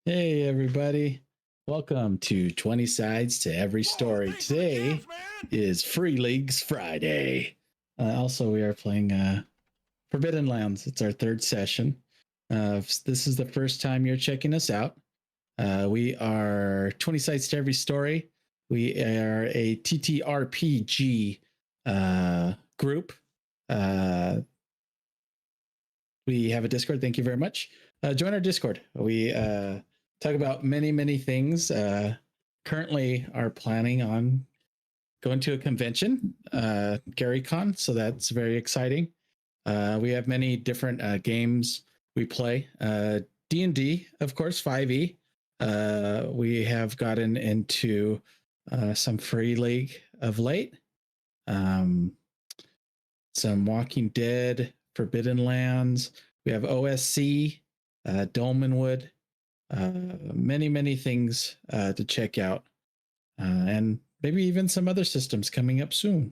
Hey, everybody. Welcome to 20 Sides to Every Story. Today is Free Leagues Friday. Also, we are playing Forbidden Lands. It's our third session. This is the first time you're checking us out. We are 20 Sides to Every Story. We are a TTRPG group. We have a Discord. Thank you very much. Join our Discord. We talk about many things. Currently are planning on going to a convention, GaryCon, so that's very exciting. We have many different games we play. D&D, of course, 5e. We have gotten into some Free League of late. Some Walking Dead, Forbidden Lands. We have OSC, Dolmenwood, many things to check out, and maybe even some other systems coming up soon.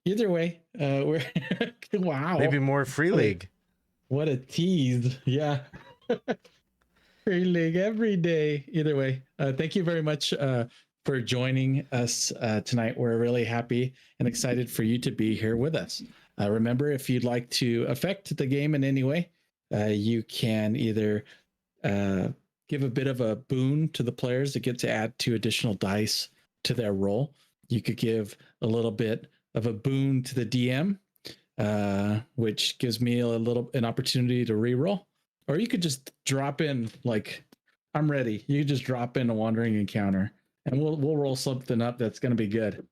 Either way, we're wow. Maybe more Free League. What a tease! Yeah, Free League every day. Either way, thank you very much for joining us tonight. We're really happy and excited for you to be here with us. Remember, if you'd like to affect the game in any way, you can either give a bit of a boon to the players that get to add 2 additional dice to their roll. You could give a little bit of a boon to the DM, which gives me an opportunity to reroll. Or you could just drop in, like, I'm ready. You just drop in a wandering encounter, and we'll roll something up that's going to be good.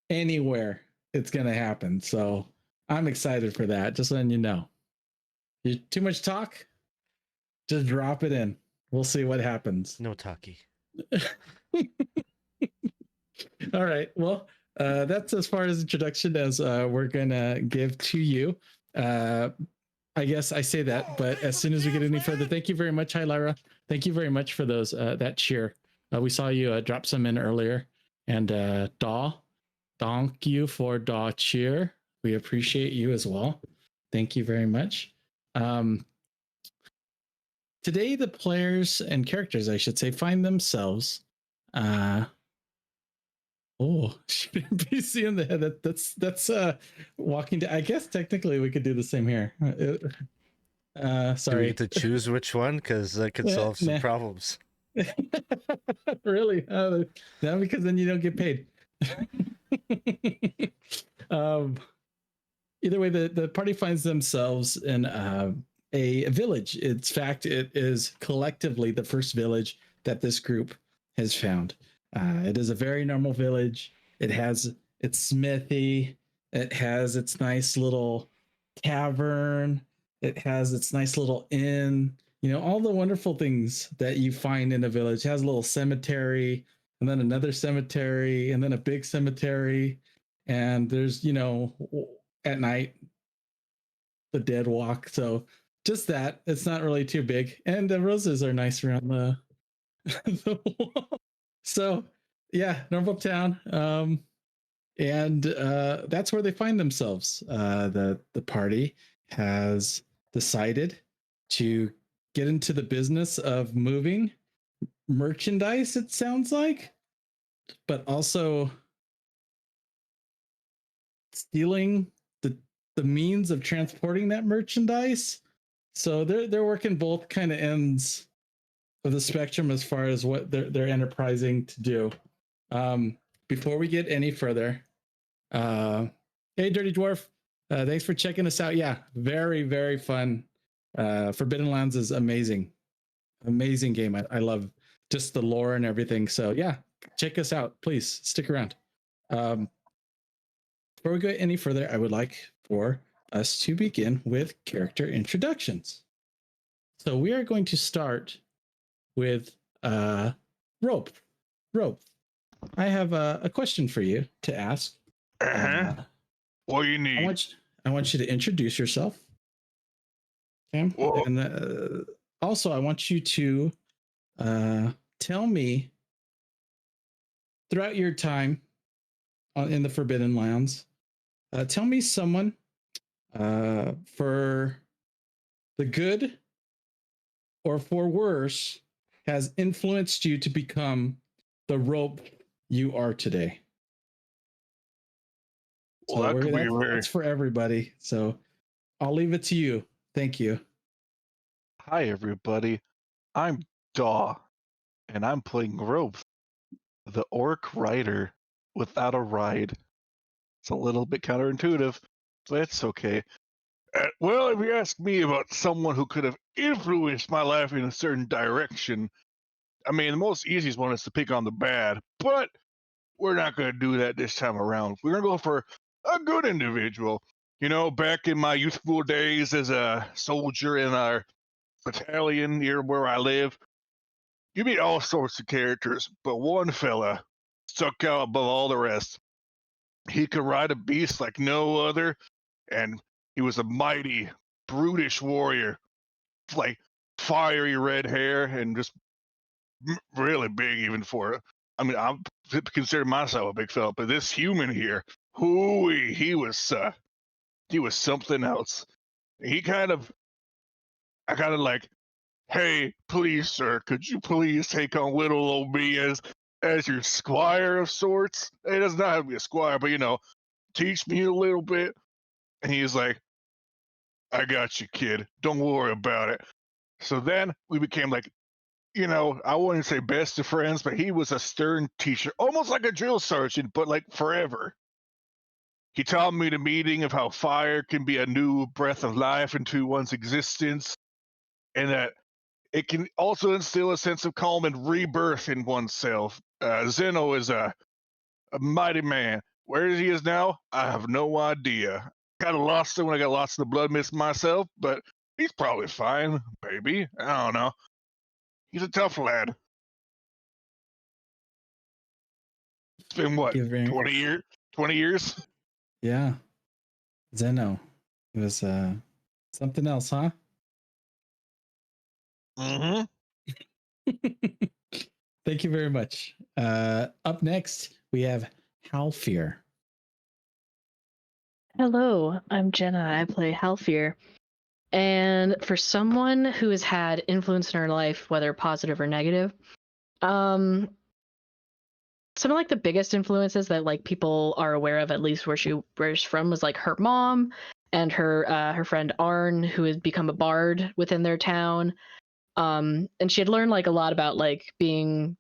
Anywhere it's going to happen. So I'm excited for that. Just letting you know. Too much talk? Just drop it in. We'll see what happens. No talkie. All right. Well, that's as far as introduction as we're going to give to you. I guess I say that, but as soon as we get any further, thank you very much. Hi, Lyra. Thank you very much for those that cheer. We saw you drop some in earlier. And thank you for Daw cheer. We appreciate you as well. Thank you very much. Today, the players and characters, I should say, find themselves. Shouldn't be seeing the head. That's walking. I guess technically we could do the same here. Sorry. Do we get to choose which one? Because that could solve some problems. Really? No, because then you don't get paid. Either way, the party finds themselves in a village. In fact, it is collectively the first village that this group has found. It is a very normal village. It has its smithy. It has its nice little tavern. It has its nice little inn. You know, all the wonderful things that you find in a village. It has a little cemetery, and then another cemetery, and then a big cemetery. And there's, you know, at night, the dead walk. So just that. It's not really too big. And the roses are nice around the wall. So yeah, normal town. And that's where they find themselves. The party has decided to get into the business of moving merchandise, it sounds like, but also stealing the means of transporting that merchandise. So they're working both kind of ends of the spectrum as far as what they're enterprising to do. Before we get any further, hey Dirty Dwarf, thanks for checking us out. Yeah, very fun. Forbidden Lands is amazing game. I love just the lore and everything. So yeah, check us out, please stick around. Before we go any further, I would like for us to begin with character introductions. So we are going to start with Ropth. I have a question for you to ask. What do you need? I want you to introduce yourself. Okay? And also, I want you to tell me throughout your time in the Forbidden Lands, tell me someone for the good or for worse has influenced you to become the Ropth you are today. Well, that could be that's for everybody. So I'll leave it to you. Thank you. Hi, everybody. I'm Daw, and I'm playing Ropth, the orc rider without a ride. It's a little bit counterintuitive, but it's okay. Well, if you ask me about someone who could have influenced my life in a certain direction, I mean, the most easiest one is to pick on the bad, but we're not going to do that this time around. We're going to go for a good individual. You know, back in my youthful days as a soldier in our battalion near where I live, you meet all sorts of characters, but one fella stuck out above all the rest. He could ride a beast like no other, and he was a mighty, brutish warrior, like fiery red hair and just really big even for it. I mean, I consider myself a big fella, but this human here, hooey, he was something else. He I kind of like, hey, please, sir, could you please take on little old me as your squire of sorts? It does not have to be a squire, but teach me a little bit. And he's like, I got you, kid. Don't worry about it. So then we became like, I wouldn't say best of friends, but he was a stern teacher, almost like a drill sergeant, but like forever. He taught me the meaning of how fire can be a new breath of life into one's existence, and that it can also instill a sense of calm and rebirth in oneself. Zeno is a mighty man. Where he is now, I have no idea. Kind of lost him when I got lost in the blood mist myself, but he's probably fine, maybe. I don't know. He's a tough lad. It's been what, 20 years? 20 years? Yeah. Zeno. It was something else, huh? Mm-hmm. Thank you very much. Up next, we have Halfear. Hello, I'm Jenna. I play Halfear. And for someone who has had influence in her life, whether positive or negative, some of like the biggest influences that like people are aware of, at least where she's from, was like her mom and her friend Arn, who has become a bard within their town. And she had learned like a lot about being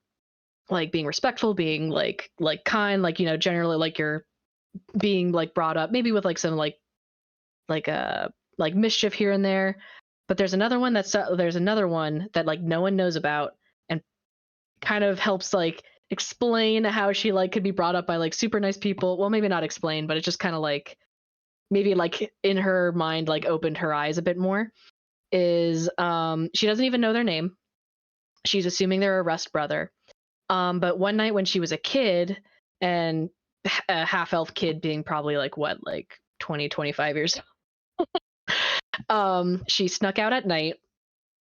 respectful, being like kind, generally like you're being like brought up maybe with like some like mischief here and there. But there's another one that like no one knows about, and kind of helps like explain how she like could be brought up by like super nice people. Well, maybe not explain, but it just kind of like maybe like in her mind like opened her eyes a bit more. Is she doesn't even know their name. She's assuming they're a rust brother. But one night when she was a kid, and a half elf kid being probably like 20, 25 years she snuck out at night,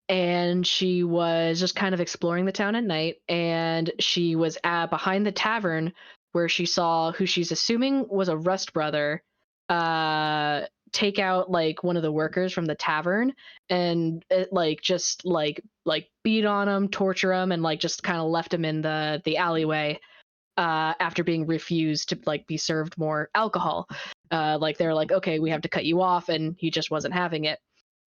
and she was just kind of exploring the town at night, and she was behind the tavern where she saw who she's assuming was a rust brother take out like one of the workers from the tavern, and it, just beat on him, torture him, and like just kind of left him in the alleyway after being refused to like be served more alcohol. They're like, okay, we have to cut you off, and he just wasn't having it.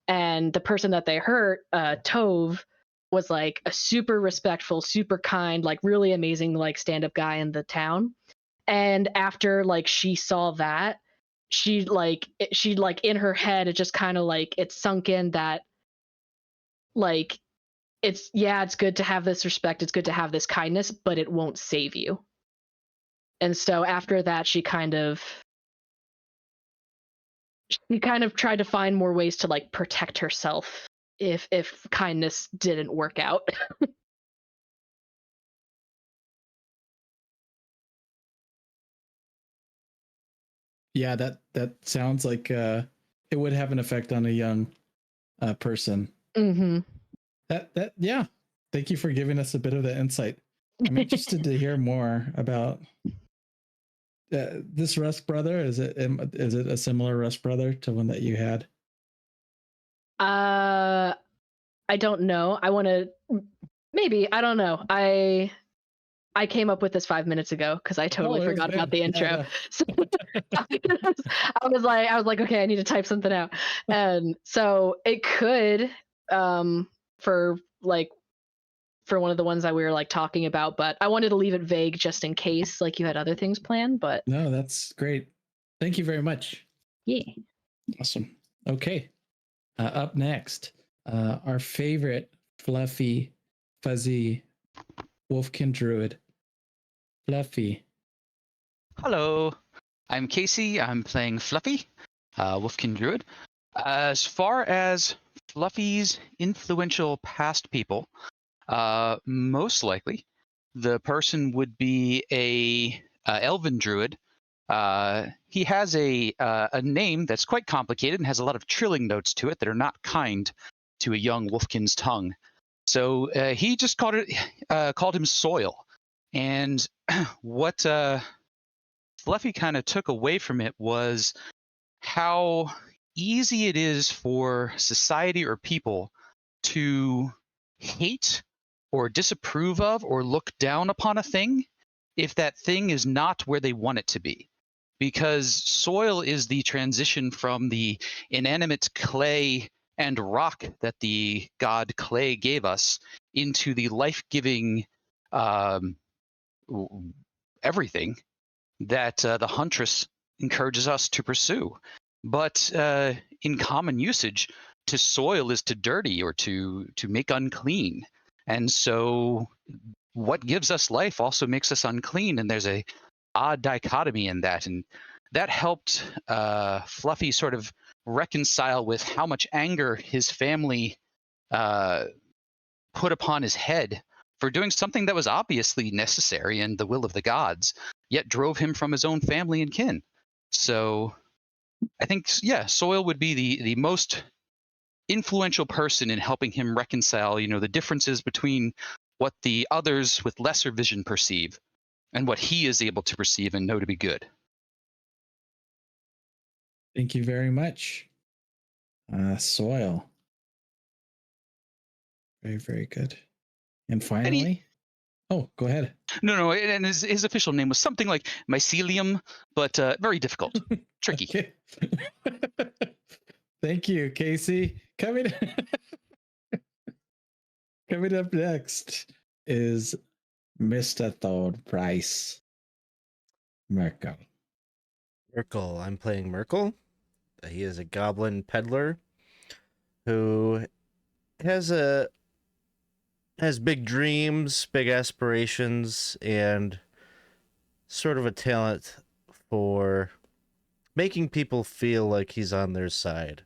And the person that they hurt, Tove, was like a super respectful, super kind, like really amazing like stand-up guy in the town. And after like she saw that, she in her head, it just kind of like it sunk in that like it's good to have this respect, it's good to have this kindness, but it won't save you. And so after that, she kind of tried to find more ways to like protect herself if kindness didn't work out. Yeah, that sounds like it would have an effect on a young person. Mm-hmm. Yeah. Thank you for giving us a bit of the insight. I'm interested to hear more about this Rust brother. Is it a similar Rust brother to one that you had? I don't know. I want to Maybe, I don't know. I came up with this 5 minutes ago because I totally forgot about the intro. Yeah, So I was like, okay, I need to type something out. And so it could, for one of the ones that we were like talking about, but I wanted to leave it vague just in case like you had other things planned. But no, that's great. Thank you very much. yeah. Awesome. Okay. Up next, our favorite fluffy, fuzzy wolfkin druid, Fluffy. Hello, I'm Casey. I'm playing Fluffy, Wolfkin Druid. As far as Fluffy's influential past people, most likely the person would be a Elven Druid. He has a name that's quite complicated and has a lot of trilling notes to it that are not kind to a young Wolfkin's tongue. So he just called him Soil. And what Fluffy kind of took away from it was how easy it is for society or people to hate or disapprove of or look down upon a thing if that thing is not where they want it to be. Because soil is the transition from the inanimate clay and rock that the god clay gave us into the life-giving everything that the huntress encourages us to pursue. But in common usage, to soil is to dirty or to make unclean. And so what gives us life also makes us unclean. And there's a odd dichotomy in that. And that helped Fluffy sort of reconcile with how much anger his family put upon his head for doing something that was obviously necessary and the will of the gods, yet drove him from his own family and kin. So I think, yeah, Soil would be the most influential person in helping him reconcile, the differences between what the others with lesser vision perceive and what he is able to perceive and know to be good. Thank you very much. Soil. Very, very good. And finally, oh, go ahead. No, and his official name was something like mycelium, but very difficult, tricky. Thank you, Casey. Coming up next is Mr. Thornprice. Merkel. I'm playing Merkel. He is a goblin peddler who has big dreams, big aspirations, and sort of a talent for making people feel like he's on their side.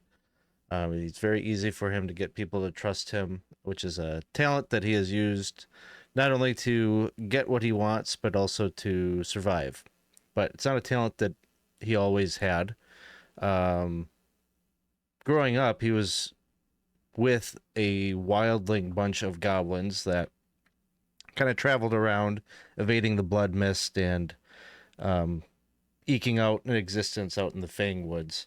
It's very easy for him to get people to trust him, which is a talent that he has used not only to get what he wants, but also to survive. But it's not a talent that he always had. Growing up, he was with a wildling bunch of goblins that kind of traveled around, evading the blood mist and eking out an existence out in the Fang Woods.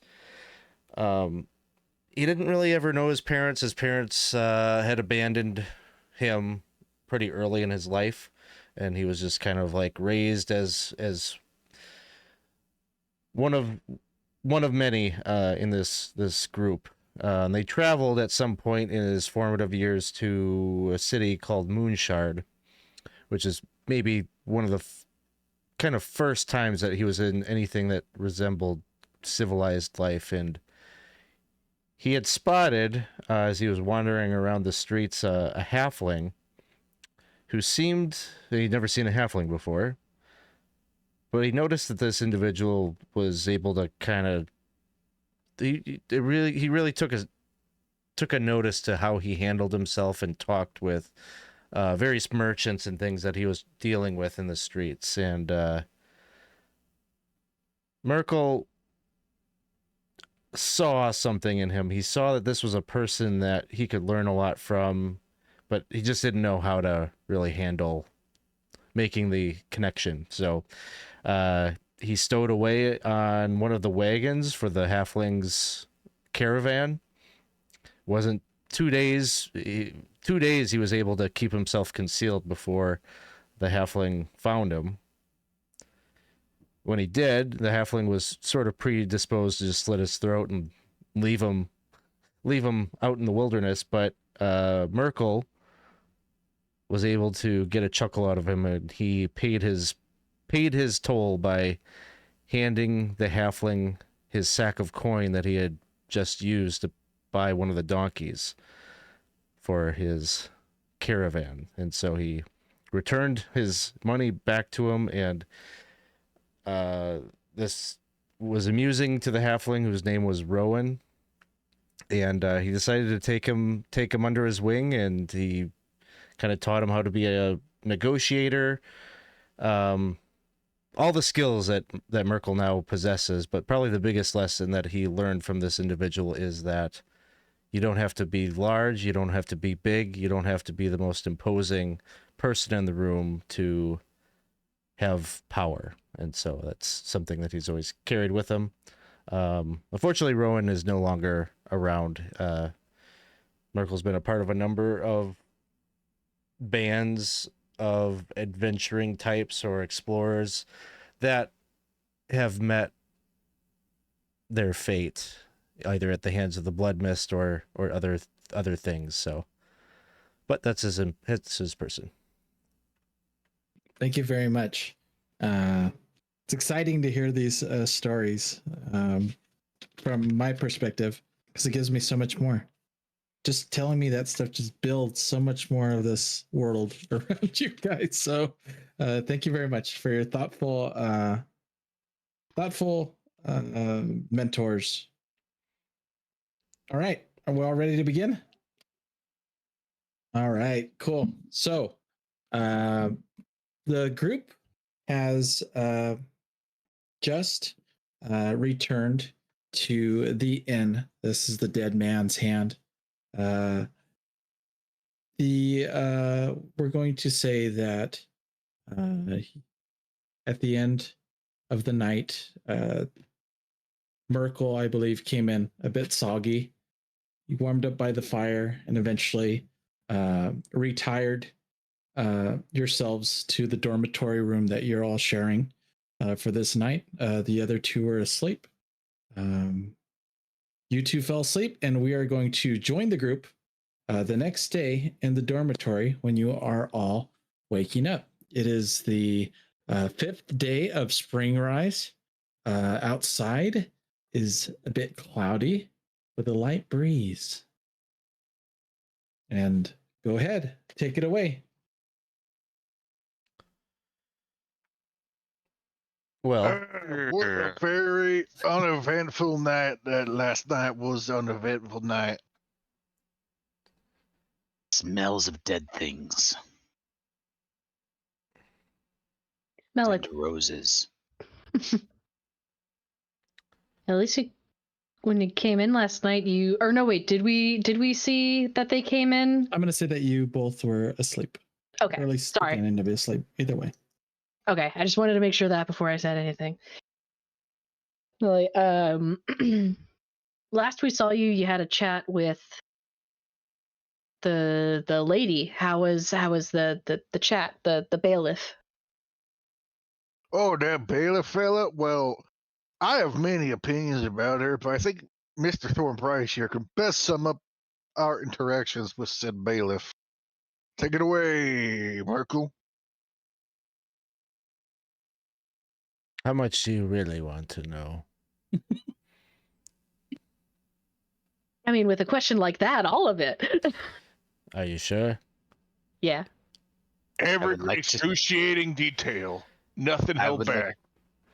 He didn't really ever know his parents. His parents had abandoned him pretty early in his life, and he was just kind of like raised as one of many in this group. And they traveled at some point in his formative years to a city called Moonshard, which is maybe one of the kind of first times that he was in anything that resembled civilized life. And he had spotted, as he was wandering around the streets, a halfling who seemed he'd never seen a halfling before. But he noticed that this individual was able to kind of he really took a notice to how he handled himself and talked with various merchants and things that he was dealing with in the streets. And Merkel saw something in him. He saw that this was a person that he could learn a lot from, but he just didn't know how to really handle making the connection. So he stowed away on one of the wagons for the halflings' caravan. Wasn't 2 days. 2 days he was able to keep himself concealed before the halfling found him. When he did, the halfling was sort of predisposed to just slit his throat and leave him out in the wilderness, but Merkel was able to get a chuckle out of him, and he paid his toll by handing the halfling his sack of coin that he had just used to buy one of the donkeys for his caravan. And so he returned his money back to him, and this was amusing to the halfling, whose name was Rowan, and he decided to take him under his wing, and he kind of taught him how to be a negotiator, all the skills that Merkel now possesses. But probably the biggest lesson that he learned from this individual is that you don't have to be large, you don't have to be big, you don't have to be the most imposing person in the room to have power. And so that's something that he's always carried with him. Unfortunately, Rowan is no longer around. Merkel's been a part of a number of bands of adventuring types or explorers that have met their fate either at the hands of the Blood Mist or other things. So, but that's his person. Thank you very much. It's exciting to hear these stories from my perspective, because it gives me so much more. Just telling me that stuff just builds so much more of this world around you guys. So thank you very much for your thoughtful mentors. All right. Are we all ready to begin? All right, cool. So the group has just returned to the inn. This is the Dead Man's Hand. We're going to say that at the end of the night, Merkel, I believe, came in a bit soggy. He warmed up by the fire and eventually retired yourselves to the dormitory room that you're all sharing for this night. The other two were asleep. You two fell asleep, and we are going to join the group the next day in the dormitory when you are all waking up. It is the 5th day of spring rise. Outside is a bit cloudy with a light breeze. And go ahead, take it away. Well, What a very uneventful night. That last night was an uneventful night. Smells of dead things. Smell And like roses. at least when you came in last night, did we see that they came in? I'm going to say that you both were asleep. Okay, Or at least sorry. beginning to be asleep. Either way. Okay, I just wanted to make sure that before I said anything. Like, last we saw you, you had a chat with the lady. How was the chat? The bailiff. Oh, that bailiff fella? Well, I have many opinions about her, but I think Mr. Thornprice here can best sum up our interactions with said bailiff. Take it away, Merkel. how much do you really want to know? I mean, with a question like that, all of it. Are you sure? Yeah. Every would like to- excruciating detail. Nothing I held would back.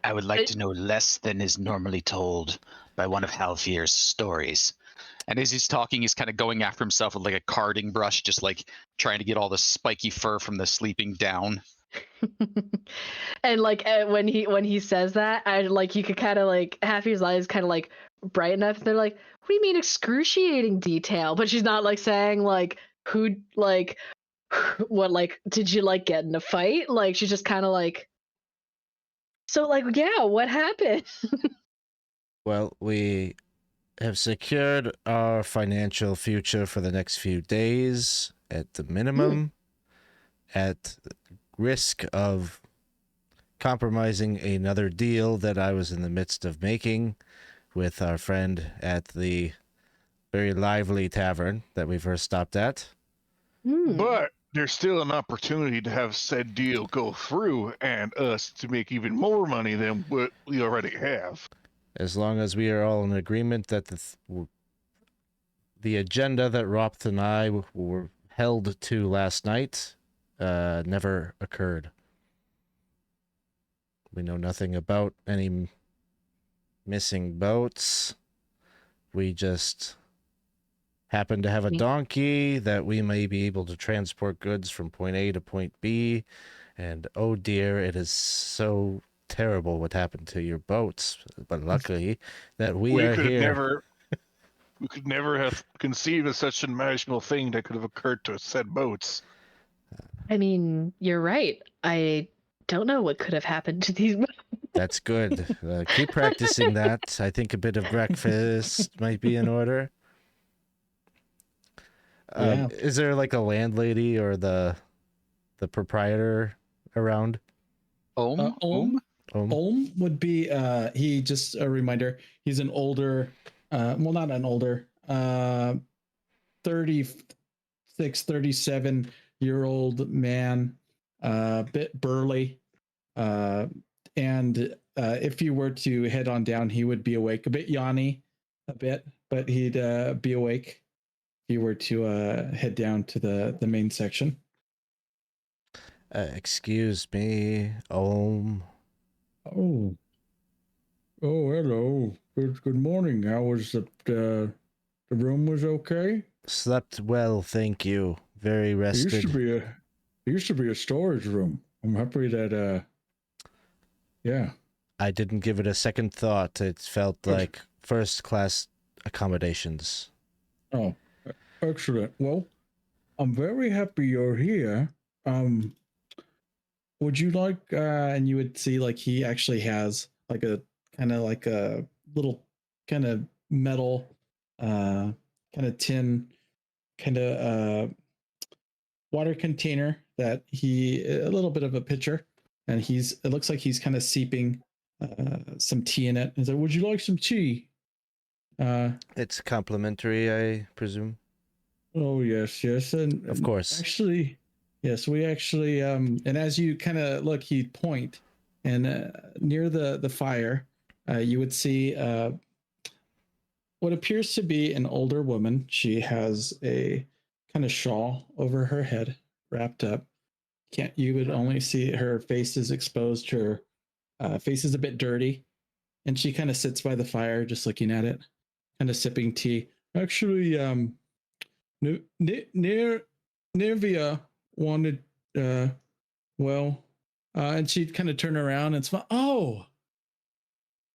I would like to know less than is normally told by one of Halfear's stories. And as he's talking, he's kind of going after himself with like a carding brush, just like trying to get all the spiky fur from the sleeping down. And like when he says that, I like you could kind of like Halfear's eyes kind of like brighten up. They're like, "What do you mean excruciating detail?" But she's not like saying like who like what like did you like get in a fight? Like she's just kind of like, so like yeah, what happened? Well, we have secured our financial future for the next few days, at the minimum, at risk of compromising another deal that I was in the midst of making with our friend at the very lively tavern that we first stopped at. But there's still an opportunity to have said deal go through and us to make even more money than what we already have. As long as we are all in agreement that the agenda that Ropth and I were held to last night never occurred. We know nothing about any missing boats. We just happen to have a donkey that we may be able to transport goods from point A to point B. And oh dear, it is so terrible what happened to your boats. But luckily that we are here. We could never have conceived of such an imaginable thing that could have occurred to said boats. I mean, you're right. I don't know what could have happened to these. That's good. Keep practicing that. I think a bit of breakfast might be in order. Yeah. Is there like a landlady or the proprietor around? Olm would be he, just a reminder, he's an older well, not an older 36 37-year-old man, bit burly, and if you were to head on down, he would be awake, a bit yawny a bit, but he'd be awake if you were to head down to the main section. Excuse me, Olm. Oh, hello. Good morning. How was the room? Was okay? Slept well, thank you. Very rested. It used to be a storage room. I'm happy that yeah. I didn't give it a second thought. It felt like first class accommodations. Oh, excellent. Well, I'm very happy you're here. Would you like and you would see like he actually has like a kind of like a little kind of metal kind of tin kind of water container that he, a little bit of a pitcher, and it looks like he's kind of seeping some tea in it. He's like, would you like some tea? It's complimentary, I presume. Oh yes, and Of course. Actually, yes, we actually and as you kind of look, he'd point, and near the fire, you would see what appears to be an older woman. She has a kind of shawl over her head, wrapped up. You would only see her face is exposed. Her face is a bit dirty, and she kind of sits by the fire, just looking at it, kind of sipping tea. Actually, Nervia wanted, and she'd kind of turn around and smile. Oh,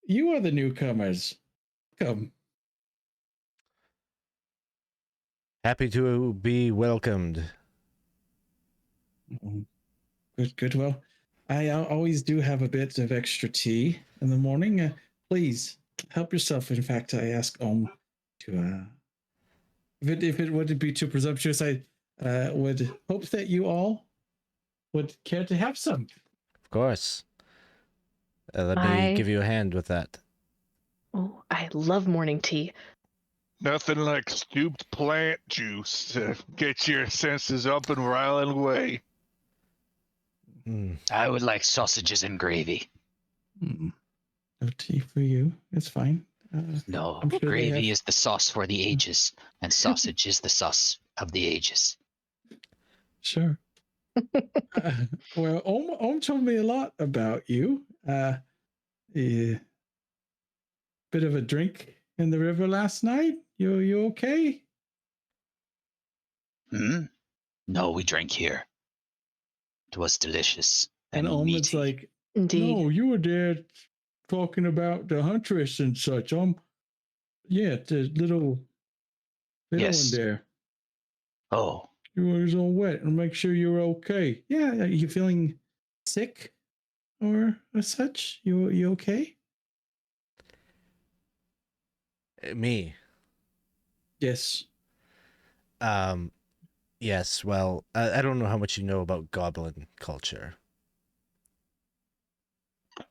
you are the newcomers. Come. Happy to be welcomed. Good. Well, I always do have a bit of extra tea in the morning. Please help yourself. In fact, I ask to if it wouldn't be too presumptuous, I would hope that you all would care to have some. Of course. Let me give you a hand with that. Oh, I love morning tea. Nothing like stooped plant juice to get your senses up and riling away. I would like sausages and gravy. No tea for you. It's fine. No, I'm sure gravy is the sauce for the ages, and sausage is the sauce of the ages. Sure. Well, Om told me a lot about you. Yeah. Bit of a drink in the river last night. You okay? No, we drank here. It was delicious And Om meaty. is like, Indeed. no, you were there talking about the huntress and such. Yeah, the little Yes. one there. Oh, You was all wet, and make sure you're okay. Yeah, are you feeling sick or such? You okay? Me. Yes. Yes, well, I don't know how much you know about goblin culture.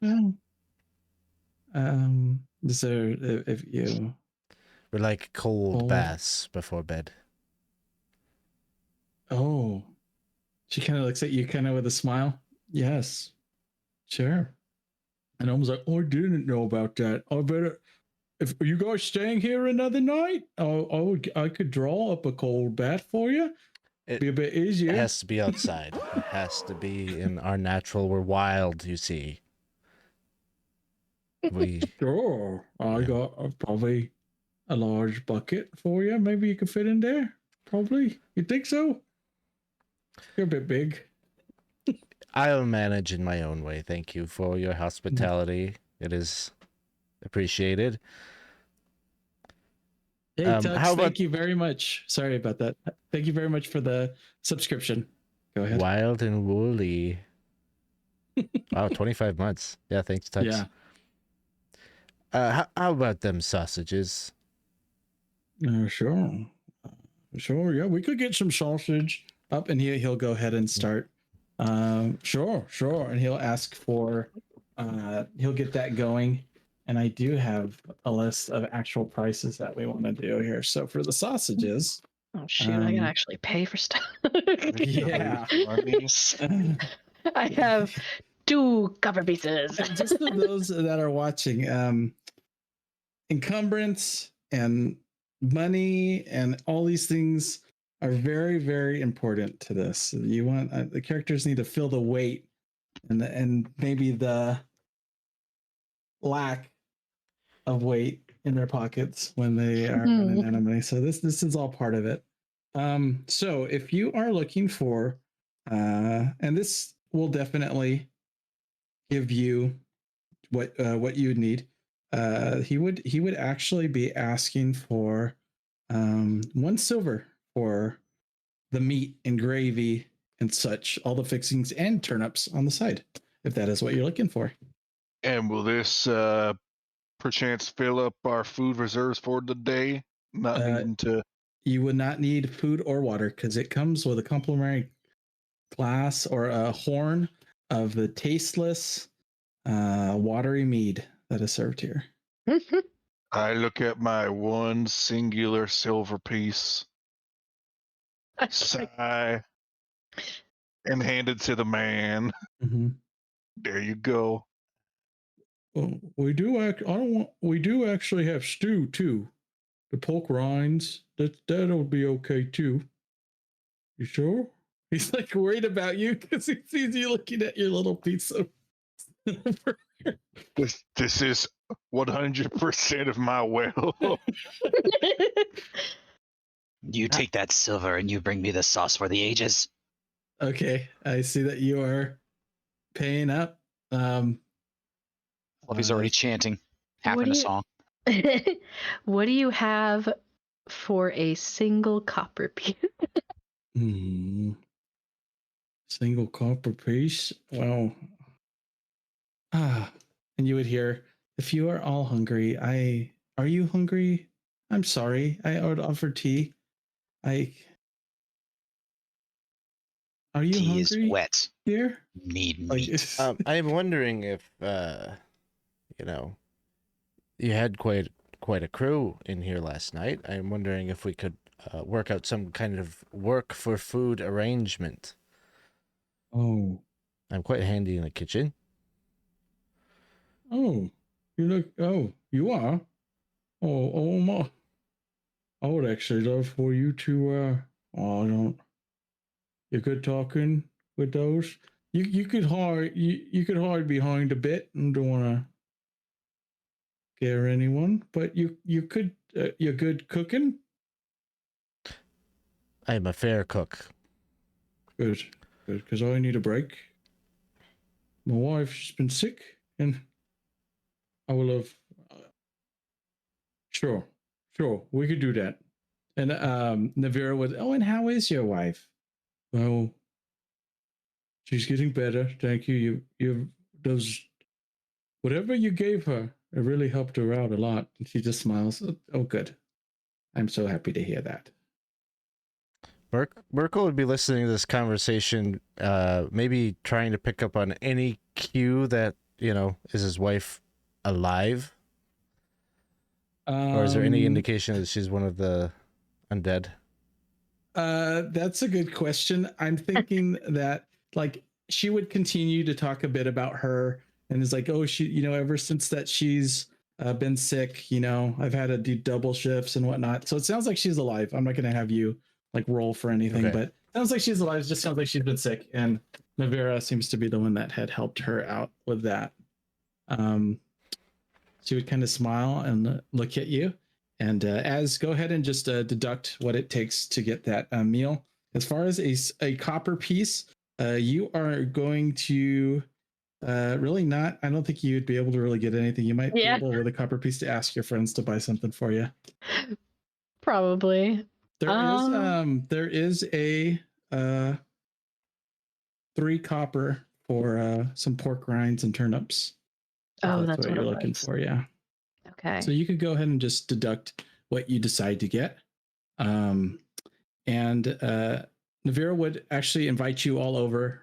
So if you We're like cold Cold. baths before bed. oh, she kind of looks at you kind of with a smile. Yes, sure. And I was like, oh, I didn't know about that. I better. If are you guys staying here another night, I could draw up a cold bath for you. Be a bit It easier. has to be outside. It has to be in our natural. We're wild, you see. We Sure. I Yeah. got probably a large bucket for you. Maybe you could fit in there. Probably. You think so? You're a bit big. I'll manage in my own way. Thank you for your hospitality. It is appreciated. Hey, How Tux, about thank you very much. Sorry about that. Thank you very much for the subscription. Go ahead. wild and woolly? Wow, 25 months. Yeah, thanks, Tux. Yeah. How about them sausages? Sure. Sure. Yeah, we could get some sausage up, and he'll go ahead and start. Sure. And he'll ask for. He'll get that going, and I do have a list of actual prices that we want to do here. So for the sausages, Oh shoot! I can Um, actually pay for stuff. yeah. Monies. I have 2 cover pieces. Just for those that are watching, encumbrance and money and all these things are very, very important to this. You want the characters need to feel the weight and maybe the lack of weight in their pockets when they are running anime. So this is all part of it. So if you are looking for, and this will definitely give you what you would need. He would actually be asking for 1 silver for the meat and gravy and such, all the fixings and turnips on the side, if that is what you're looking for. And will this perchance fill up our food reserves for the day? Not needing to. You would not need food or water because it comes with a complimentary glass or a horn of the tasteless, watery mead that is served here. I look at my 1 singular silver piece, sigh, and hand it to the man. Mm-hmm. There you go. Well, we do we do actually have stew too. The pork rinds, that'll be okay too. You sure? He's like worried about you because he sees you looking at your little piece of. This is 100% of my will. You take that silver and you bring me the sauce for the ages. Okay, I see that you are paying up. Fluffy's already chanting, half What in a do you- song. What do you have for a single copper piece? Single copper piece. Well, and you would hear, if you are all hungry, are you hungry? I'm sorry. I would offer tea. Are you Tea is hungry wet. here? Need Like, meat. I'm wondering if you know, you had quite a crew in here last night. I'm wondering if we could work out some kind of work for food arrangement. oh, I'm quite handy in the kitchen. you look. Oh, you are. Oh my. I would actually love for you to. Oh, I don't. You're good talking with those. You could hide. You could hide behind a bit and don't want to scare anyone, but you could. You're good cooking. I'm a fair cook. Good, because I need a break. My wife's been sick, and I will have. Sure, we could do that. And Navira was, oh, and how is your wife? Well, she's getting better. Thank you. You those whatever you gave her, it really helped her out a lot. And she just smiles. Oh, good. I'm so happy to hear that. Merkel would be listening to this conversation, maybe trying to pick up on any cue that, is his wife alive? Or is there any indication that she's one of the undead? That's a good question. I'm thinking that like she would continue to talk a bit about her and is like, oh, she, ever since that she's been sick, I've had to do double shifts and whatnot. So it sounds like she's alive. I'm not going to have you like roll for anything, Okay. but it sounds like she's alive. It just sounds like she's been sick. And Navera seems to be the one that had helped her out with that. She would kind of smile and look at you. And go ahead and just deduct what it takes to get that meal. As far as a copper piece, you are going to really not. I don't think you'd be able to really get anything. You might be able with a copper piece to ask your friends to buy something for you. Probably. There is a 3 copper for some pork rinds and turnips. Oh, that's what you're looking for. Yeah. Okay. So you could go ahead and just deduct what you decide to get. And Navira would actually invite you all over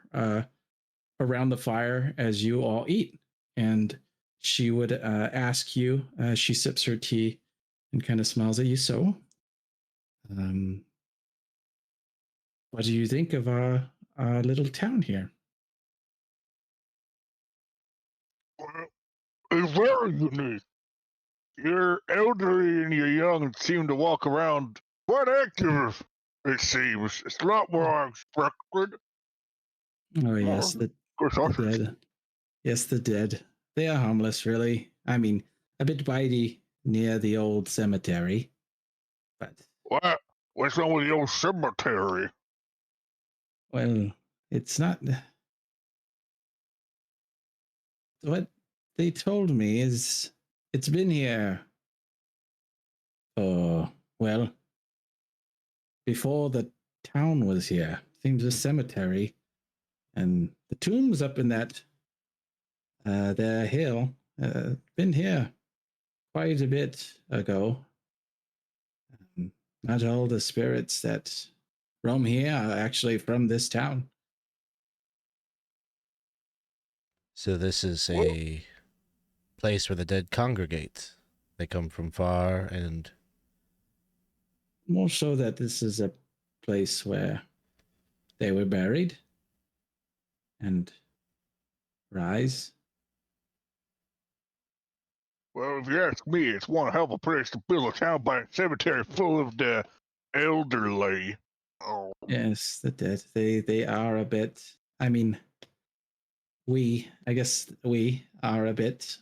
around the fire as you all eat. And she would ask you, she sips her tea and kind of smiles at you. So, what do you think of our little town here? It's very unique. You're elderly and you're young and seem to walk around quite active, it seems. It's a lot more I expected. Oh, yes, the dead. Yes, the dead. They are harmless, really. I mean, a bit bitey near the old cemetery. But what? What's wrong with the old cemetery? Well, it's not. What they told me is it's been here for, well, before the town was here. Seems a cemetery. And the tombs up in that their hill been here quite a bit ago. Not all the spirits that roam here are actually from this town. So this is a place where the dead congregate. They come from far and... More so that this is a place where they were buried and rise. Well, if you ask me, it's one hell of a place to build a town by a cemetery full of the elderly. Oh. Yes, the dead. They are a bit. I mean, I guess we are a bit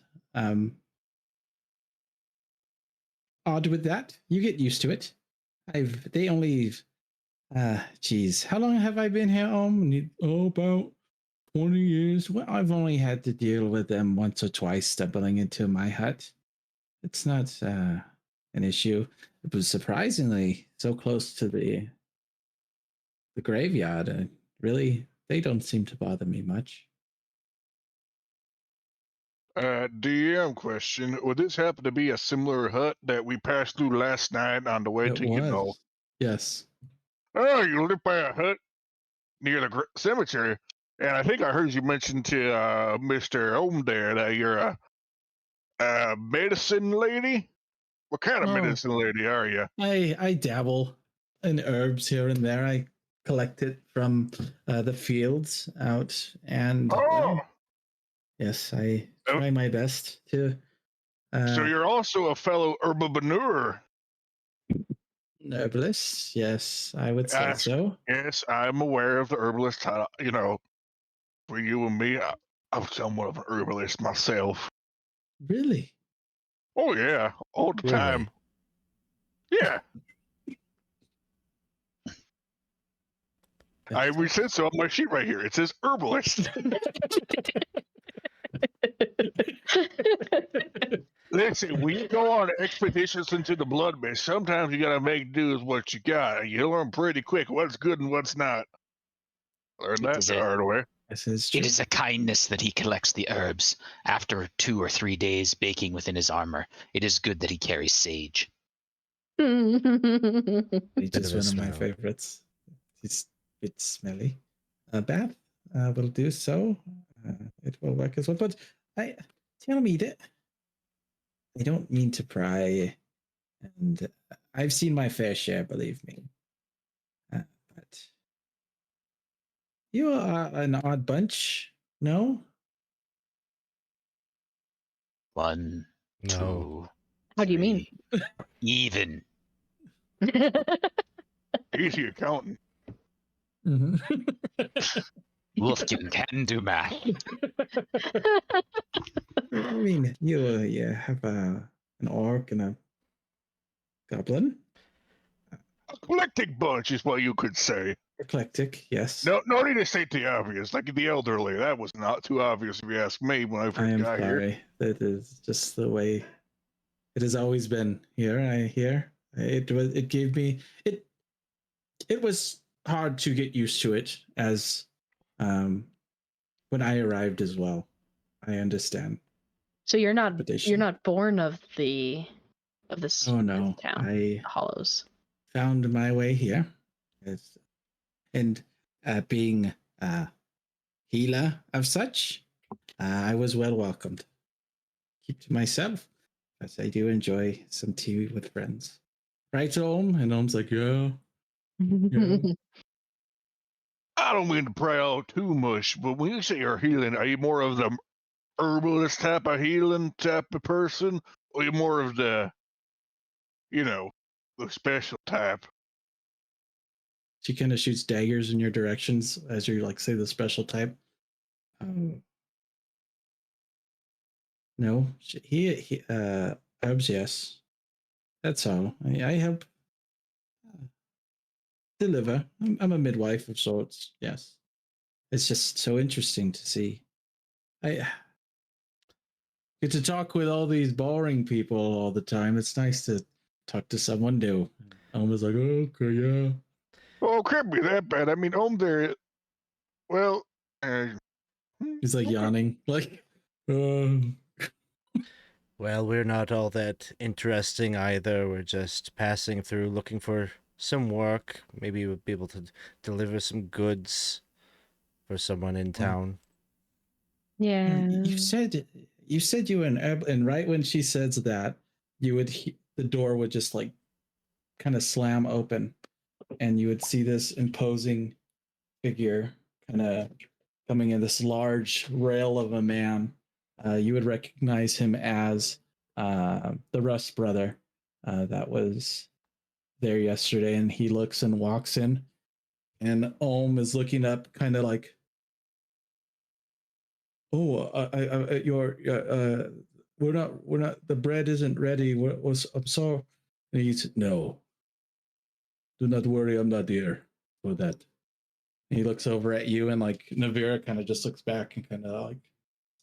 odd with that. You get used to it. They only. Geez, how long have I been here? About 20 years. Well, I've only had to deal with them once or twice stumbling into my hut. It's not an issue. It was surprisingly so close to the graveyard. Really, they don't seem to bother me much. DM question. Would this happen to be a similar hut that we passed through last night on the way to, Yes. Oh, you live by a hut near the cemetery. And I think I heard you mention to Mr. Ohm there that you're a medicine lady? What kind of medicine lady are you? I dabble in herbs here and there. I collect it from the fields out, and yes, I try my best to. So you're also a fellow herbivore. Herbalist, yes, I would say so. Yes, I'm aware of the herbalist. For you and me, I'm somewhat of an herbalist myself. Really? Oh yeah, all the time. Yeah. We said so on my sheet right here. It says herbalist. Listen, when you go on expeditions into the blood mist, sometimes you gotta make do with what you got. You learn pretty quick what's good and what's not. Learn that the hard way. It is a kindness that he collects the herbs. After 2 or 3 days baking within his armor, it is good that he carries sage. It's just one of my favorites. It's a bit smelly. Bath will do so. It will work as well. But tell me that I don't mean to pry, and I've seen my fair share, believe me. But you are an odd bunch, no? One, No. 2, How do you mean? 3. Even. Easy accounting. Mm-hmm. Wolfkin can do math. I mean, you have an orc and a goblin. Eclectic bunch is what you could say. Eclectic, yes. No need to state the obvious. Like the elderly, that was not too obvious if you ask me when I I first am got here. sorry. That is just the way it has always been here. I hear it gave me it was hard to get used to it as when I arrived as well. I understand. So you're not Expedition. born of this Oh no, town, I Hollows. found my way here, and being healer of such, I was well welcomed. Keep to myself, as I do enjoy some tea with friends. Right, Olm? And Olm's like, yeah. I don't mean to pry out too much, but when you say you're healing, are you more of the herbalist type of healing type of person, or are you more of the, the special type? She kind of shoots daggers in your directions as you like say the special type. No, he herbs, yes. That's all. I help deliver. I'm a midwife of sorts. Yes, it's just so interesting to see. I get to talk with all these boring people all the time. It's nice to talk to someone new. I was like, oh, okay, yeah. Oh, it can't be that bad. I mean, there. Well, He's like okay. yawning, like, Well, we're not all that interesting either. We're just passing through looking for some work. Maybe we'll be able to deliver some goods for someone in town. Yeah. You said you were an herb, and right when she says that, the door would just like kind of slam open, and you would see this imposing figure kind of coming in, this large rail of a man. You would recognize him as the Rust brother that was there yesterday, and he looks and walks in, and Olm is looking up, kind of like, "Oh, we're not. The bread isn't ready. I'm sorry." And he said, "No, do not worry. I'm not here for that." And he looks over at you, and like Navira kind of just looks back and kind of like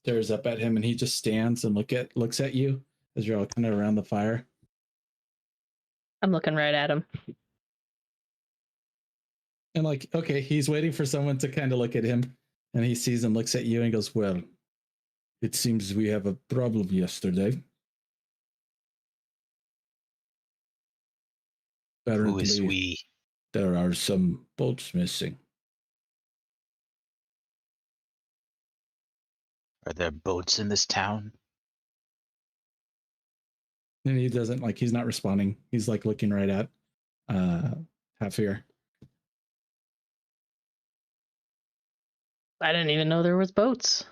stares up at him, and he just stands and looks at you as you're all kind of around the fire. I'm looking right at him. And like, okay, he's waiting for someone to kind of look at him, and he sees and looks at you and goes, "Well, it seems we have a problem yesterday. Who is Apparently, we? there are some bolts missing." Are there boats in this town? And he doesn't like, he's not responding. He's like looking right at Halfear. I didn't even know there was boats.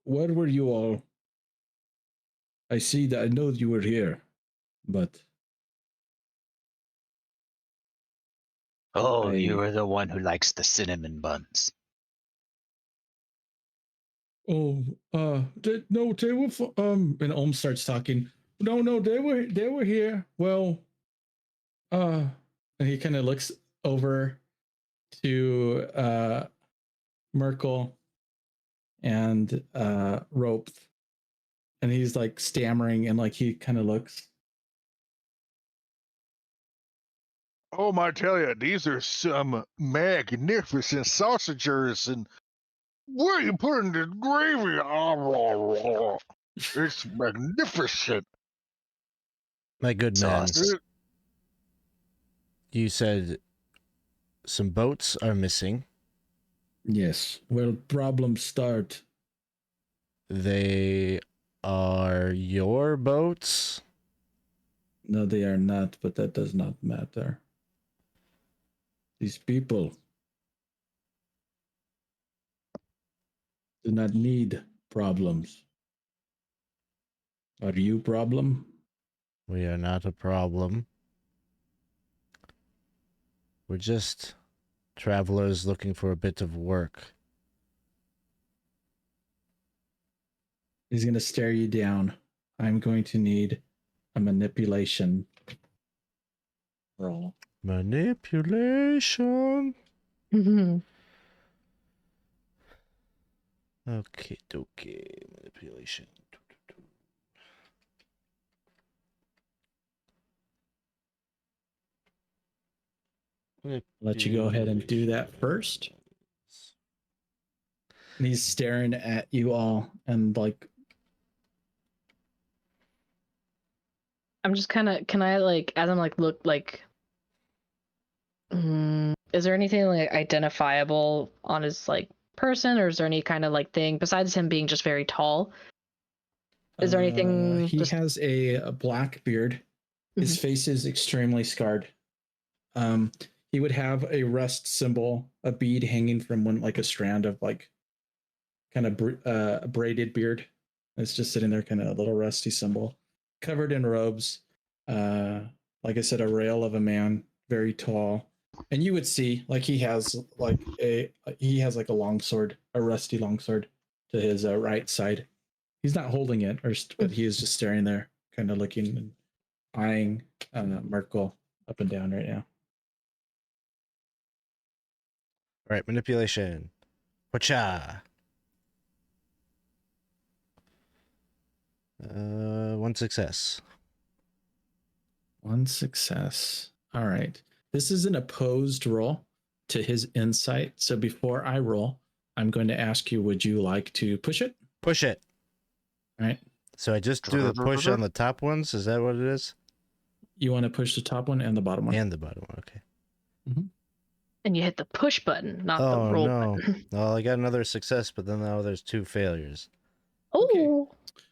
Where were you all? I see that I know you were here, but Oh, you are the one who likes the cinnamon buns. no, they were and Olm starts talking. No, they were here. Well, and he kind of looks over to Merkel and Ropth, and he's like stammering, and like he kind of looks. Oh, I tell you, these are some magnificent sausages, and where are you putting this gravy? It's magnificent. My good man. Sauce. You said some boats are missing. Yes. Where problems start. They are your boats? No, they are not, but that does not matter. These people do not need problems. Are you problem? We are not a problem. We're just travelers looking for a bit of work. He's going to stare you down. I'm going to need a manipulation roll. Manipulation. Okay, dokie. Manipulation. Let you go ahead and do that first. And he's staring at you all and like, I'm just kind of, can I like, as I'm like, look like, is there anything like identifiable on his like person, or is there any kind of like thing besides him being just very tall? Is there anything? He just... has a black beard. His face is extremely scarred. He would have a rust symbol, a bead hanging from one, like a strand of like kind of braided beard. It's just sitting there, kind of a little rusty symbol, covered in robes. Like I said, a rail of a man, very tall. And you would see like he has like a longsword, a rusty longsword to his right side. He's not holding it, but he is just staring there, kind of looking and eyeing Merkel up and down right now. All right, manipulation. Whatcha? One success. One success. All right. This is an opposed roll to his insight. So before I roll, I'm going to ask you, would you like to push it? Push it. All right. So I just do the push on the top ones? Is that what it is? You want to push the top one and the bottom one? And the bottom one, okay. Mm-hmm. And you hit the push button, not the roll button. Well, I got another success, but then now there's 2 failures. Oh. Okay.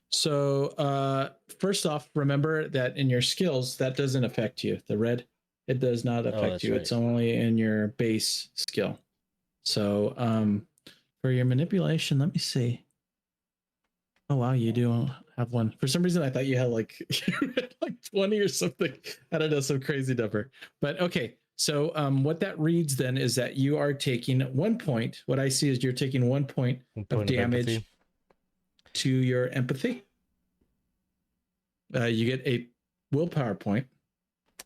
So first off, remember that in your skills, that doesn't affect you. The red, it does not affect you. Right. It's only in your base skill. So for your manipulation, let me see. Oh, wow, you do have one. For some reason, I thought you had like 20 or something. I don't know, some crazy number. But okay, so what that reads then is that you are taking 1 point. What I see is you're taking 1 point of damage to your empathy. You get a willpower point,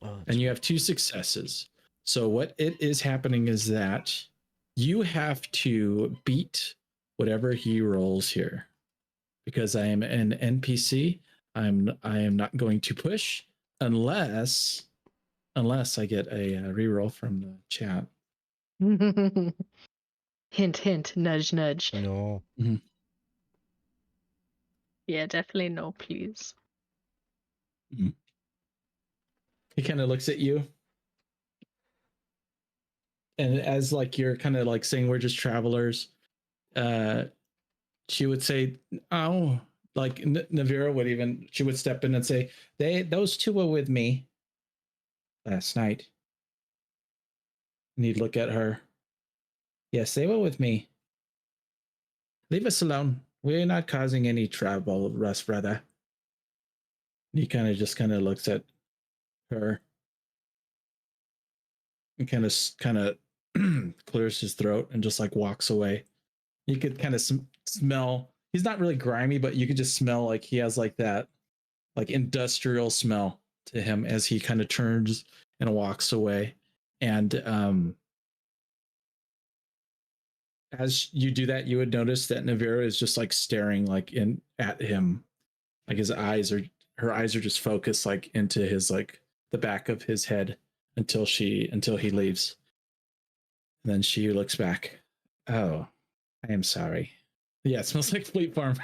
and you have 2 successes. So what it is happening is that you have to beat whatever he rolls here. Because I am an NPC, I am not going to push unless I get a reroll from the chat. Hint, hint, nudge, nudge. No. Mm-hmm. Yeah, definitely no, please. Mm-hmm. He kind of looks at you, and as like you're kind of like saying we're just travelers, she would say, "Oh." Like Navira would even, she would step in and say, those 2 were with me last night. And he'd look at her. Yes, they were with me. Leave us alone. We're not causing any trouble, Russ, brother. And he kind of looks at her and kind of clears his throat and just like walks away. You could kind of smell. He's not really grimy, but you could just smell like he has like that like industrial smell to him as he kind of turns and walks away. And as you do that, you would notice that Navira is just like staring like at him. Like her eyes are just focused like into his like the back of his head until he leaves. And then she looks back. Oh, I am sorry. Yeah, it smells like Fleet Farm.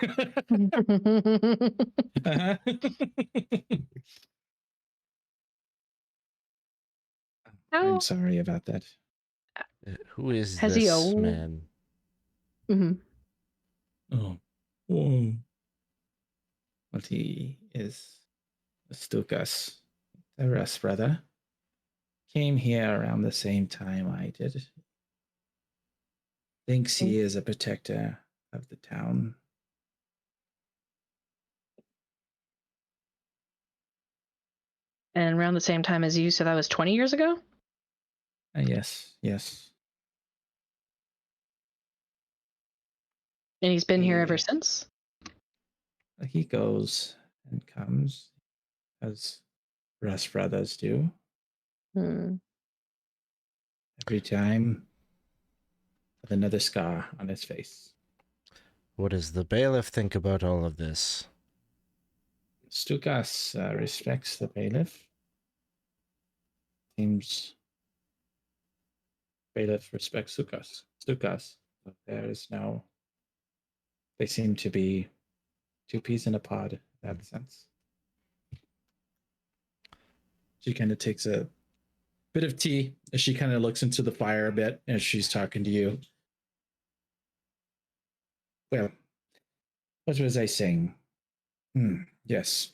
How I'm sorry about that. Who is Has he this owned- man? hmm Oh. Whoa. But he is Stukas, the rest brother. Came here around the same time I did. Thinks he is a protector of the town. and around the same time as you, so that was 20 years ago? Yes, yes. And he's been here ever Yeah. since? He goes and comes as rest brothers do. Hmm. Every time with another scar on his face. What does the bailiff think about all of this? Stukas respects the bailiff. Seems bailiff respects Stukas. But there is no. They seem to be two peas in a pod in that sense. She kind of takes a bit of tea as she kind of looks into the fire a bit as she's talking to you. Well, what was I saying? Yes.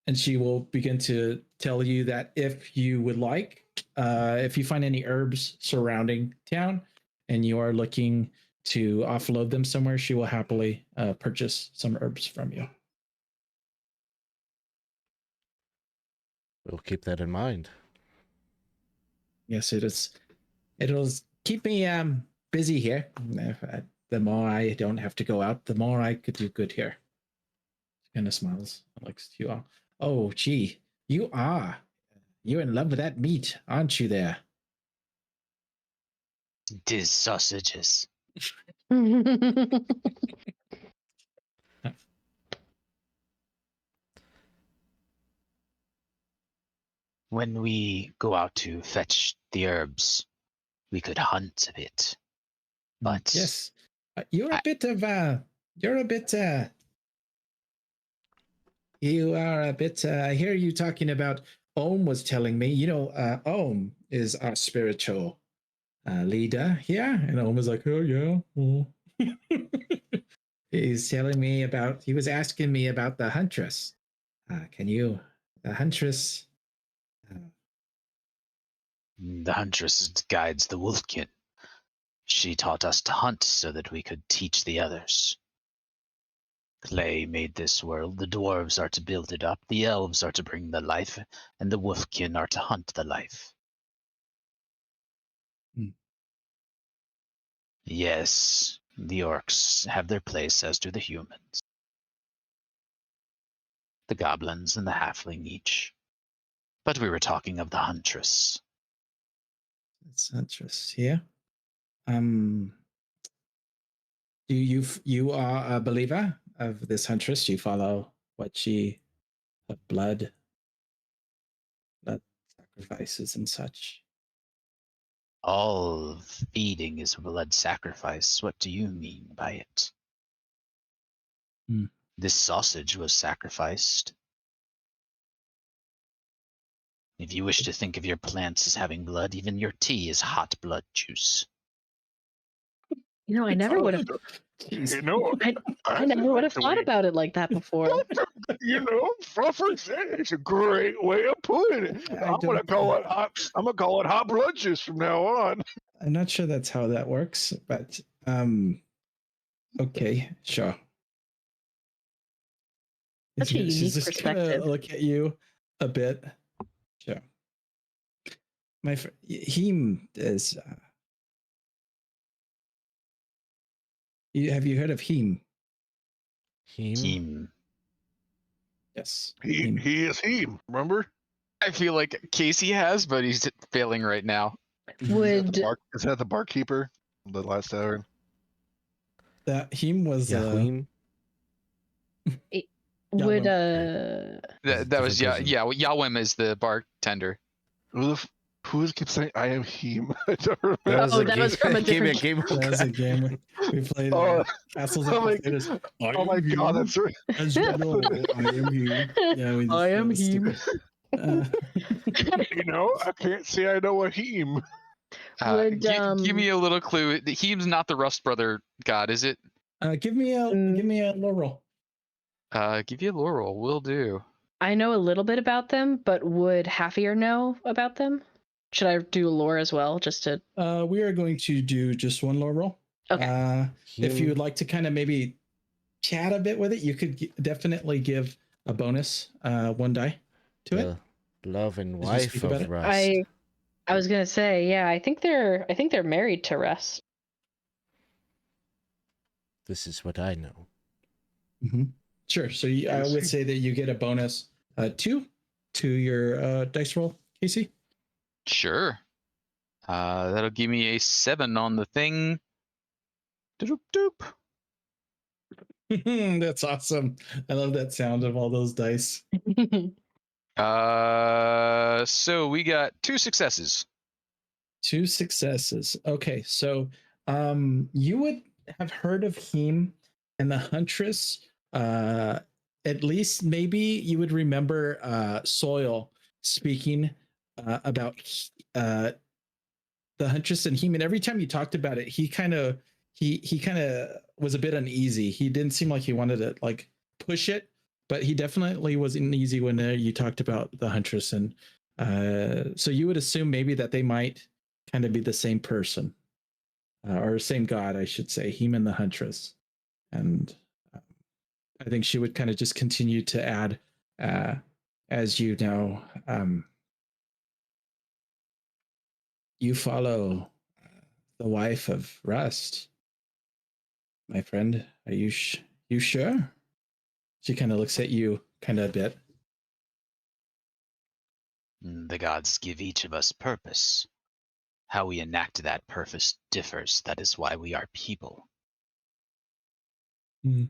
And she will begin to tell you that if you would like, if you find any herbs surrounding town and you are looking to offload them somewhere, she will happily purchase some herbs from you. We'll keep that in mind. Yes, it is. It'll keep me busy here. The more I don't have to go out, the more I could do good here. She kind of smiles and looks to you all. Oh, gee, you're in love with that meat, aren't you there? Diz sausages. When we go out to fetch the herbs, we could hunt a bit. But Yes, you are a bit. I hear you talking about. Ohm was telling me. Ohm is our spiritual leader here, and Ohm was like, "Oh yeah." Oh. He's telling me about. He was asking me about the huntress. The huntress? the huntress guides the wolfkin. She taught us to hunt so that we could teach the others. Clay made this world. The dwarves are to build it up, the elves are to bring the life, and the wolfkin are to hunt the life. Yes, the orcs have their place, as do the humans. The goblins and the halfling each. But we were talking of the huntress. It's huntress here. You are a believer of this huntress? You follow what she of blood sacrifices and such. All feeding is blood sacrifice. What do you mean by it? This sausage was sacrificed. If you wish to think of your plants as having blood, even your tea is hot blood juice. I never would have. I never would have thought about it like that before. Fruffer said it's a great way of putting it. I'm gonna call it hot blood juice from now on. I'm not sure that's how that works, but okay, sure. Such a She's unique just gonna perspective. look at you a bit. Sure. My Heem is. Have you heard of Heem? Heem. Yes. He is him. Remember? I feel like Casey has, but he's failing right now. Would Is that the barkeeper? The last tavern. That Heem was. Yahuim? would That was Yawim is the bartender. Who keeps saying I am him? I don't remember. that was from a different game. That was a game we played. Castles and Crusaders. Oh my god, that's right. As you know, I am Heem. Yeah, we just, I am Heem. I can't say I know a heme. Would Give me a little clue. Heem's not the Rust Brother god, is it? Give me a lore roll. Give you a lore roll. Will do. I know a little bit about them, but would Halfear know about them? Should I do lore as well, just to? We are going to do just one lore roll. Okay. If you would like to kind of maybe chat a bit with it, you could definitely give a bonus 1 die to it. Love and As you wife speak about of it. Rust. I was gonna say, yeah, I think they're married to Rust. This is what I know. Mm-hmm. Sure. So I would say that you get a bonus 2 to your dice roll, Casey. Sure. That'll give me a 7 on the thing. Doop doop. That's awesome. I love that sound of all those dice. So we got 2 successes. 2 successes. Okay, so you would have heard of Heem and the Huntress. At least maybe you would remember Soil speaking about the Huntress and Heem, and every time you talked about it, he kind of was a bit uneasy. He didn't seem like he wanted to like push it, but he definitely was uneasy when you talked about the Huntress, and so you would assume maybe that they might kind of be the same person or same god, I should say, Heem and the Huntress. And I think she would kind of just continue to add, as you know, you follow the wife of Rust, my friend. Are you you sure? She kind of looks at you kind of a bit. The gods give each of us purpose. How we enact that purpose differs. That is why we are people. And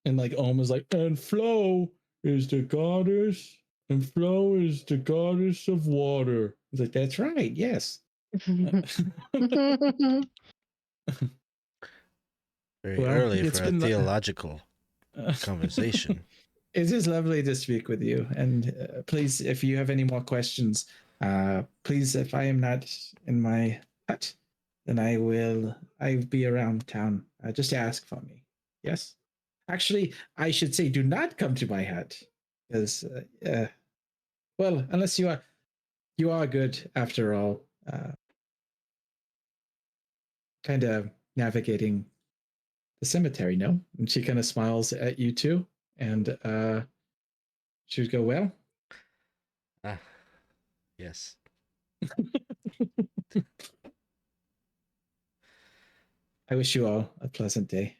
like Ohm is like, and Flo is the goddess, and Flo is the goddess of water. He's like, that's right, yes. Very early it's for a been theological conversation. It is lovely to speak with you. And please, if you have any more questions, please, if I am not in my hut, then I'll be around town. Just ask for me. Yes? Actually, I should say, do not come to my hut. Because, well, unless you are good after all. Kind of navigating the cemetery, no? And she kind of smiles at you too. And she would go, well? Yes. I wish you all a pleasant day.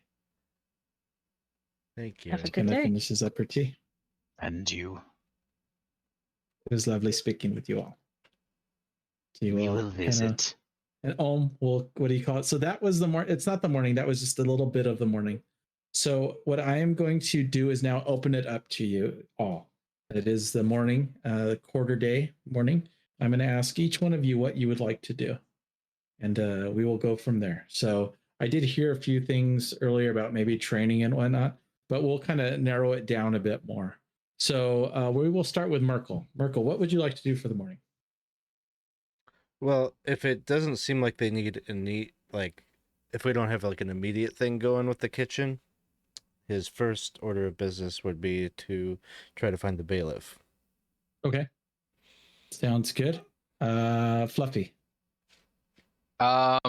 Thank you. Have a good Kind of day. finishes up her tea. And you? It was lovely speaking with you all. So you We all will visit. and will, what do you call it? So that was the morning. It's not the morning. That was just a little bit of the morning. So what I am going to do is now open it up to you all. It is the morning, quarter day morning. I'm going to ask each one of you what you would like to do. And we will go from there. So I did hear a few things earlier about maybe training and whatnot, but we'll kind of narrow it down a bit more. So we will start with Merkel. Merkel, what would you like to do for the morning? Well, if it doesn't seem like they need if we don't have like an immediate thing going with the kitchen, his first order of business would be to try to find the bailiff. Okay. Sounds good. Fluffy. I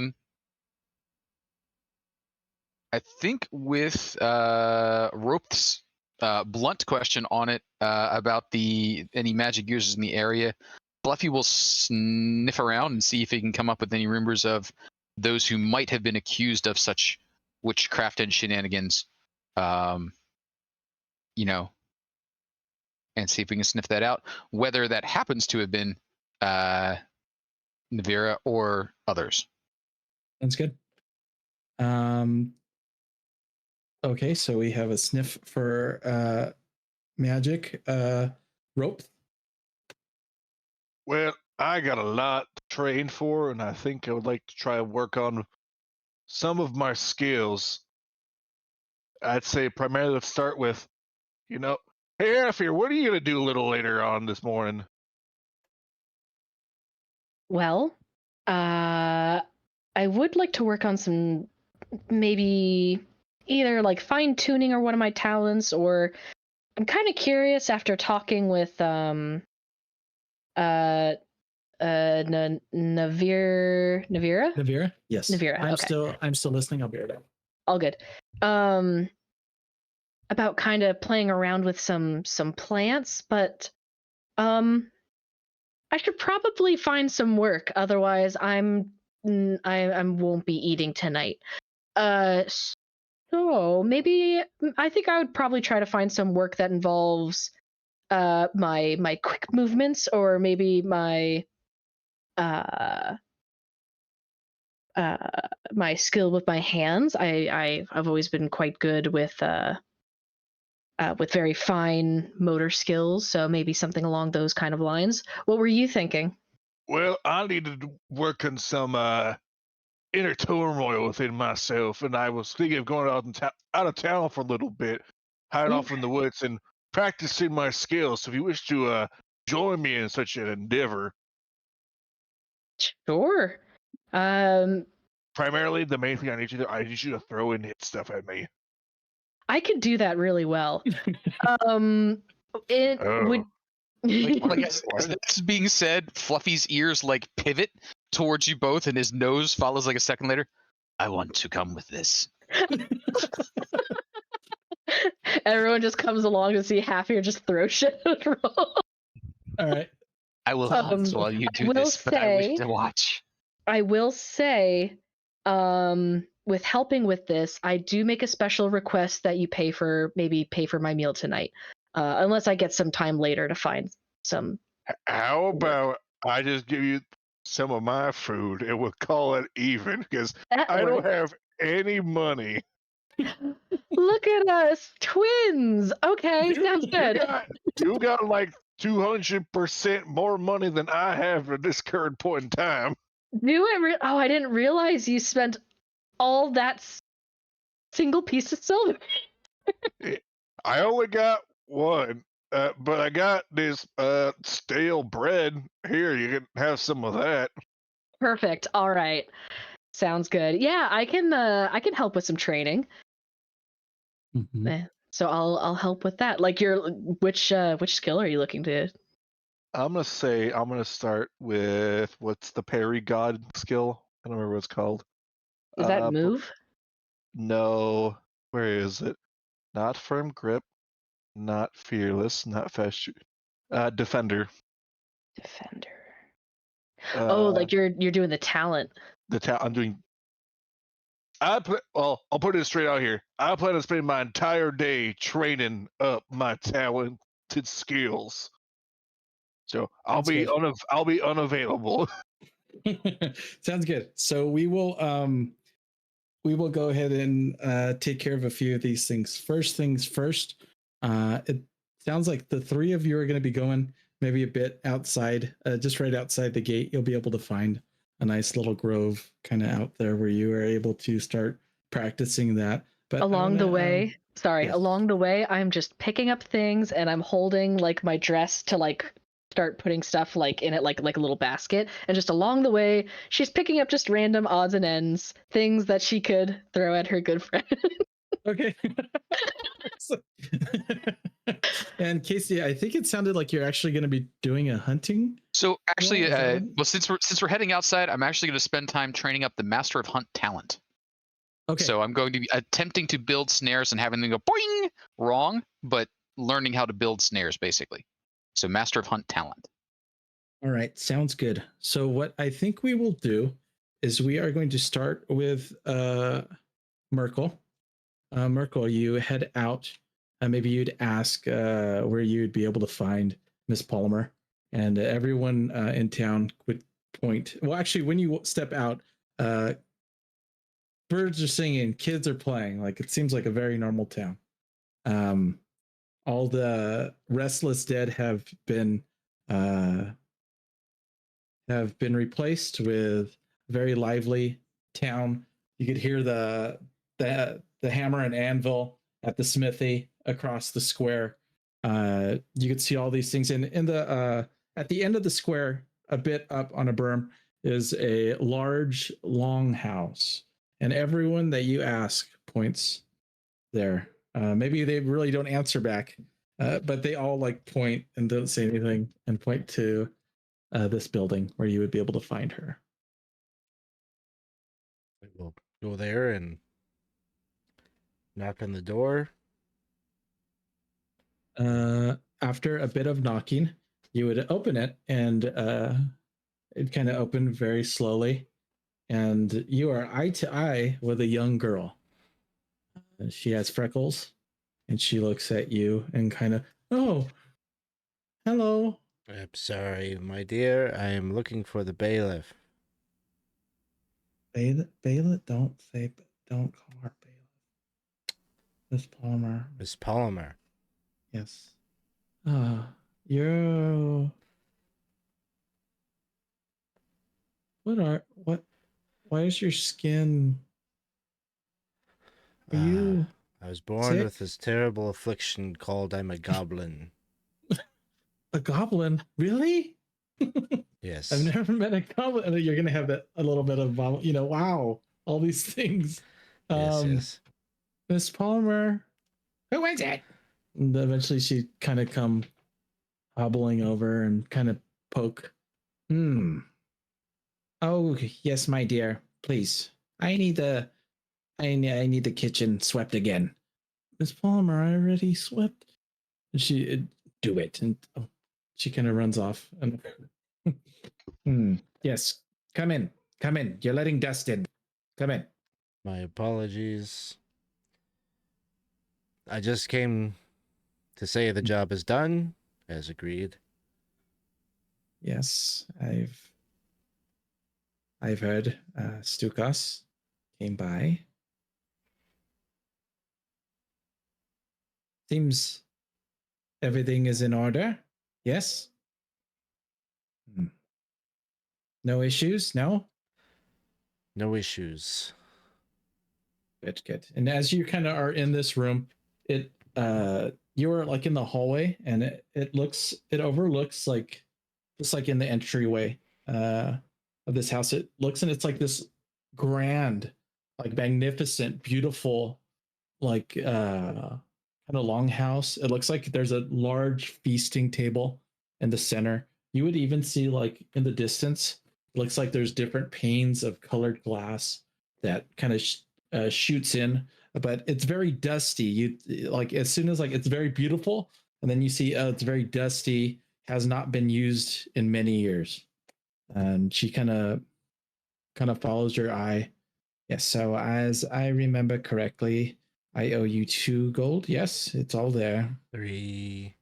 think with Ropth's blunt question on it about any magic users in the area, Fluffy will sniff around and see if he can come up with any rumors of those who might have been accused of such witchcraft and shenanigans. And see if we can sniff that out, whether that happens to have been Navira or others. Sounds good. Okay, so we have a sniff for magic. Ropth. Well, I got a lot to train for, and I think I would like to try and work on some of my skills. I'd say primarily let's start with, Hey, Halfear, what are you gonna do a little later on this morning? Well, I would like to work on some maybe either like fine tuning or one of my talents, or I'm kind of curious after talking with Navira. Navira? Yes. Navira, okay. I'm still listening. I'll be right back. All good. About kind of playing around with some plants, but I should probably find some work. Otherwise, I won't be eating tonight. So maybe I think I would probably try to find some work that involves my quick movements, or maybe my my skill with my hands. I've always been quite good with very fine motor skills, so maybe something along those kind of lines. What were you thinking? Well, I needed to work on some inner turmoil within myself, and I was thinking of going out of town for a little bit, hiding off in the woods and practicing my skills. So if you wish to join me in such an endeavor, Sure. primarily the main thing I need you to throw and hit stuff at me. I could do that really well. It would. As this is being said, Fluffy's ears like pivot towards you both, and his nose follows like a second later. I want to come with this. Everyone just comes along to see Halfear just throw shit at Roll. All right. I will hunt while you do this, but I wish to watch. I will say, with helping with this, I do make a special request that you pay for my meal tonight, unless I get some time later to find some. How about I just give you some of my food and we'll call it even, because I don't have any money. Look at us, twins. Okay, sounds good. You got like 200% more money than I have at this current point in time. I didn't realize you spent all that single piece of silver. I only got one, but I got this stale bread. Here, you can have some of that. Perfect. All right. Sounds good. Yeah, I can help with some training. Mm-hmm. So I'll help with that. Like which skill are you looking to? I'm gonna start with what's the parry god skill? I don't remember what it's called. Is that move? No, where is it? Not firm grip, not fearless, not fast shoot. Defender. Defender. Like you're doing the talent. I'm doing. I'll put it straight out here. I plan on spending my entire day training up my talented skills. So I'll be unavailable. Sounds good. So we will go ahead and take care of a few of these things. First things first. It sounds like the three of you are going to be going maybe a bit outside, just right outside the gate. You'll be able to find a nice little grove kind of out there where you are able to start practicing that. But along the way, I'm just picking up things and I'm holding like my dress to like start putting stuff like in it, like a little basket. And just along the way, she's picking up just random odds and ends, things that she could throw at her good friend. Okay. And Casey, I think it sounded like you're actually going to be doing a hunting. So actually, since we're heading outside, I'm actually going to spend time training up the Master of Hunt talent. Okay. So I'm going to be attempting to build snares and having them go boing wrong, but learning how to build snares basically. So Master of Hunt talent. All right, sounds good. So what I think we will do is we are going to start with Merkel. Merkel, you head out. Maybe you'd ask where you'd be able to find Miss Palmer, and everyone in town would point. Well, actually, when you step out, birds are singing, kids are playing. Like it seems like a very normal town. All the restless dead have been replaced with a very lively town. You could hear the hammer and anvil at the smithy across the square. You could see all these things in the at the end of the square, a bit up on a berm, is a large, long house, and everyone that you ask points there. Maybe they really don't answer back, but they all like point and don't say anything and point to this building where you would be able to find her. We'll go there and knock on the door. After a bit of knocking, you would open it, and it kind of opened very slowly, and you are eye to eye with a young girl. She has freckles, and she looks at you and kind of, oh, hello. I'm sorry, my dear. I am looking for the bailiff. Bailiff? Don't call her bailiff. Miss Palmer. Miss Palmer. Yes. You're. Why is your skin? Are you I was born sick? with this terrible affliction called I'm a goblin. A goblin? Really? Yes. I've never met a goblin. And you're gonna have that a little bit of wow, all these things. Yes. Miss Palmer, who is it? And eventually she kind of come hobbling over and kind of poke. Oh yes, my dear. Please, I need the kitchen swept again. Miss Palmer, I already swept. And she do it, and she kind of runs off. And yes, come in. You're letting dust in. Come in. My apologies. I just came to say the job is done, as agreed. Yes, I've heard. Stukas came by. Seems everything is in order. Yes. No issues. No. No issues. Good. And as you kind of are in this room, you are like in the hallway, and it overlooks like just like in the entryway of this house. It looks, and it's like this grand, like magnificent, beautiful, like kind of longhouse. It looks like there's a large feasting table in the center. You would even see like in the distance, it looks like there's different panes of colored glass that kind of shoots in, but it's very dusty. You like as soon as like it's very beautiful, and then you see it's very dusty, has not been used in many years. And she kind of follows your eye. Yes, so as I remember correctly, I owe you 2 gold. Yes, it's all there. 3.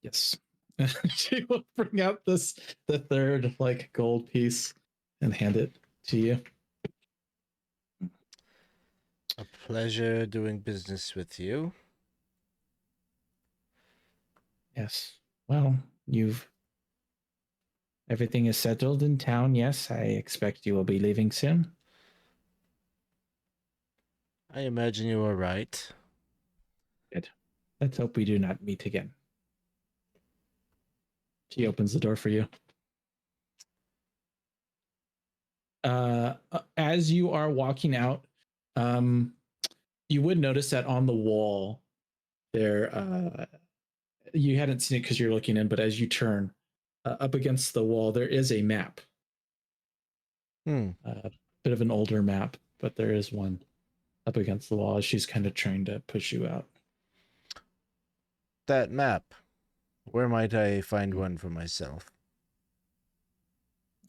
Yes. She will bring out the 3rd like gold piece and hand it to you. A pleasure doing business with you. Yes. Well, everything is settled in town. Yes, I expect you will be leaving soon. I imagine you are right. Good. Let's hope we do not meet again. She opens the door for you. As you are walking out, you would notice that on the wall there, you hadn't seen it because you're looking in, but as you turn up against the wall, there is a map. A bit of an older map, but there is one up against the wall as she's kind of trying to push you out. That map. Where might I find one for myself?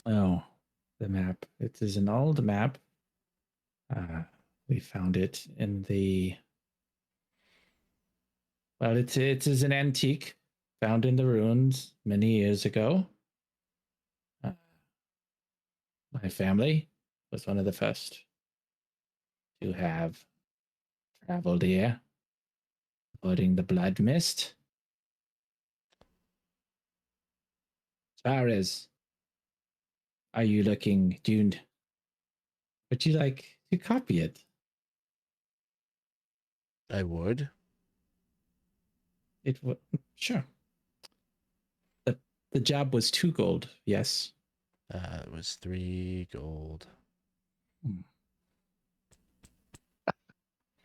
Oh, the map. It is an old map. We found it in the... Well, it is an antique found in the ruins many years ago. My family was one of the first to have traveled here, boarding the blood mist. As far as, are you looking, would you like to copy it? I would. It would sure. The job was 2 gold. Yes. It was 3 gold.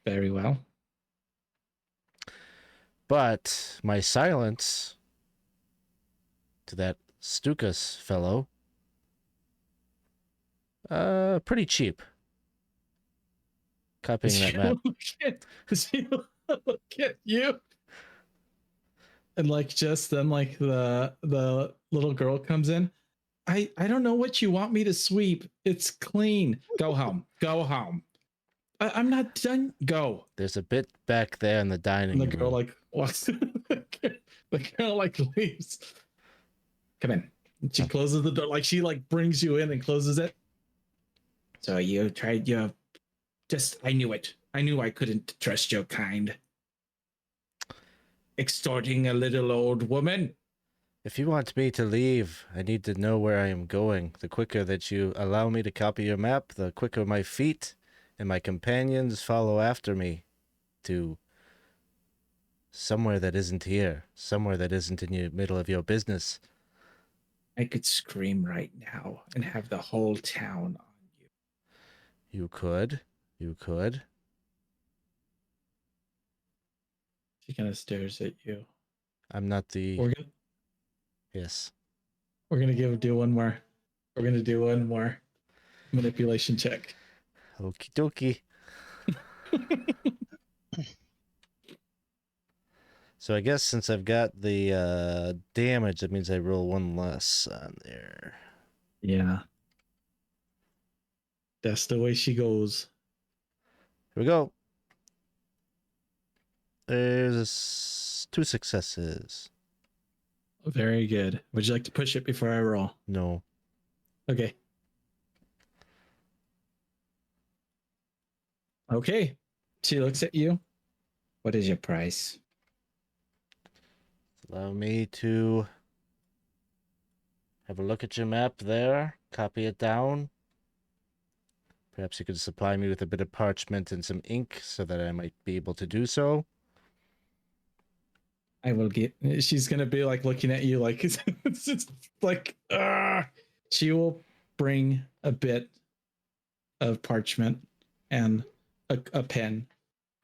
Very well. But my silence to that Stukas fellow, pretty cheap. Copying that map. She look at you. And like just then like the little girl comes in. I don't know what you want me to sweep. It's clean. Go home. Go home. I'm not done. Go. There's a bit back there in the dining And the room. girl like walks. The girl like leaves. Come in. And she closes the door. Like she like brings you in and closes it. So you tried your. Just I knew it. I knew I couldn't trust your kind. Extorting a little old woman. If you want me to leave, I need to know where I am going. The quicker that you allow me to copy your map, the quicker my feet and my companions follow after me to somewhere that isn't here, somewhere that isn't in the middle of your business. I could scream right now and have the whole town on you. You could. You could. She kind of stares at you. I'm not the... Yes. We're gonna do one more. We're gonna do one more manipulation check. Okie dokie. So I guess since I've got the damage, that means I roll 1 less on there. Yeah. That's the way she goes. Here we go. There's 2 successes. Very good. Would you like to push it before I roll? No. Okay. Okay. She looks at you. What is your price? Allow me to have a look at your map there. Copy it down. Perhaps you could supply me with a bit of parchment and some ink so that I might be able to do so. I will get. She's gonna be like looking at you like it's just like. She will bring a bit of parchment and a pen,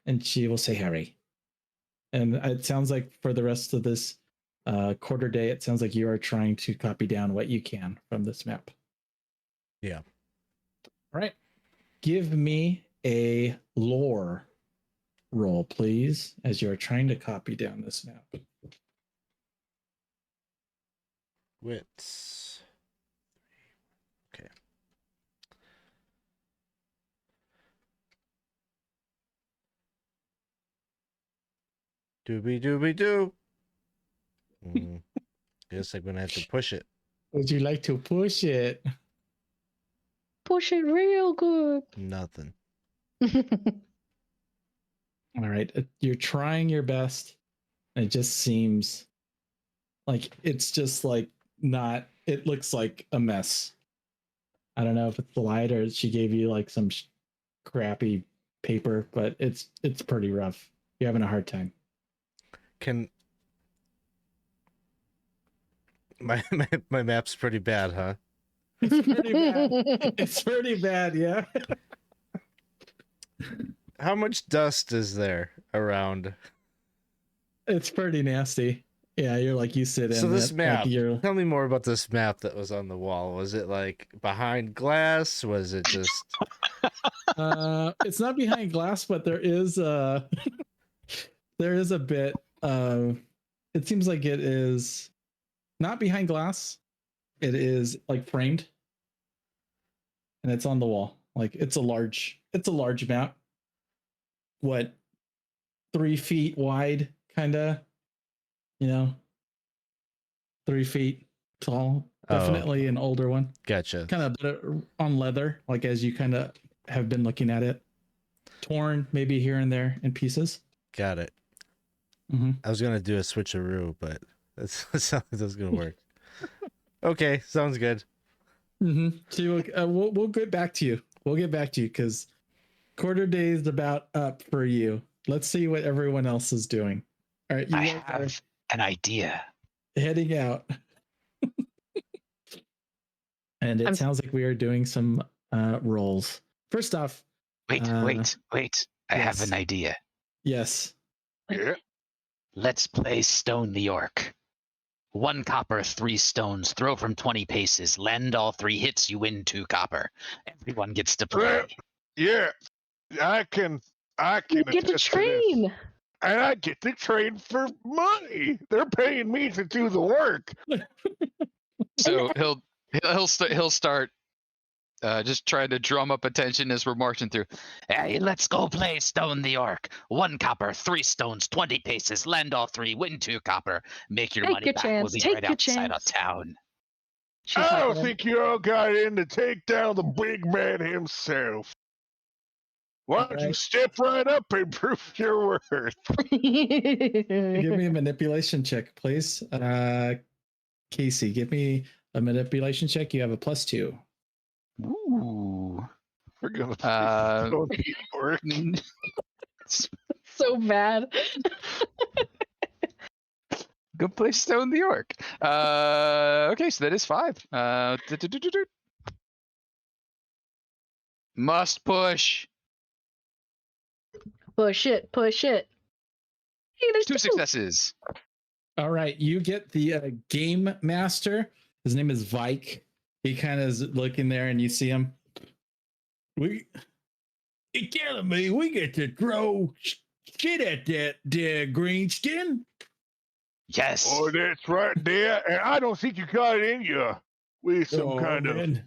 and she will say, "Hurry." And it sounds like for the rest of this quarter day, it sounds like you are trying to copy down what you can from this map. Yeah. All right. Give me a lore roll, please, as you're trying to copy down this map. Wits. Okay. Doobie-doobie-doo. Guess I'm gonna have to push it. Would you like to push it? Push it real good. Nothing. All right. You're trying your best. It just seems like it's just like not, it looks like a mess. I don't know if it's the light or she gave you like some crappy paper, but it's pretty rough. You're having a hard time. Can my map's pretty bad, huh? It's pretty bad. It's pretty bad, yeah. How much dust is there around? It's pretty nasty. Yeah, you're like you sit in. So this map, like tell me more about this map that was on the wall. Was it like behind glass? Was it just... It's not behind glass, but there is there is a bit of, it seems like it is not behind glass. It is like framed. And it's on the wall. Like it's a large map. What, 3 feet wide, kinda, 3 feet tall. Definitely an older one. Gotcha. Kind of on leather, like as you kind of have been looking at it. Torn maybe here and there in pieces. Got it. Mm-hmm. I was gonna do a switcheroo, but that sounds like that's gonna work. Okay, sounds good. Mm-hmm. So we'll get back to you. We'll get back to you because quarter day is about up for you. let's see what everyone else is doing. All right, you I guys are have an idea. heading out. And it I'm- sounds like we are doing some rolls. First off, Wait. I have yes. an idea. yes. Yeah. Let's play Stone the Orc. 1 copper, 3 stones. Throw from 20 paces. Land all 3 hits. You win 2 copper. Everyone gets to play. Yeah. I can You get to attest this. train. And I get to train for money. They're paying me to do the work. So he'll start just trying to drum up attention as we're marching through. Hey, let's go play Stone the Orc. 1 copper, 3 stones, 20 paces. Land all 3. Win 2 copper. Make your Take money your back. chance, We'll be take right your outside of chance. town. She's I not don't gonna- think you all got in to take down the big man himself. Why don't you Alright. step right up and prove your worth? Give me a manipulation check, please. Casey, give me a manipulation check. You have a +2. Ooh. We're gonna Uh, go to work. so bad. Go play Stone the Orc. Okay, so that is 5. Must push. Push it, push it. Hey, there's 2 successes. All right, you get the game master. His name is Vike. He kind of is looking there, and you see him. You're telling me we get to throw shit at that greenskin? Yes. Oh, that's right there. And I don't think you got it in you with some kind of.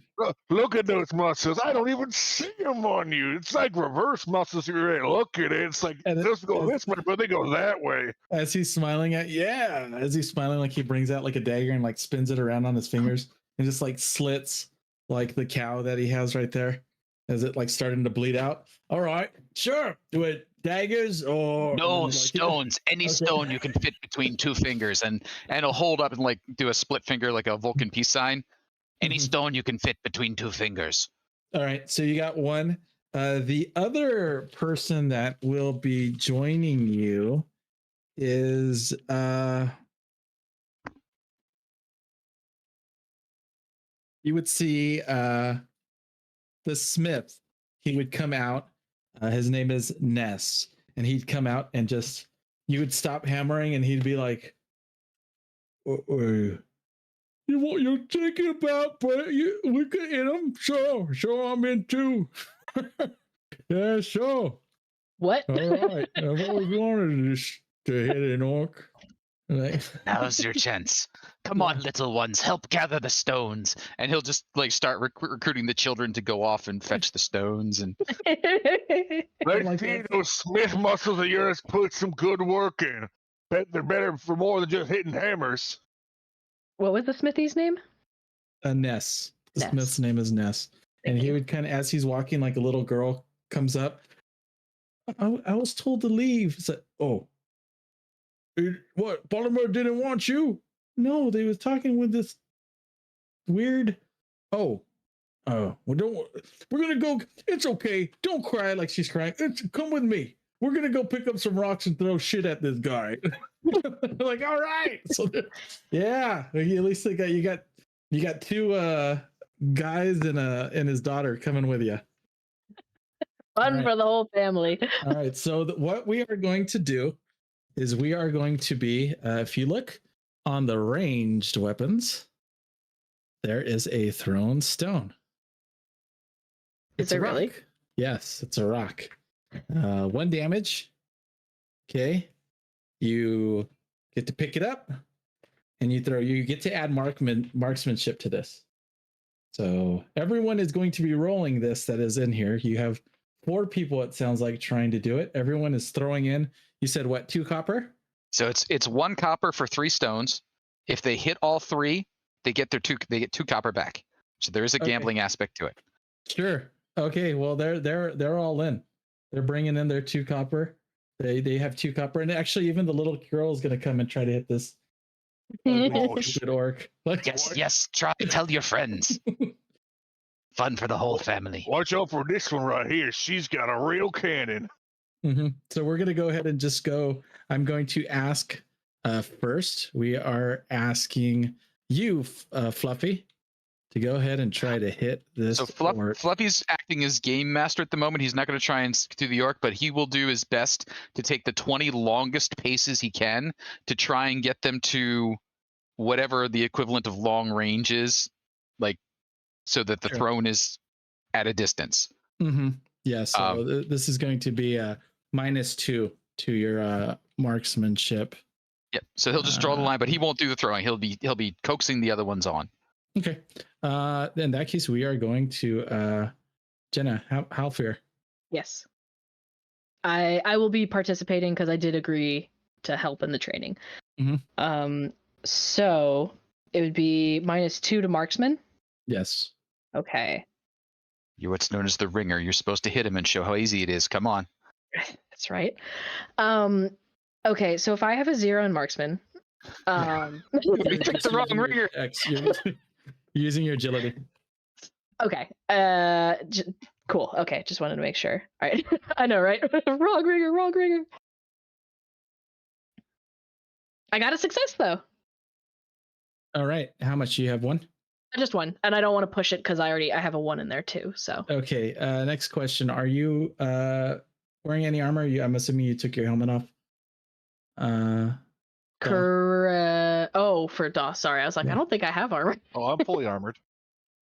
Look at those muscles. I don't even see them on you. It's like reverse muscles you're looking at. It's like And this go this way, but they go that way. As he's smiling as he's smiling, like he brings out like a dagger and like spins it around on his fingers and just like slits like the cow that he has right there as it like starting to bleed out. All right, sure. Do it daggers or No like, stones. Any Okay. stone you can fit between 2 fingers. And he'll hold up and like do a split finger like a Vulcan peace sign. Any Mhm. stone you can fit between 2 fingers. All right, so you got one. The other person that will be joining you is you would see the smith. He would come out. His name is Ness, and he'd come out and just you would stop hammering, and he'd be like, "You what you're thinking about? But we could hit him. Sure, I'm in too. Yeah, sure. What? All right, I've always wanted to hit an orc." Like, Now's your chance. Come on, little ones. Help gather the stones. And he'll just like start recruiting the children to go off and fetch the stones. And Let's like see that. those Smith muscles of yours put some good work in. Bet they're better for more than just hitting hammers. What was the smithy's name? Ness. The Ness. Smith's name is Ness. And he would kind of, as he's walking, like a little girl comes up. I was told to leave. It's like, oh, what? Baltimore didn't want you? No, they was talking with this weird. Oh, well, we're gonna go. It's okay. Don't cry like she's crying. Come with me. We're gonna go pick up some rocks and throw shit at this guy. Like, all right. So, yeah. At least you got 2 guys and his daughter coming with you. Fun Alright. for the whole family. All right. So what we are going to do is we are going to be, if you look on the ranged weapons, there is a thrown stone. Is It's a there really? rock. Yes, it's a rock. 1 damage. Okay. You get to pick it up and you get to add marksmanship to this. So everyone is going to be rolling this that is in here. You have 4 people, it sounds like, trying to do it. Everyone is throwing in. You said what? 2 copper? so it's 1 copper for 3 stones. If they hit all 3, they get 2 copper back. So there is a Okay. gambling aspect to it. Sure. Okay. Well, they're all in. They're bringing in their 2 copper. They have 2 copper, and actually, even the little girl is going to come and try to hit this stupid orc. Like, Yes, try. Tell your friends. Fun for the whole family. Watch out for this one right here. She's got a real cannon. So we're going to go ahead and just go. I'm going to ask first. We are asking you, Fluffy, to go ahead and try to hit this So orc. Fluffy's acting as game master at the moment. He's not going to try and do the orc, but he will do his best to take the 20 longest paces he can to try and get them to whatever the equivalent of long range is, like, so that the Sure. throne is at a distance. Yeah, so this is going to be a -2 to your marksmanship. Yep. So he'll just draw the line, but he won't do the throwing. He'll be coaxing the other ones on. Okay. In that case, we are going to Jenna, Halfear. Yes. I will be participating because I did agree to help in the training. So it would be -2 to marksman. Yes. Okay. You're what's known as the ringer. You're supposed to hit him and show how easy it is. Come on. That's right. Okay, so if I have a 0 in marksman, You picked the wrong ringer. You're using your agility. Okay. Cool. Okay, just wanted to make sure. All right. I know, right? Wrong ringer. I got a success though. All right. How much do you have? 1? Just 1, and I don't want to push it because I have a 1 in there too. So. Okay. Next question: are you wearing any armor? I'm assuming you took your helmet off. Correct. Oh, for Daw. Sorry, I was like, Yeah. I don't think I have armor. Oh, I'm fully armored.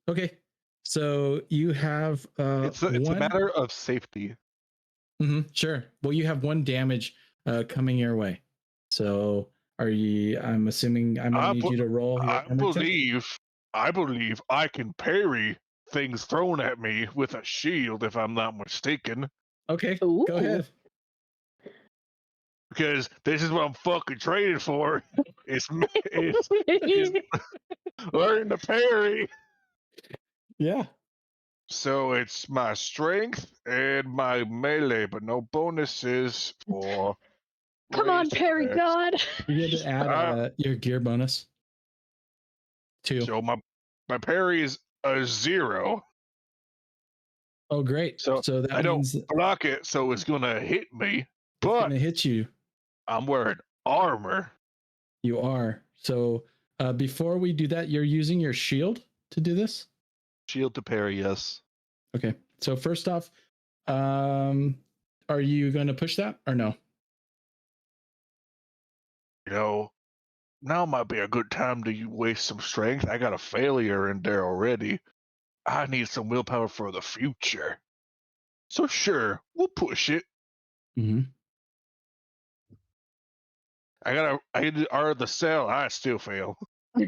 Okay. So you have It's a matter of safety. Sure. Well, you have 1 damage coming your way. So are you? I'm assuming I'm gonna need you to roll. Your armor check. I believe I can parry things thrown at me with a shield, if I'm not mistaken. Okay. Ooh. Go ahead. Because this is what I'm fucking training for. It's learning to parry. Yeah. So it's my strength and my melee, but no bonuses for. Come on, raised Perry attacks. God. You get to add your gear bonus. 2. So my parry is a 0. Oh, great. So that I don't means block it, so it's gonna hit me. it's But gonna hit you. I'm wearing armor. You are. So before we do that, you're using your shield to do this? Shield to parry, yes. Okay. So first off, are you going to push that or no? You know, now might be a good time to waste some strength. I got a failure in there already. I need some willpower for the future. So sure, we'll push it. I are the cell. I still fail. All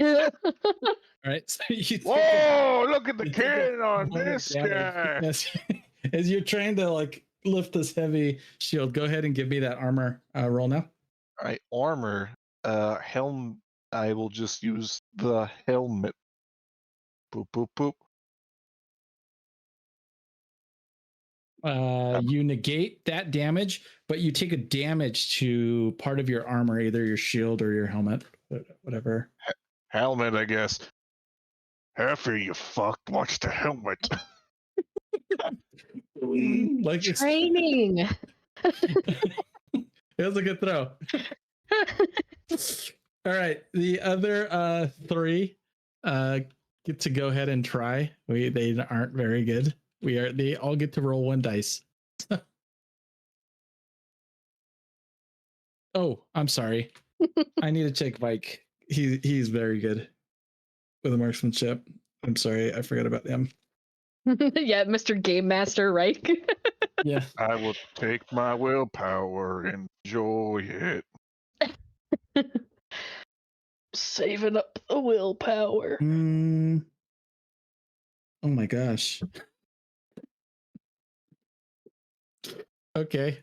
right. So you Whoa! Look at the cannon on bonus this damage. guy. As you're trying to like lift this heavy shield, go ahead and give me that armor roll now. All right, armor. Helm. I will just use the helmet. Boop boop boop. You negate that damage, but you take a damage to part of your armor, either your shield or your helmet, whatever. Helmet, I guess. Halfear, you fucked. Watch the helmet. Like it's Training. it was a good throw. All right, the other 3 get to go ahead and try. They aren't very good. They all get to roll 1 dice. Oh, I'm sorry. I need to check Mike. He's very good with marksmanship. I'm sorry, I forgot about him. Yeah, Mr. Game Master, right? Yeah. I will take my willpower and enjoy it. Saving up the willpower. Oh my gosh. Okay.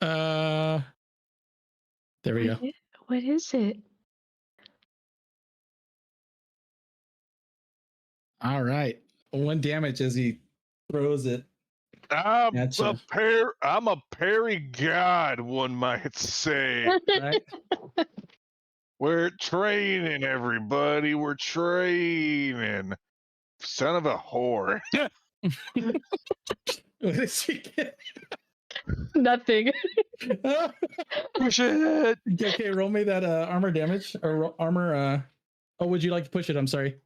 There we go. What is it? All right. 1 damage as he throws it. I'm Gotcha. a parry god, one might say. Right? We're training, everybody. We're training. Son of a whore. What is he get? Nothing. Push it. Okay, roll me that armor damage or armor. Oh, would you like to push it? I'm sorry.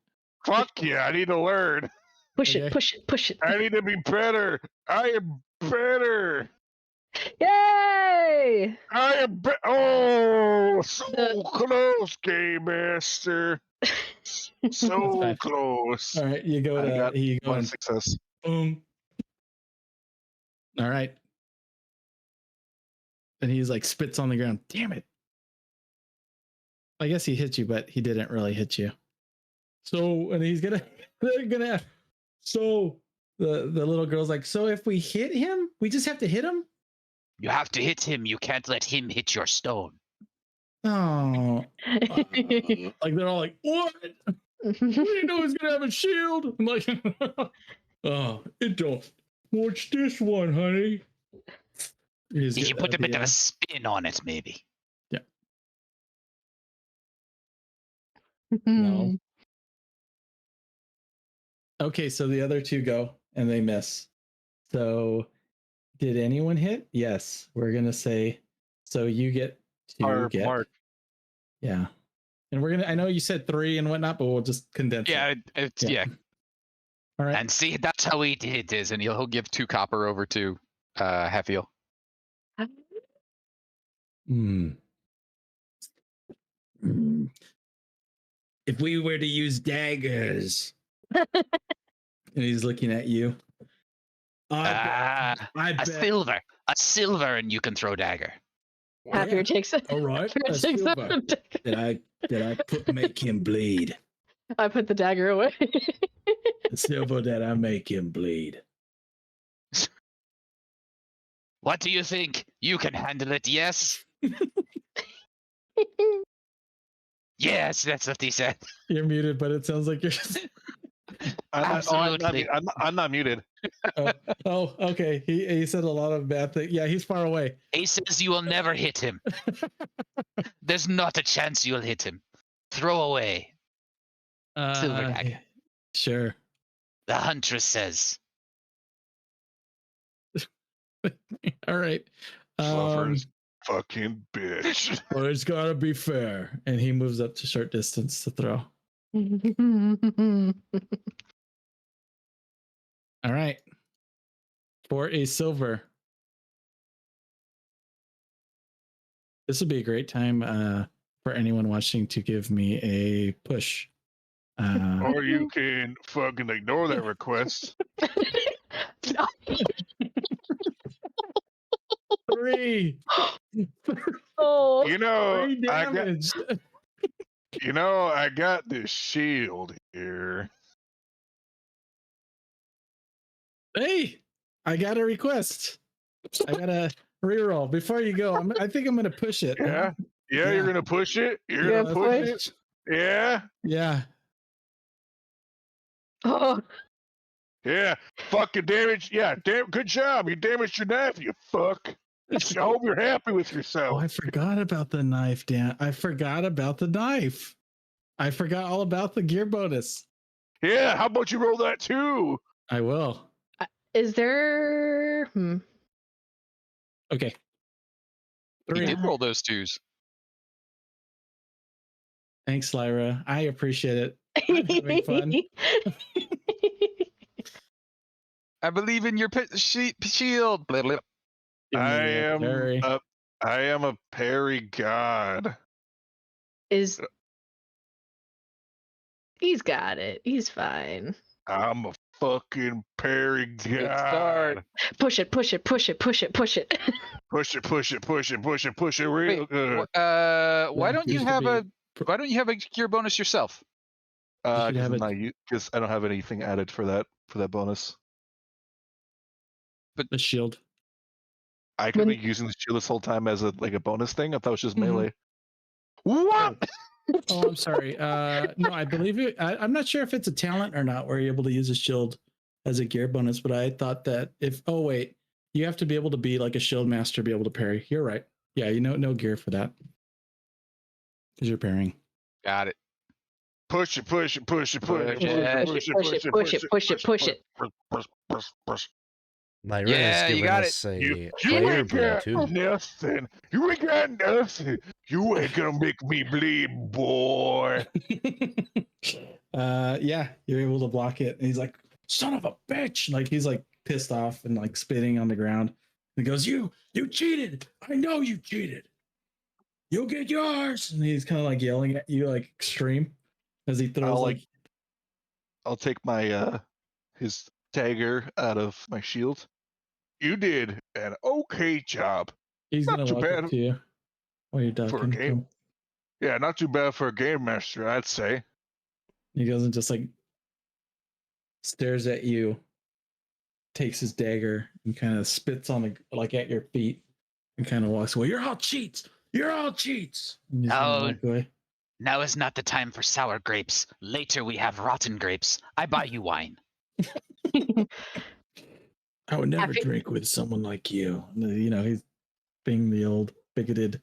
Fuck yeah, I need to learn. Push Okay. it, push it, push it. I need to be better. I am better. Yay! I am oh, so The- close, Game Master. So fine. close. All right, you go I to got you go one and success. boom. All right. And he's like spits on the ground. Damn it. I guess he hit you, but he didn't really hit you. So, and he's gonna, they're gonna. So the little girl's like, so if we hit him, we just have to hit him. You have to hit him. You can't let him hit your stone. Oh, like they're all like, what? We didn't know he was gonna have a shield. I'm like, oh, it don't. Watch this one, honey. You can put a bit of a spin on it, maybe. No. Okay, so the other two go and they miss. So did anyone hit? Yes. We're gonna say so you get to get Mark. Yeah. And we're gonna I know you said 3 and whatnot, but we'll just condense it. Yeah. All right. And see, that's how he did it. And he'll give 2 copper over to Halfear. Hmm. If we were to use daggers. And he's looking at you. I a bet. silver, and you can throw dagger. Halfear takes it. All right. Halfear A takes silver. it. Did I make him bleed? I put the dagger away. The silver that I make him bleed. What do you think? You can handle it, yes? Yes, that's what he said. You're muted, but it sounds like you're. Absolutely. I'm not muted. Oh, okay. He said a lot of bad things. Yeah, he's far away. He says you will never hit him. There's not a chance you'll hit him. Throw away. Silver dagger. Sure. The huntress says. All right. Fluffer's fucking bitch. Well, it's gotta be fair. And he moves up to short distance to throw. All right. For a silver. This would be a great time for anyone watching to give me a push. Or you can fucking ignore that request. 3. Oh. You know, 3 damage. I got this shield here. Hey, I got a request. I got a reroll. Before you go, I think I'm gonna push it. Yeah. Yeah, you're gonna push it. You're Yeah, gonna push it. Yeah. Yeah. Oh. Yeah. Fucking damage. Yeah. Good job. You damaged your knife. You fuck. I hope you're happy with Oh, yourself. I forgot about the knife, Dan. I forgot about the knife. I forgot all about the gear bonus. Yeah. How about you roll that too? I will. Is there? Okay. He 3. did roll those 2s. Thanks, Lyra. I appreciate it. I'm having fun. I believe in your shield. Blah, blah. Give me a parry. I am a parry god. Is he's got it. He's fine. I'm a fucking parry Good start. god. Push it, push it, push it, push it, push it. Push it, push it, push it, push it, push it real Wait, good. why don't you have a gear bonus yourself? should have Because I don't have anything added for that bonus. The shield. I could be using the shield this whole time as a bonus thing. I thought it was just Mhm. melee. What? Oh, I'm sorry. No, I believe it. I'm not sure if it's a talent or not where you're able to use a shield as a gear bonus, but I thought that oh wait, you have to be able to be like a shield master to be able to parry. You're right. Yeah, no gear for that. Because you're parrying. Got it. Push it, push it, push it, push it, Push it, push it, push it, push it, push it. push. Lyra has Yeah, you given got us a You player ain't brew got too. nothing. You ain't got nothing. You ain't gonna make me bleed, boy. Yeah, you're able to block it. And he's like, son of a bitch. Like he's like pissed off and like spitting on the ground. And he goes, you cheated. I know you cheated. You'll get yours. And he's kind of like yelling at you like extreme as he throws I'll take my his dagger out of my shield. You did an okay job. he's Not gonna too walk bad up to you while you're for a ducking. game. Yeah, not too bad for a game master, I'd say. He goes and just like stares at you, takes his dagger and kind of spits on the like at your feet and kind of walks away. You're all cheats. You're all cheats. And he's gonna Oh, walk away. now is not the time for sour grapes. Later we have rotten grapes. I bought you wine. I would never Happy- drink with someone like you. You know, he's being the old bigoted.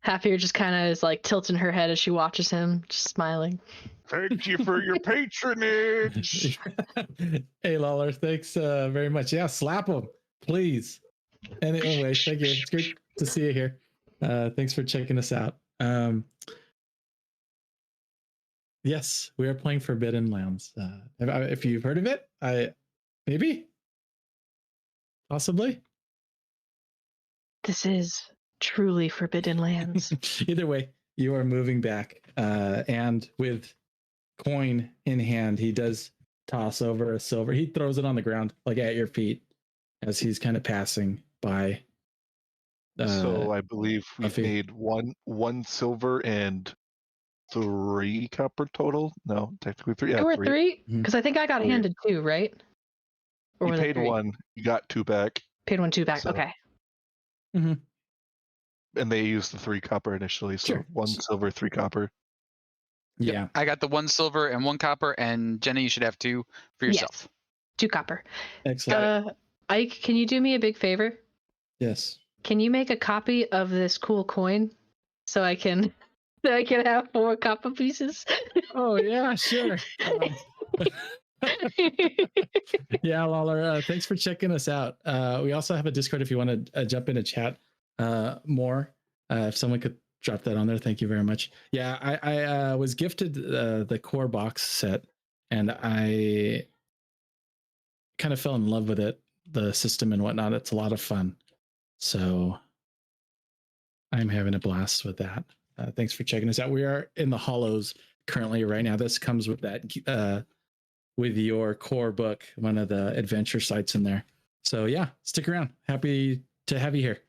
Halfear just kind of is like tilting her head as she watches him, just smiling. Thank you for your patronage. Hey, Lawler, thanks very much. Yeah, slap him, please. Anyway, thank you. It's great to see you here. Thanks for checking us out. Yes, we are playing Forbidden Lands. If you've heard of it, maybe, possibly. This is truly Forbidden Lands. Either way, you are moving back, and with coin in hand, he does toss over a silver. He throws it on the ground, like at your feet, as he's kind of passing by. So I believe we've Fluffy. made one silver and 3 copper total. No, technically 3. Yeah, There were 3. three? Mhm. Because I think I got Three. handed two, right? Or You were there paid three? 1, you got 2 back, Paid 1, 2 back. So- Okay. and they used the 3 copper initially. So Sure. 1 silver, 3 copper. Yep, Yeah. I got the 1 silver and 1 copper, and Jenna, you should have 2 for Yes. yourself. 2 copper. Excellent. Ike, can you do me a big favor? Yes. Can you make a copy of this cool coin so I can have 4 copper pieces? Oh yeah, sure. Yeah, Lawler, thanks for checking us out. We also have a Discord if you want to jump in a chat more. If someone could drop that on there, thank you very much. Yeah, I was gifted the core box set, and I kind of fell in love with it, the system and whatnot. It's a lot of fun. So I'm having a blast with that. Thanks for checking us out. We are in the Hollows currently right now. This comes with that with your core book, one of the adventure sites in there. So yeah, stick around. Happy to have you here.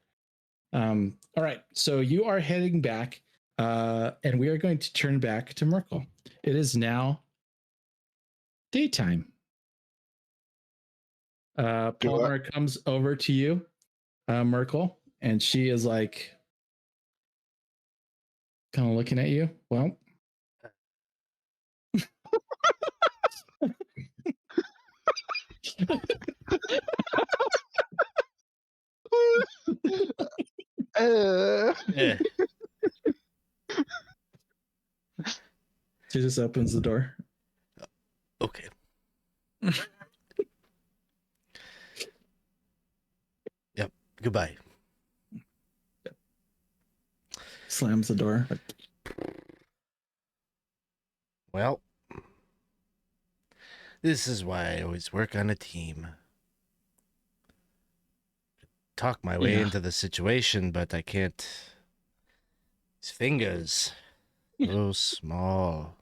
All right, so you are heading back, and we are going to turn back to Merkel. It is now daytime. Palmer comes over to you, Merkel, and she is like kind of looking at you. Well, Yeah. she just opens the door. Okay. Yep. Goodbye. Slams the door. Well, this is why I always work on a team. Talk my way Yeah. into the situation, but I can't. His fingers, so small.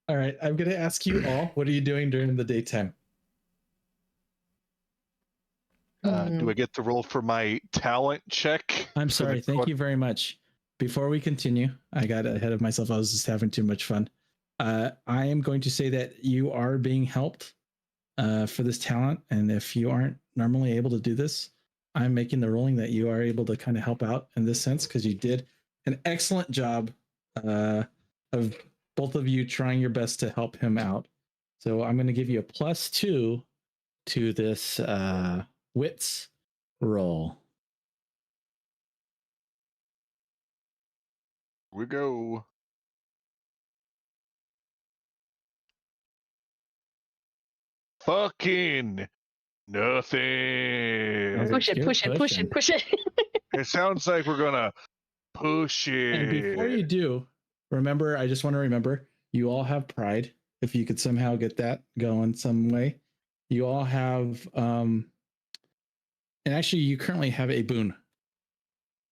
All right, I'm going to ask you all, what are you doing during the daytime? Do I get to roll for my talent check? I'm for sorry. the Thank quad- you very much. Before we continue, I got ahead of myself. I was just having too much fun. I am going to say that you are being helped for this talent. And if you aren't normally able to do this, I'm making the ruling that you are able to kind of help out in this sense because you did an excellent job of both of you trying your best to help him out. So I'm going to give you a +2 to this wits roll. Here we go. Fucking nothing. Sounds Push it, You're push it, push it, push it. It sounds like we're gonna push it. And before you do, remember, I just want to remember, you all have pride. If you could somehow get that going some way, you all have, and actually, you currently have a boon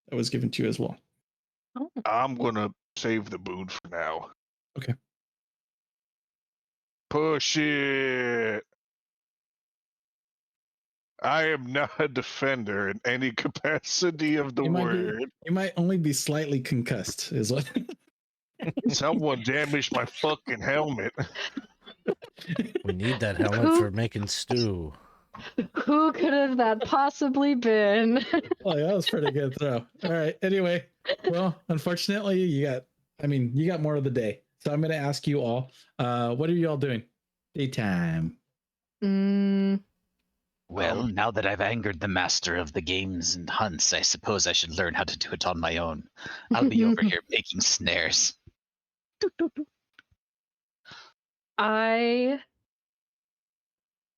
that was given to you as well. Oh. I'm gonna save the boon for now. Okay. Push it. I am not a defender in any capacity of the word. You might only be slightly concussed, is what. Someone damaged my fucking helmet. We need that helmet for making stew. Who could have that possibly been? Oh, yeah, that was a pretty good throw. All right. Anyway, well, unfortunately, you got more of the day. So I'm going to ask you all, what are you all doing? Daytime. Well, now that I've angered the master of the games and hunts, I suppose I should learn how to do it on my own. I'll be over here making snares. I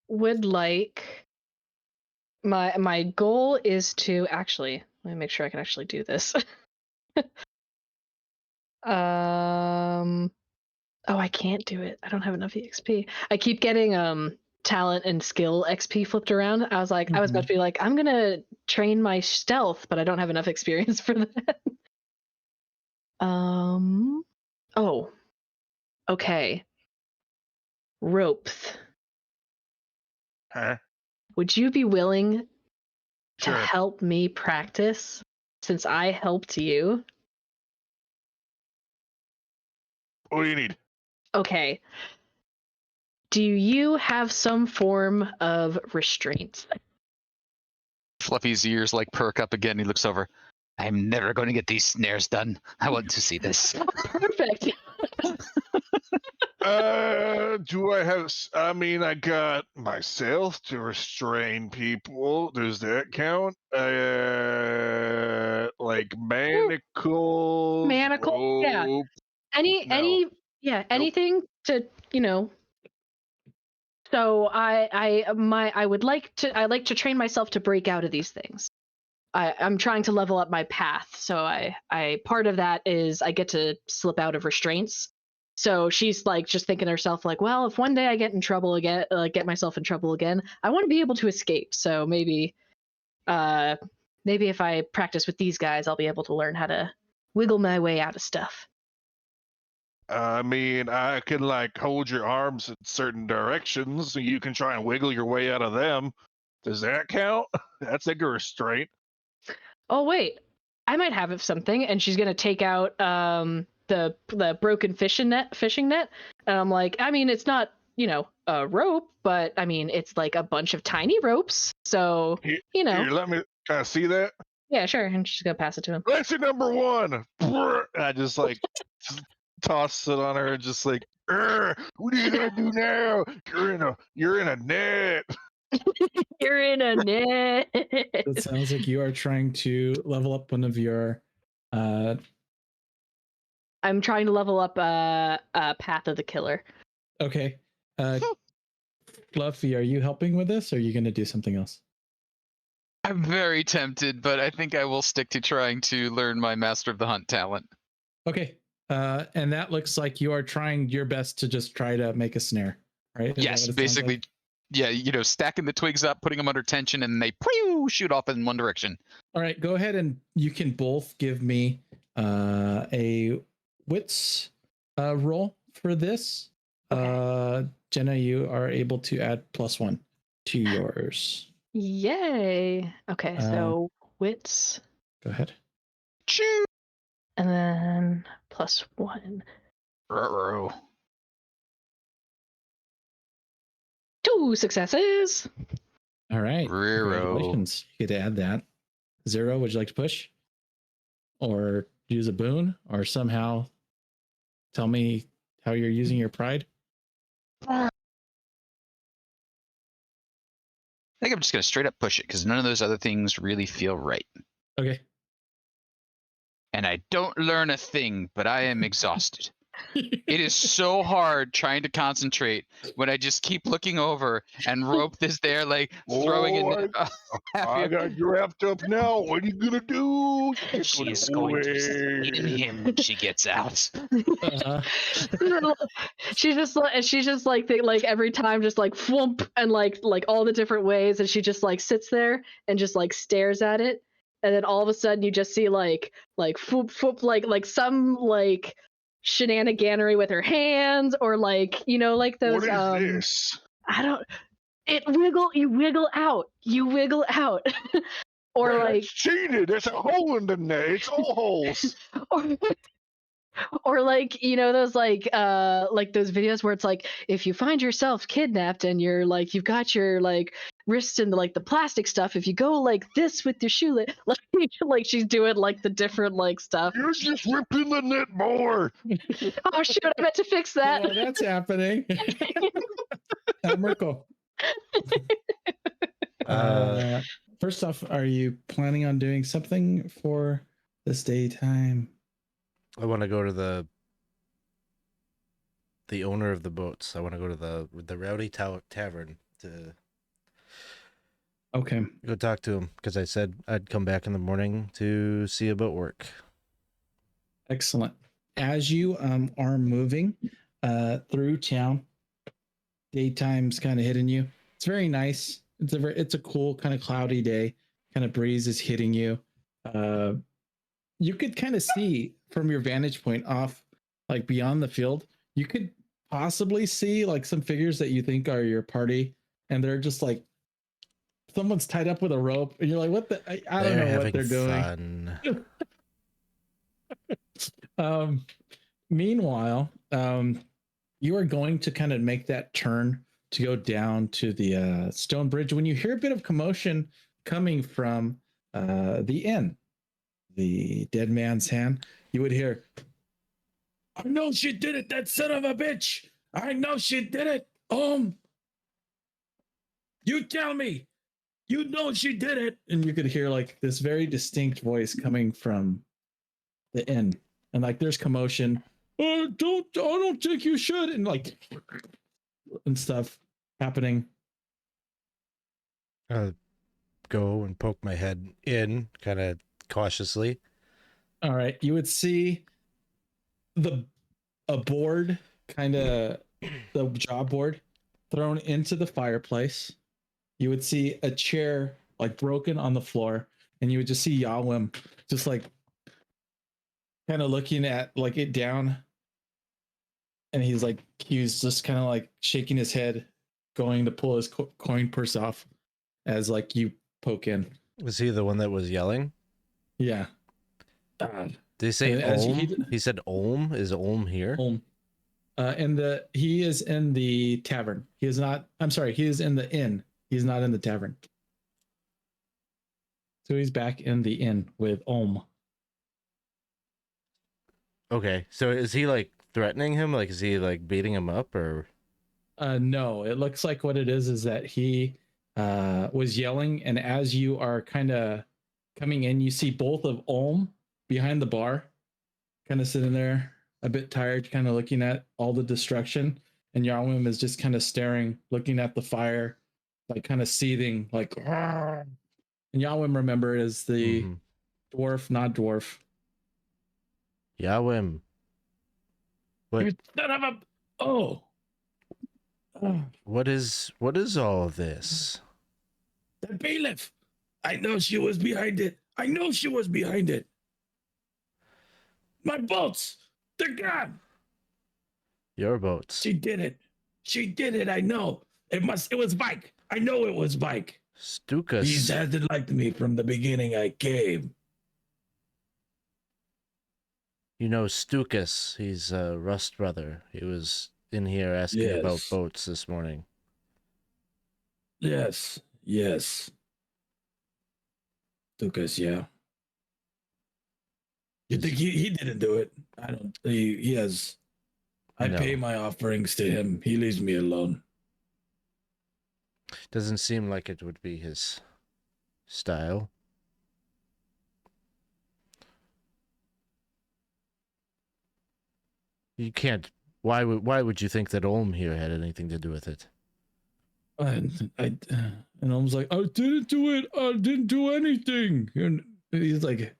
would like my goal is to actually let me make sure I can actually do this. Oh, I can't do it. I don't have enough EXP. I keep getting talent and skill XP flipped around. I was like, I was about to be like, I'm gonna train my stealth, but I don't have enough experience for that. Oh. Okay. Ropth. Huh? Would you be willing to Sure. help me practice since I helped you? What do you need? Okay. Do you have some form of restraint? Fluffy's ears like perk up again. He looks over. I'm never going to get these snares done. I want to see this. Perfect. Do I have? I mean, I got myself to restrain people. Does that count? Like manacles. Manacle, yeah. rope? No. Anything to, So I would like to train myself to break out of these things. I'm trying to level up my path, so I part of that is I get to slip out of restraints. So she's like just thinking to herself like, well, if one day I get in trouble again, get myself in trouble again, I want to be able to escape. So maybe if I practice with these guys, I'll be able to learn how to wiggle my way out of stuff. I mean, I can like hold your arms in certain directions, so you can try and wiggle your way out of them. Does that count? That's like a restraint. Oh wait, I might have something. And she's gonna take out the broken fishing net, and I'm like, I mean, it's not a rope, but I mean, it's like a bunch of tiny ropes. So Here, let me kind of see that. Yeah, sure. And she's gonna pass it to him. Lesson number one. I just like toss it on her, and just like, what are you gonna do now? You're in a net. You're in a net. It sounds like you are trying to level up one of your. I'm trying to level up Path of the Killer. Okay. Fluffy, are you helping with this, or are you going to do something else? I'm very tempted, but I think I will stick to trying to learn my Master of the Hunt talent. Okay. And that looks like you are trying your best to just try to make a snare, right? Is Yes, that what it sounds basically. like? Yeah, stacking the twigs up, putting them under tension, and they shoot off in one direction. All right, go ahead and you can both give me a wits roll for this. Okay. Jenna, you are able to add +1 to yours. Yay. Okay, so wits. Go ahead. Choo! And then +1. Ruh-roh. 2 successes. All right. Ruh-roh. Congratulations. You get to add that. 0, would you like to push? Or use a boon? Or somehow tell me how you're using your pride? I think I'm just going to straight up push it, because none of those other things really feel right. Okay. And I don't learn a thing, but I am exhausted. It is so hard trying to concentrate when I just keep looking over and Ropth is there, like throwing in. I got you wrapped up now. What are you gonna do? You're just She's gonna going to skin him when she gets out. Uh-huh. she's just like every time just like whoomp and like all the different ways, and she just like sits there and just like stares at it, and then all of a sudden you just see like whoop whoop like some like shenaniganery with her hands, or like like those What is this? I don't you wiggle out or That's like cheated. There's a hole in the net. It's all holes. or or like those like those videos where it's like, if you find yourself kidnapped and you're like you've got your like wrists in like the plastic stuff, if you go like this with your shoelace, like she's doing like the different like stuff. You're just ripping the net more. Oh shoot, I meant to fix that. Well, that's happening. Merkel. First off, are you planning on doing something for this daytime? I want to go to the owner of the boats. I want to go to the Rowdy Tavern to Okay. go talk to him, because I said I'd come back in the morning to see about work. Excellent. As you are moving through town, daytime's kind of hitting you. It's very nice. It's a cool kind of cloudy day. Kind of breeze is hitting you. You could kind of see from your vantage point off, like beyond the field, you could possibly see like some figures that you think are your party, and they're just like someone's tied up with a rope, and you're like, what the? I don't know what they're doing. Meanwhile, you are going to kind of make that turn to go down to the stone bridge when you hear a bit of commotion coming from the inn, the dead man's hand. You would hear, I know she did it, that son of a bitch. I know she did it. You tell me. You know she did it. And you could hear like this very distinct voice coming from the inn. And like there's commotion. I don't think you should. And like and stuff happening. Go and poke my head in kind of cautiously. All right. You would see a board, kind of the job board, thrown into the fireplace. You would see a chair like broken on the floor, and you would just see Yawim just like kind of looking at like it down, and he's just kind of like shaking his head, going to pull his coin purse off as like you poke in. Was he the one that was yelling? Yeah. Did he say Olm? He said Olm. Is Olm here? Olm. He is in the tavern. He is not. I'm sorry. He is in the inn. He's not in the tavern. So he's back in the inn with Olm. Okay. So is he like threatening him? Like, is he like beating him up, or? No, it looks like what it is that he was yelling, and as you are kind of coming in, you see both of Olm behind the bar, kind of sitting there, a bit tired, kind of looking at all the destruction, and Yarwim is just kind of staring, looking at the fire, like kind of seething, like. Argh! And Yarwim, remember, is the dwarf, not dwarf. Yawim. What? You son of a... Oh. What is all of this? The bailiff. I know she was behind it. My boats. They're gone. Your boats. She did it. I know. It was Mike. I know it was Mike. Stukas. He hasn't liked me from the beginning I came. You know Stukas. He's a Rust brother. He was in here asking about boats this morning. Yes. Stukas, yeah. You think he didn't do it? I don't. He has. I pay my offerings to him. He leaves me alone. Doesn't seem like it would be his style. You can't. Why would you think that Olm here had anything to do with it? And I was like, I didn't do it. I didn't do anything. And he's like,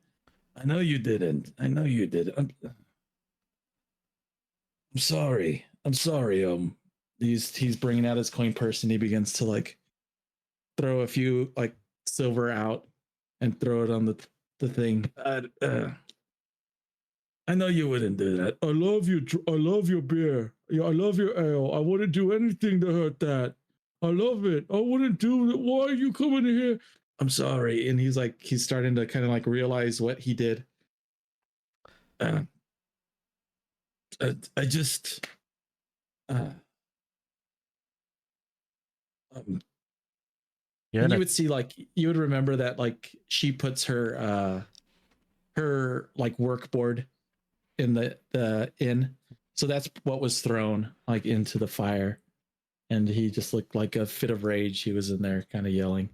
I know you didn't. I know you did. I'm sorry. I'm sorry. He's bringing out his coin purse and he begins to like throw a few like silver out and throw it on the thing. I know you wouldn't do that. I love you. I love your beer. I love your ale. I wouldn't do anything to hurt that. I love it. I wouldn't do it. Why are you coming in here? I'm sorry. And he's starting to kind of like realize what he did. I just, you would see like, you would remember that like she puts her like work board in the inn. So that's what was thrown like into the fire. And he just looked like a fit of rage. He was in there kind of yelling.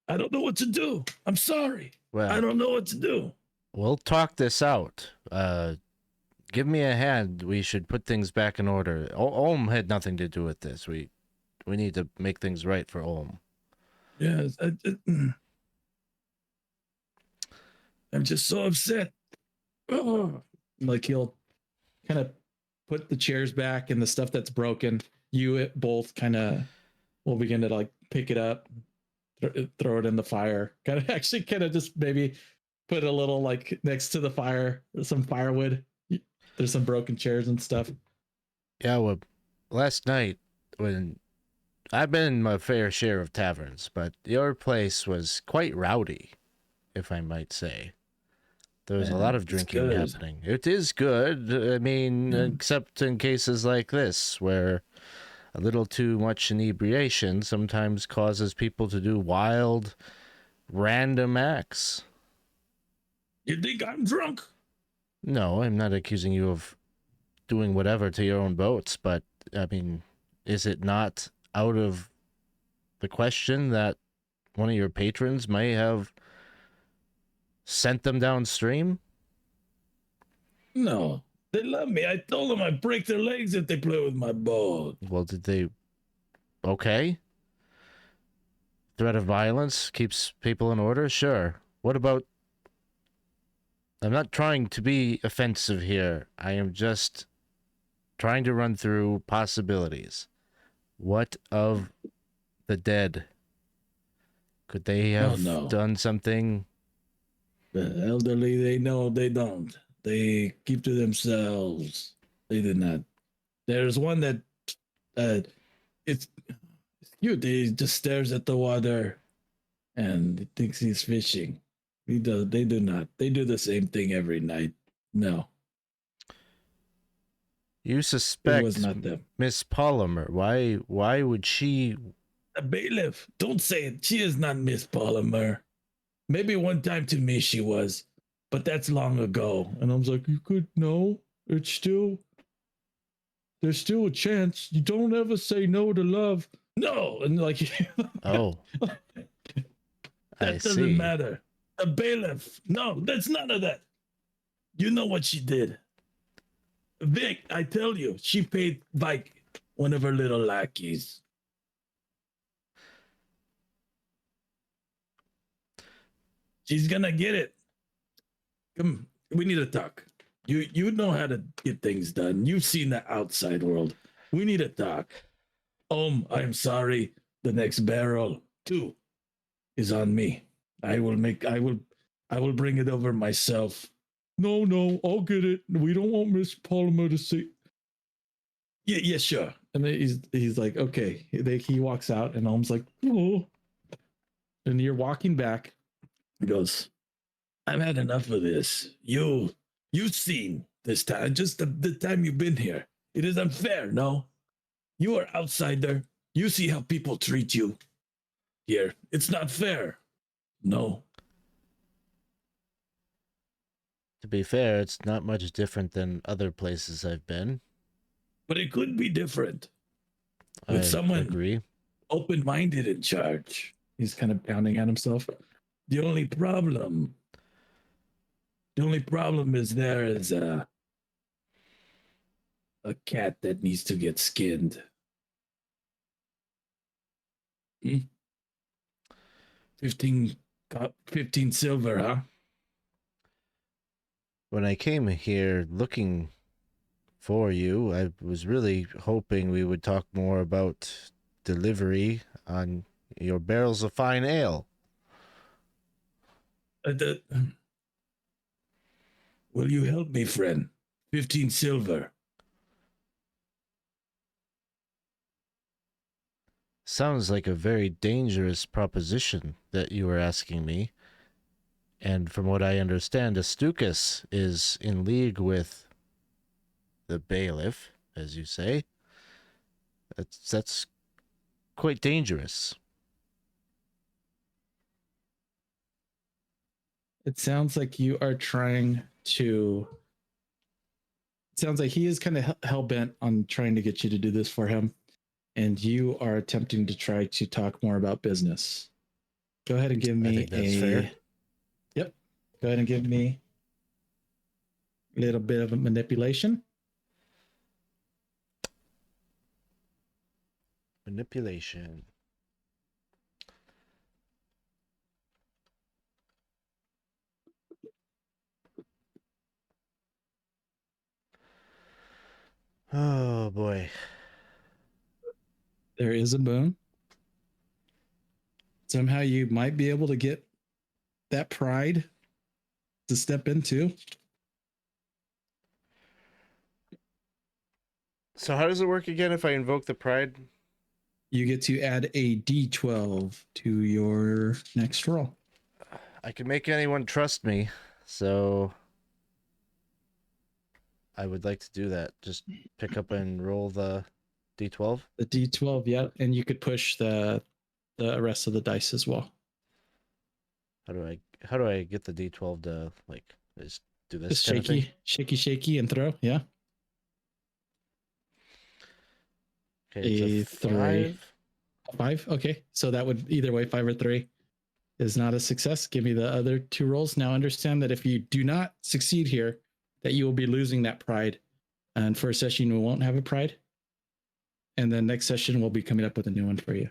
I don't know what to do. I'm sorry. Well, I don't know what to do. We'll talk this out. Give me a hand. We should put things back in order. Olm had nothing to do with this. We need to make things right for Olm. Yeah, I'm just so upset. Oh. Like he'll kind of put the chairs back and the stuff that's broken. You both kind of will begin to like pick it up, throw it in the fire. Kind of just maybe put a little like next to the fire, some firewood. There's some broken chairs and stuff. Yeah, well, last night when I've been in my fair share of taverns, but your place was quite rowdy, if I might say. There was a lot of drinking happening. It is good. I mean, except in cases like this, where a little too much inebriation sometimes causes people to do wild, random acts. You think I'm drunk? No, I'm not accusing you of doing whatever to your own boats, but, I mean, is it not out of the question that one of your patrons may have sent them downstream? No, they love me. I told them I'd break their legs if they play with my boat. Well, did they? Okay. Threat of violence keeps people in order? Sure. What about... I'm not trying to be offensive here. I am just trying to run through possibilities. What of the dead? Could they have done something? The elderly, they know they don't. They keep to themselves. They did not. There's one that it's cute. He just stares at the water and thinks he's fishing. They do not. They do the same thing every night. No. You suspect it was not them. Miss Polymer. Why would she... A bailiff. Don't say it. She is not Miss Polymer. Maybe one time to me she was, but that's long ago. And I was like, you could know. There's still a chance. You don't ever say no to love. No. And like, oh, that doesn't matter. A bailiff. No, that's none of that. You know what she did. Vic, I tell you, she paid Vike, one of her little lackeys. She's gonna get it. Come, we need to talk. You know how to get things done. You've seen the outside world. We need to talk. I'm sorry. The next barrel, 2, is on me. I will bring it over myself. No, I'll get it. We don't want Miss Polymer to see. Yeah, sure. And he's like, okay. He walks out, and Olm's like, oh. And you're walking back. He goes, I've had enough of this. You've seen this time, just the time you've been here. It is unfair, no? You are outsider. You see how people treat you here. It's not fair. No. To be fair, it's not much different than other places I've been. But it could be different. I With someone agree. Open-minded in charge. He's kind of pounding at himself. The only problem is there is A cat that needs to get skinned. 15 silver, huh? When I came here looking for you, I was really hoping we would talk more about delivery on your barrels of fine ale. Will you help me, friend? 15 silver. Sounds like a very dangerous proposition that you were asking me. And from what I understand, Astukas is in league with the bailiff, as you say. That's quite dangerous. It sounds like you are trying to. It sounds like he is kind of hell bent on trying to get you to do this for him. And you are attempting to try to talk more about business. Go ahead and give me I think that's fair. Yep. Go ahead and give me a little bit of a manipulation. Manipulation. Oh boy. There is a boon. Somehow you might be able to get that pride to step into. So how does it work again if I invoke the pride? You get to add a d12 to your next roll. I can make anyone trust me, so I would like to do that. Just pick up and roll the d12. The d12, yeah, and you could push the rest of the dice as well. How do I get the d12 to like just do this Just kind of thing? shaky, and throw. Yeah. Okay, it's a 5. 5. Okay, so that would either way 5 or 3 is not a success. Give me the other 2 rolls. Now understand that if you do not succeed here, that you will be losing that pride. And for a session, we won't have a pride. And then next session, we'll be coming up with a new one for you.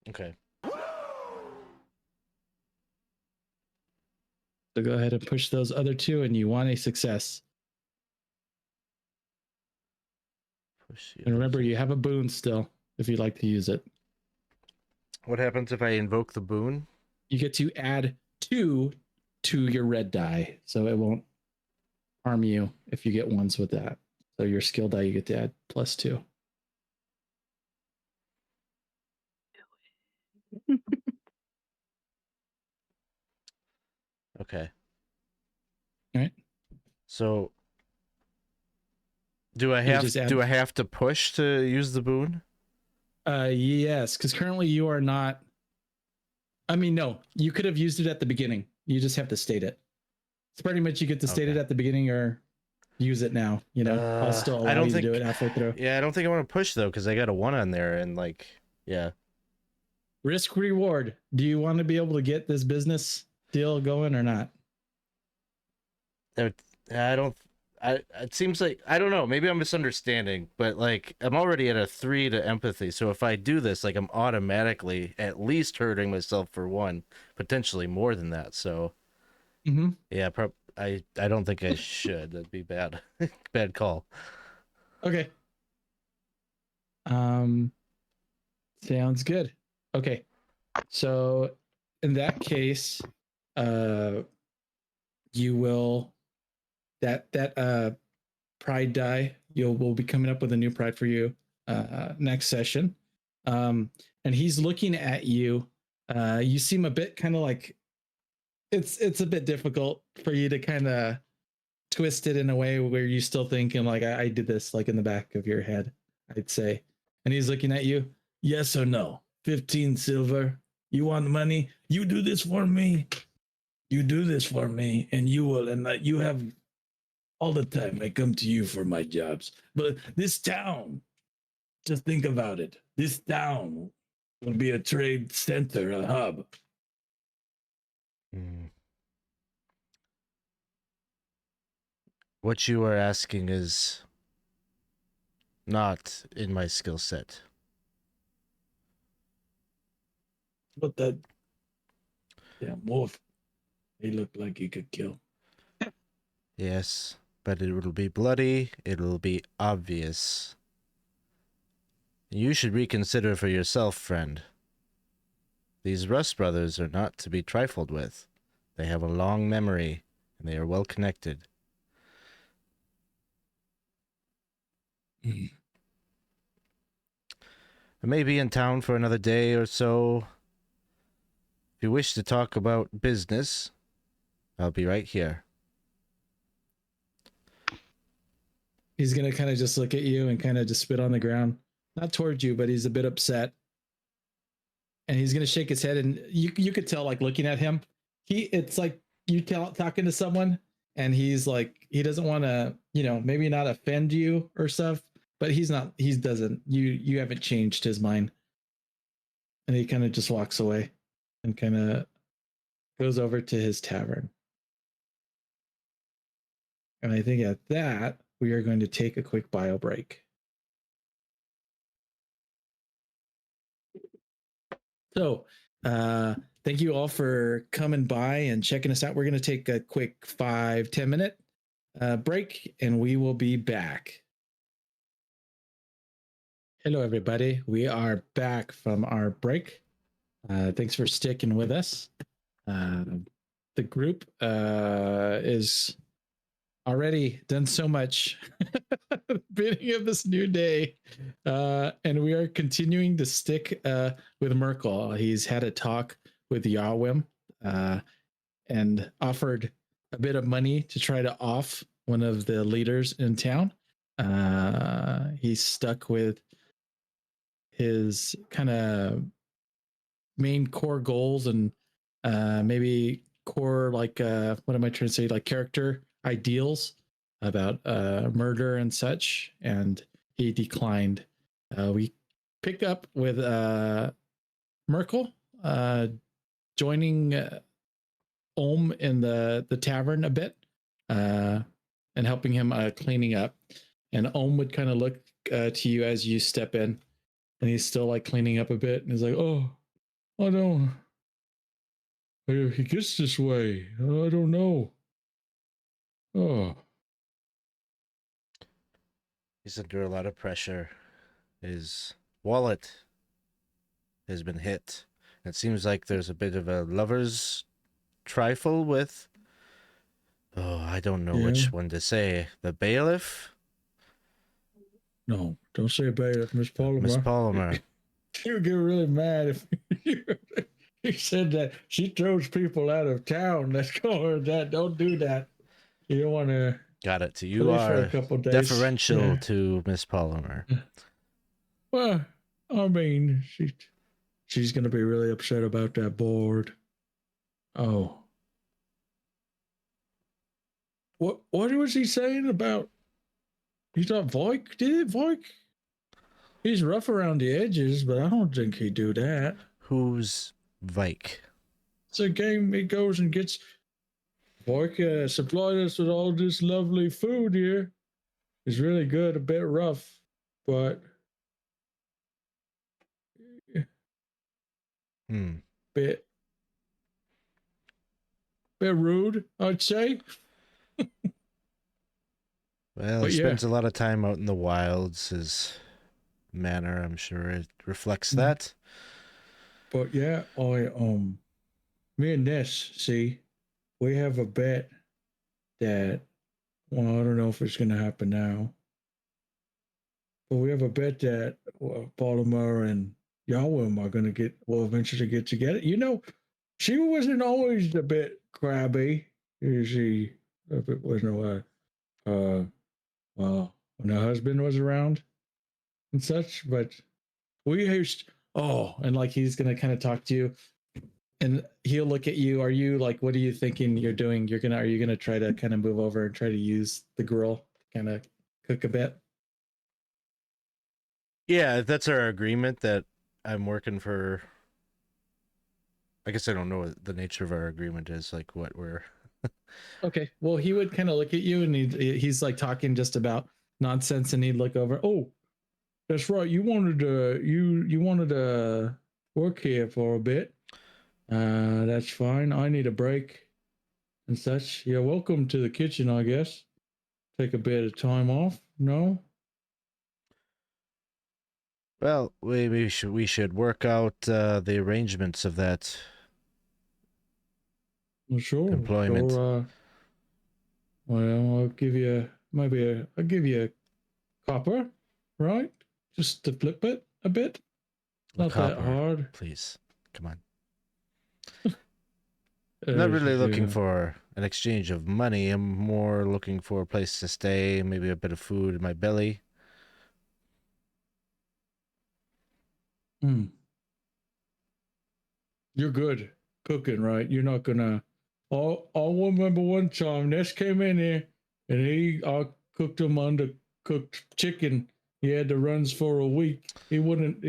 Okay. So go ahead and push those other 2, and you want a success. And remember, you have a boon still if you'd like to use it. What happens if I invoke the boon? You get to add 2 to your red die, so it won't harm you if you get ones with that. So your skill die, you get to add +2. Okay. All right. So do I have to push to use the boon? Yes, because currently you are not. I mean, no, you could have used it at the beginning. You just have to state it. It's pretty much you get to state it at the beginning or use it now. You know, I'll still allow you to do it halfway through. Yeah, I don't think I want to push though, because I got a 1 on there, and like, yeah. Risk reward. Do you want to be able to get this business deal going or not? It seems like, I don't know, maybe I'm misunderstanding, but like I'm already at a 3 to empathy, so if I do this, like I'm automatically at least hurting myself for 1, potentially more than that. So yeah, I don't think I should. That'd be bad. Bad call. Okay. Sounds good. Okay. So in that case, you will that pride die, we'll be coming up with a new pride for you next session. And he's looking at you. You seem a bit kind of like it's a bit difficult for you to kind of twist it in a way where you still thinking like I did this, like in the back of your head, I'd say. And he's looking at you. Yes or no? 15 silver. You want money? You do this for me. You do this for me, and you will. And you have all the time. I come to you for my jobs. But this town, just think about it. This town will be a trade center, a hub. What you are asking is not in my skill set. But that damn wolf, he looked like he could kill. Yes, but it will be bloody. It'll be obvious. You should reconsider for yourself, friend. These Rust brothers are not to be trifled with. They have a long memory, and they are well connected. I may be in town for another day or so. If you wish to talk about business, I'll be right here. He's gonna kind of just look at you and kind of just spit on the ground, not towards you, but he's a bit upset. And he's gonna shake his head, and you could tell, like looking at him, it's like you talking to someone, and he's like he doesn't want to, maybe not offend you or stuff, but you haven't changed his mind, and he kind of just walks away, and kind of goes over to his tavern. And I think at that, we are going to take a quick bio break. So, thank you all for coming by and checking us out. We're going to take a quick 5-10 minute break, and we will be back. Hello, everybody. We are back from our break. Thanks for sticking with us. The group is already done so much at the beginning of this new day, and we are continuing to stick with Merkel. He's had a talk with Yawim and offered a bit of money to try to off one of the leaders in town. He's stuck with his kind of main core goals and maybe core, like what am I trying to say, like character ideals about murder and such, and he declined. We pick up with Merkel joining Ohm in the tavern a bit and helping him cleaning up. And Ohm would kind of look to you as you step in, and he's still like cleaning up a bit, and he's like, "Oh, I don't. He gets this way. I don't know. Oh." He's under a lot of pressure. His wallet has been hit. It seems like there's a bit of a lover's trifle with... Oh, I don't know which one to say. The bailiff? No, don't say bailiff, Miss Palmer. Miss Palmer. She would get really mad if you said that. She throws people out of town. Let's call her that. Don't do that. You don't want to... Got it. You are deferential to Miss Palmer. Well, I mean, she's going to be really upset about that board. Oh. What was he saying about... You thought Voik did it, Voik? He's rough around the edges, but I don't think he'd do that. Who's Vike? It's a game he goes and gets... Voik supplied us with all this lovely food here. It's really good, a bit rough, but... Bit rude, I'd say. Well, he spends a lot of time out in the wilds. His manner, I'm sure it reflects that. But yeah, me and Ness, see, we have a bet that, well, I don't know if it's going to happen now, but we have a bet that Baltimore and Yawim are going to eventually get together. You know, she wasn't always a bit crabby. She, if it wasn't well, when her husband was around and such, but we used, and like he's going to kind of talk to you, and he'll look at you. Are you like, what are you thinking you're doing? Are you going to try to kind of move over and try to use the grill to kind of cook a bit? Yeah, that's our agreement that I'm working for. I guess I don't know what the nature of our agreement is, like what we're... Okay, well, he would kind of look at you, and he's like talking just about nonsense, and he'd look over. Oh, That's right. You wanted to you wanted to work here for a bit. That's fine. I need a break and such. You're welcome to the kitchen, I guess. Take a bit of time off. No? Well, we should work out the arrangements of that Well, sure. employment. Sure. Well, I'll give you I'll give you a copper, right? Just to flip it a bit. Not that Copper, hard. please. Come on. I'm not really looking Yeah. for an exchange of money. I'm more looking for a place to stay, maybe a bit of food in my belly. You're good cooking, right? You're not gonna. I remember one time Ness came in here and I cooked him undercooked chicken. He had the runs for a week. He wouldn't.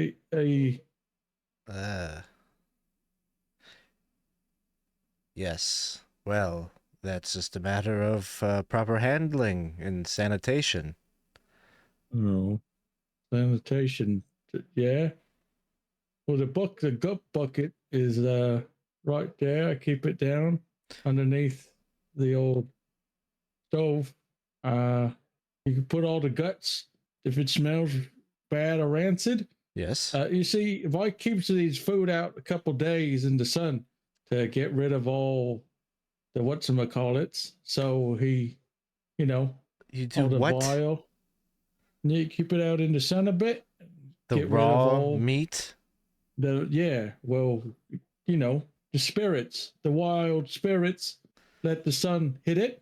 Yes. Well, that's just a matter of proper handling and sanitation. No sanitation. Yeah. Well, the gut bucket is right there. I keep it down underneath the old stove. You can put all the guts if it smells bad or rancid. Yes. You see, if I keep these food out a couple days in the sun to get rid of all the whatchamacallits, so you know, You do all the what? bile. You keep it out in the sun a bit. The Get rid of raw all meat? the spirits, the wild spirits. Let the sun hit it,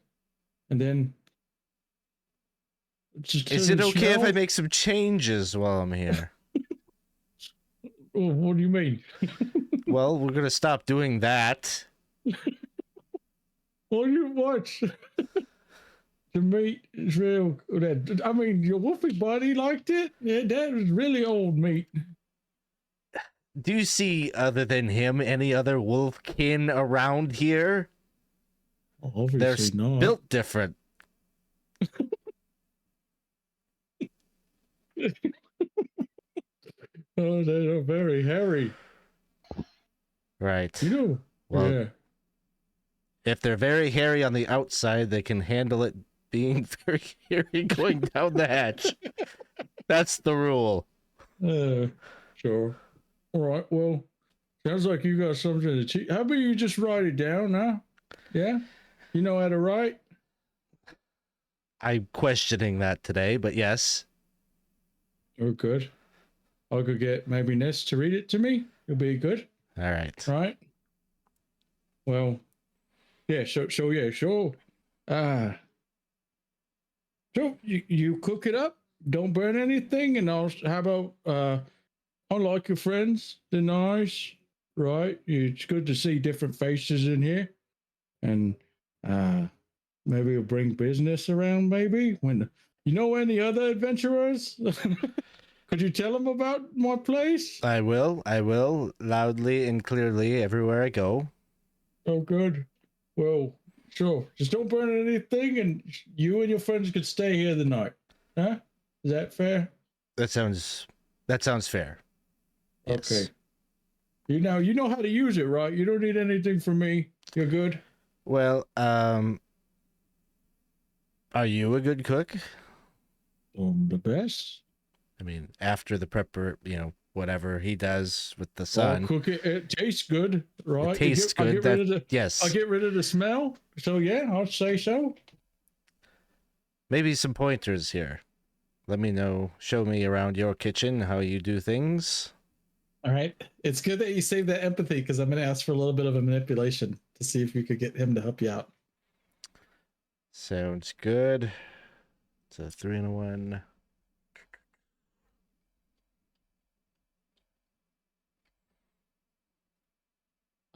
and then Is it okay if I smell? make some changes while I'm here? Oh, what do you mean? Well, we're gonna stop doing that. What do you watch? The meat is real. I mean, your wolfie buddy liked it. Yeah, that was really old meat. Do you see, other than him, any other wolfkin around here? Obviously They're not. built different. Oh, they are very hairy. Right. You know. Well, Yeah. if they're very hairy on the outside, they can handle it being very hairy going down the hatch. That's the rule. Sure. All right. Well, sounds like you got something to teach. How about you just write it down, huh? Yeah. You know how to write? I'm questioning that today, but yes. Oh, good. I'll go get maybe Ness to read it to me. It'll be good. All right. Right. Well, yeah. Sure. Ah. So you cook it up. Don't burn anything, and how about unlike your friends, they're nice, right? It's good to see different faces in here, and maybe you'll bring business around. Maybe when you know any other adventurers, could you tell them about my place? I will loudly and clearly everywhere I go. Oh, good. Well, sure. Just don't burn anything, and you and your friends could stay here the night. Huh? Is that fair? That sounds fair. Yes. Okay. You know how to use it, right? You don't need anything from me. You're good. Well, are you a good cook? The best. I mean, after the prepper, whatever he does with the I'll sun. cook it. It tastes good, right? It tastes good. Yes. I'll get rid of the smell. So yeah, I'll say so. Maybe some pointers here. Let me know. Show me around your kitchen how you do things. All right. It's good that you saved that empathy because I'm going to ask for a little bit of a manipulation to see if you could get him to help you out. Sounds good. It's a 3 and a 1.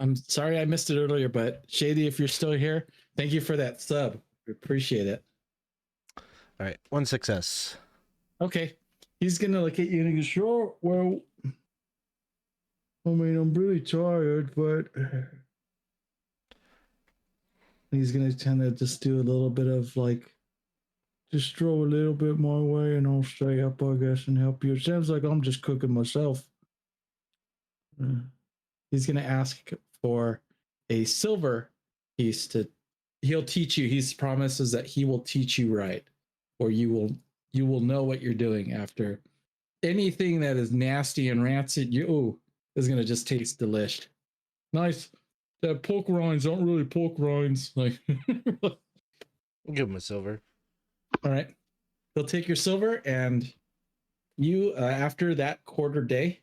I'm sorry I missed it earlier, but Shady, if you're still here, thank you for that sub. We appreciate it. All right. 1 success. Okay. He's going to look at you and he goes, sure. Well, I mean, I'm really tired, but he's going to kind of just do a little bit of like just throw a little bit my way and I'll stay up, I guess, and help you. It sounds like I'm just cooking myself. He's going to ask for a silver piece to. He'll teach you. He promises that he will teach you right, or you will know what you're doing after. Anything that is nasty and rancid, is going to just taste delish. Nice. That pork rinds aren't really pork rinds. Like, Give him a silver. all right. He'll take your silver, and you after that quarter day,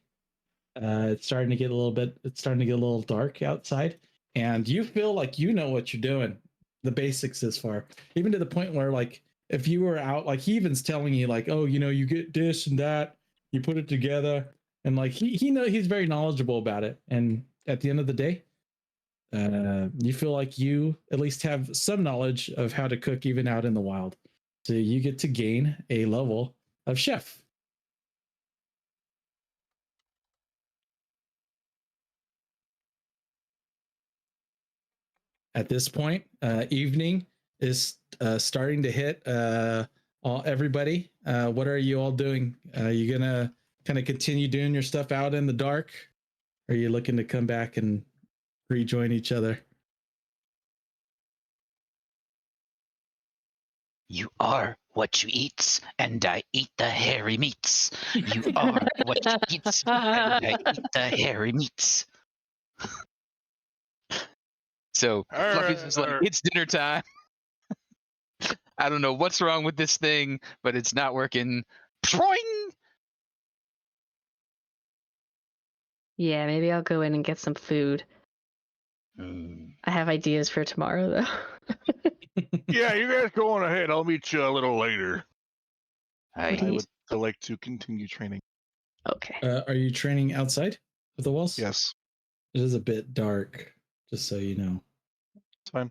it's starting to get a little dark outside, and you feel like you know what you're doing, the basics as far, even to the point where, like, if you were out, like, he even's telling you, like, oh, you get this and that, you put it together, and like he's very knowledgeable about it. And at the end of the day, you feel like you at least have some knowledge of how to cook even out in the wild. So you get to gain a level of chef. At this point, evening is starting to hit everybody. What are you all doing? You gonna kind of continue doing your stuff out in the dark? Or are you looking to come back and rejoin each other? You are what you eat, and I eat the hairy meats. You are what you eat, and I eat the hairy meats. So Fluffy's just like, it's dinner time. I don't know what's wrong with this thing, but it's not working. Proing! Yeah, maybe I'll go in and get some food. I have ideas for tomorrow, though. Yeah, you guys go on ahead. I'll meet you a little later. What do I you- would like to continue training. Okay. Are you training outside of the walls? Yes, It is a bit dark, just so you know. it's fine.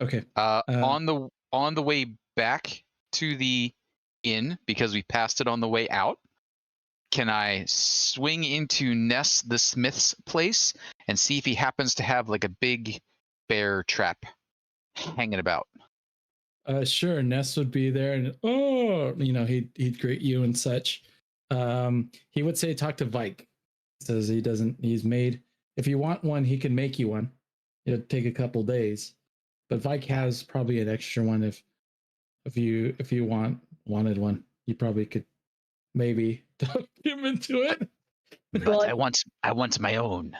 Okay. On the way back to the inn, because we passed it on the way out, can I swing into Ness the smith's place and see if he happens to have like a big bear trap hanging about? Sure. Ness would be there, and he'd greet you and such. He would say, talk to Vike. Says he's made. If you want one, he can make you one. It'll take a couple days, but Vike has probably an extra one. If you wanted one, you probably could maybe talk him into it. But I want my own.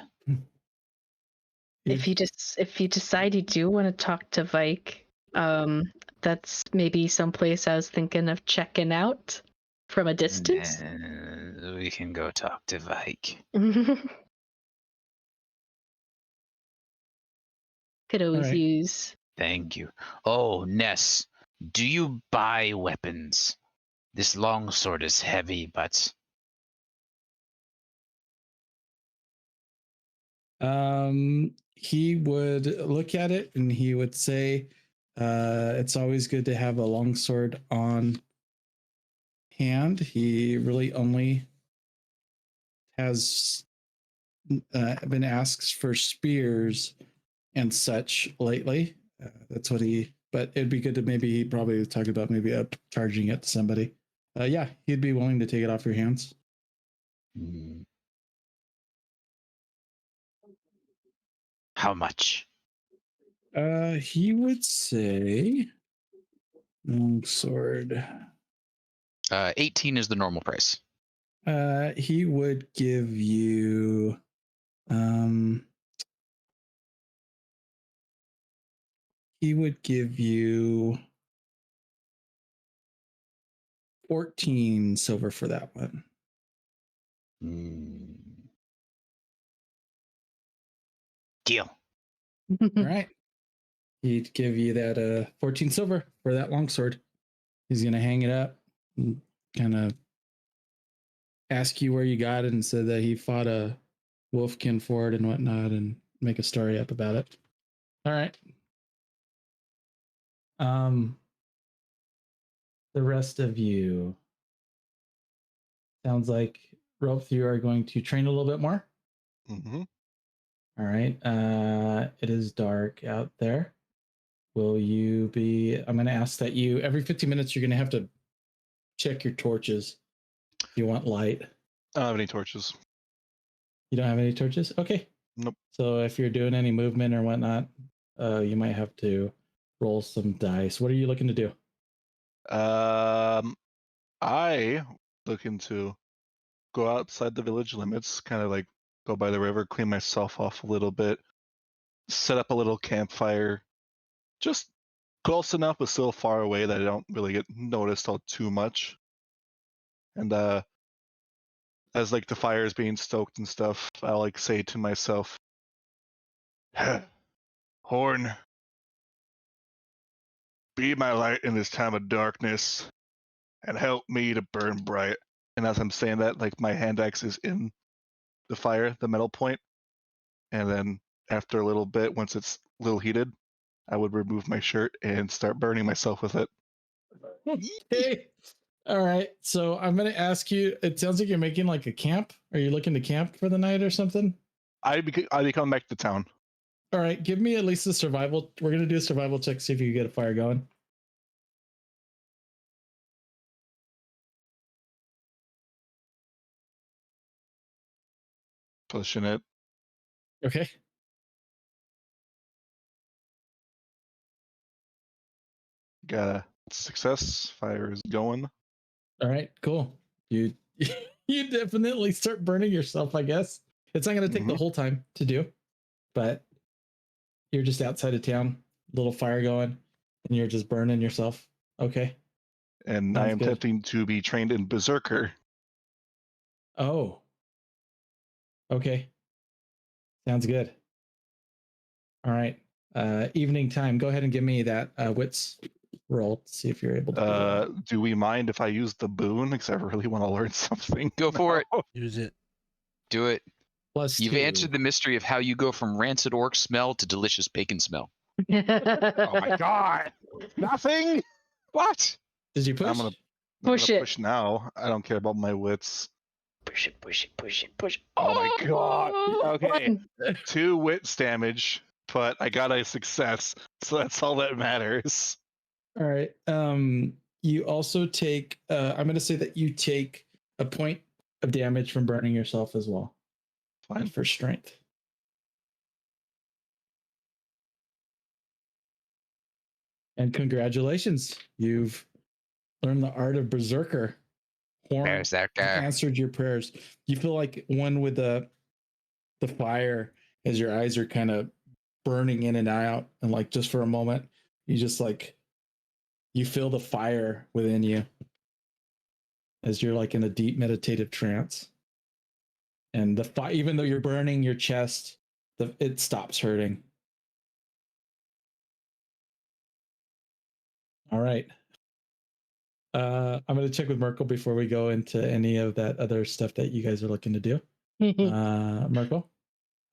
If you decide you do want to talk to Vike, that's maybe someplace I was thinking of checking out from a distance. We can go talk to Vike. Could always Alright. use. Thank you. Oh, Ness, do you buy weapons? This longsword is heavy, but He would look at it and he would say, it's always good to have a longsword on hand. He really only has been asked for spears and such lately. But it'd be good to maybe probably talk about maybe charging it to somebody. Yeah, he'd be willing to take it off your hands. how much? He would say longsword. 18 is the normal price. He would give you he would give you 14 silver for that one. Deal. All right. He'd give you that 14 silver for that longsword. He's gonna hang it up and kind of ask you where you got it and said that he fought a wolfkin for it and whatnot and make a story up about it. All right. The rest of you, sounds like Ropth, you are going to train a little bit more. Mm-hmm. All right. It is dark out there. will you be? I'm going to ask that you every 15 minutes you're going to have to check your torches if you want light. I don't have any torches. You don't have any torches? Okay. Nope. So if you're doing any movement or whatnot, you might have to roll some dice. What are you looking to do? I looking to go outside the village limits, kind of like go by the river, clean myself off a little bit, set up a little campfire, just close enough but still far away that I don't really get noticed all too much. And as like the fire is being stoked and stuff, I'll like say to myself, Horn, be my light in this time of darkness and help me to burn bright. And as I'm saying that, like my hand axe is in the fire, the metal point. And then after a little bit, once it's a little heated, I would remove my shirt and start burning myself with it. Okay. All right. So I'm going to ask you, it sounds like you're making like a camp. Are you looking to camp for the night or something? I'd be coming back to town. All right. Give me at least a survival. We're going to do a survival check, see if you can get a fire going. Pushing it. Okay. Got a success. Fire is going. All right. Cool. You you definitely start burning yourself, I guess. It's not going to take the whole time to do, but you're just outside of town, little fire going, and you're just burning yourself. Okay. And Sounds I am good. attempting to be trained in Berserker. Oh. Okay. Sounds good. All right. Evening time. Go ahead and give me that wits roll to see if you're able to do that. Do we mind if I use the boon? Because I really want to learn something. Go for it. Use it. Do it. Plus You've 2. answered the mystery of how you go from rancid orc smell to delicious bacon smell. Oh my god! Nothing. What? Did you push? I'm gonna Push it. push now. I don't care about my wits. Push it, push it, push it, push it. Oh my god. Okay. One. 2 wits damage, but I got a success, so that's all that matters. All right. You also take. I'm going to say that you take a point of damage from burning yourself as well. Fine. For strength. And congratulations, you've learned the art of Berserker. Horn Berserker. answered your prayers. You feel like one with the fire as your eyes are kind of burning in and out, and like just for a moment, you just like you feel the fire within you as you're like in a deep meditative trance. And the fire, even though you're burning your chest, it stops hurting. All right. I'm going to check with Merkel before we go into any of that other stuff that you guys are looking to do. Merkel,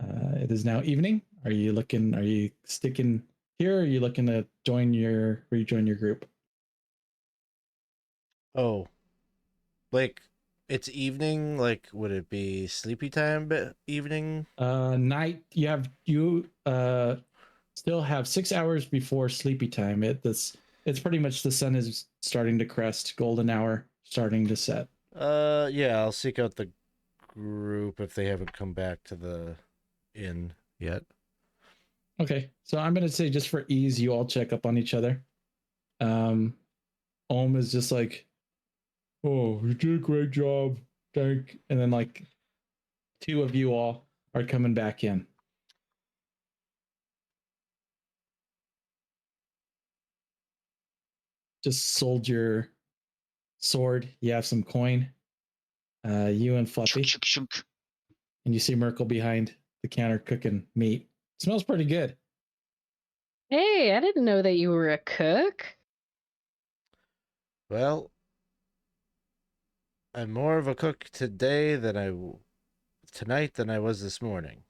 it is now evening. Are you sticking here? Or are you looking to rejoin your group? Oh, like it's evening. Like, would it be sleepy time? But evening. Night. You still have 6 hours before sleepy time. It's pretty much the sun is starting to crest, golden hour starting to set. Yeah, I'll seek out the group if they haven't come back to the inn yet. Okay, so I'm gonna say just for ease, you all check up on each other. Ohm is just like, oh, you did a great job, thank. And then like 2 of you all are coming back in. Just sold your sword. You have some coin. You and Fluffy. Shunk, shunk, shunk. And you see Merkel behind the counter cooking meat. Smells pretty good. Hey, I didn't know that you were a cook. Well, I'm more of a cook tonight than I was this morning.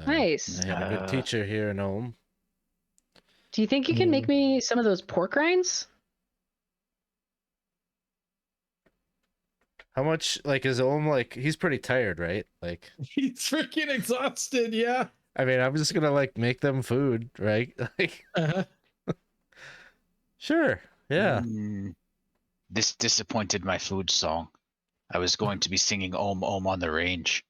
Nice. I had a good teacher here in Ulm. Do you think you can make me some of those pork rinds? How much, like, is Ulm, like, he's pretty tired, right? Like, He's freaking exhausted, yeah. I mean, I'm just gonna like make them food, right? Like, Uh-huh. sure, yeah. This disappointed my food song. I was going to be singing Om Om on the range.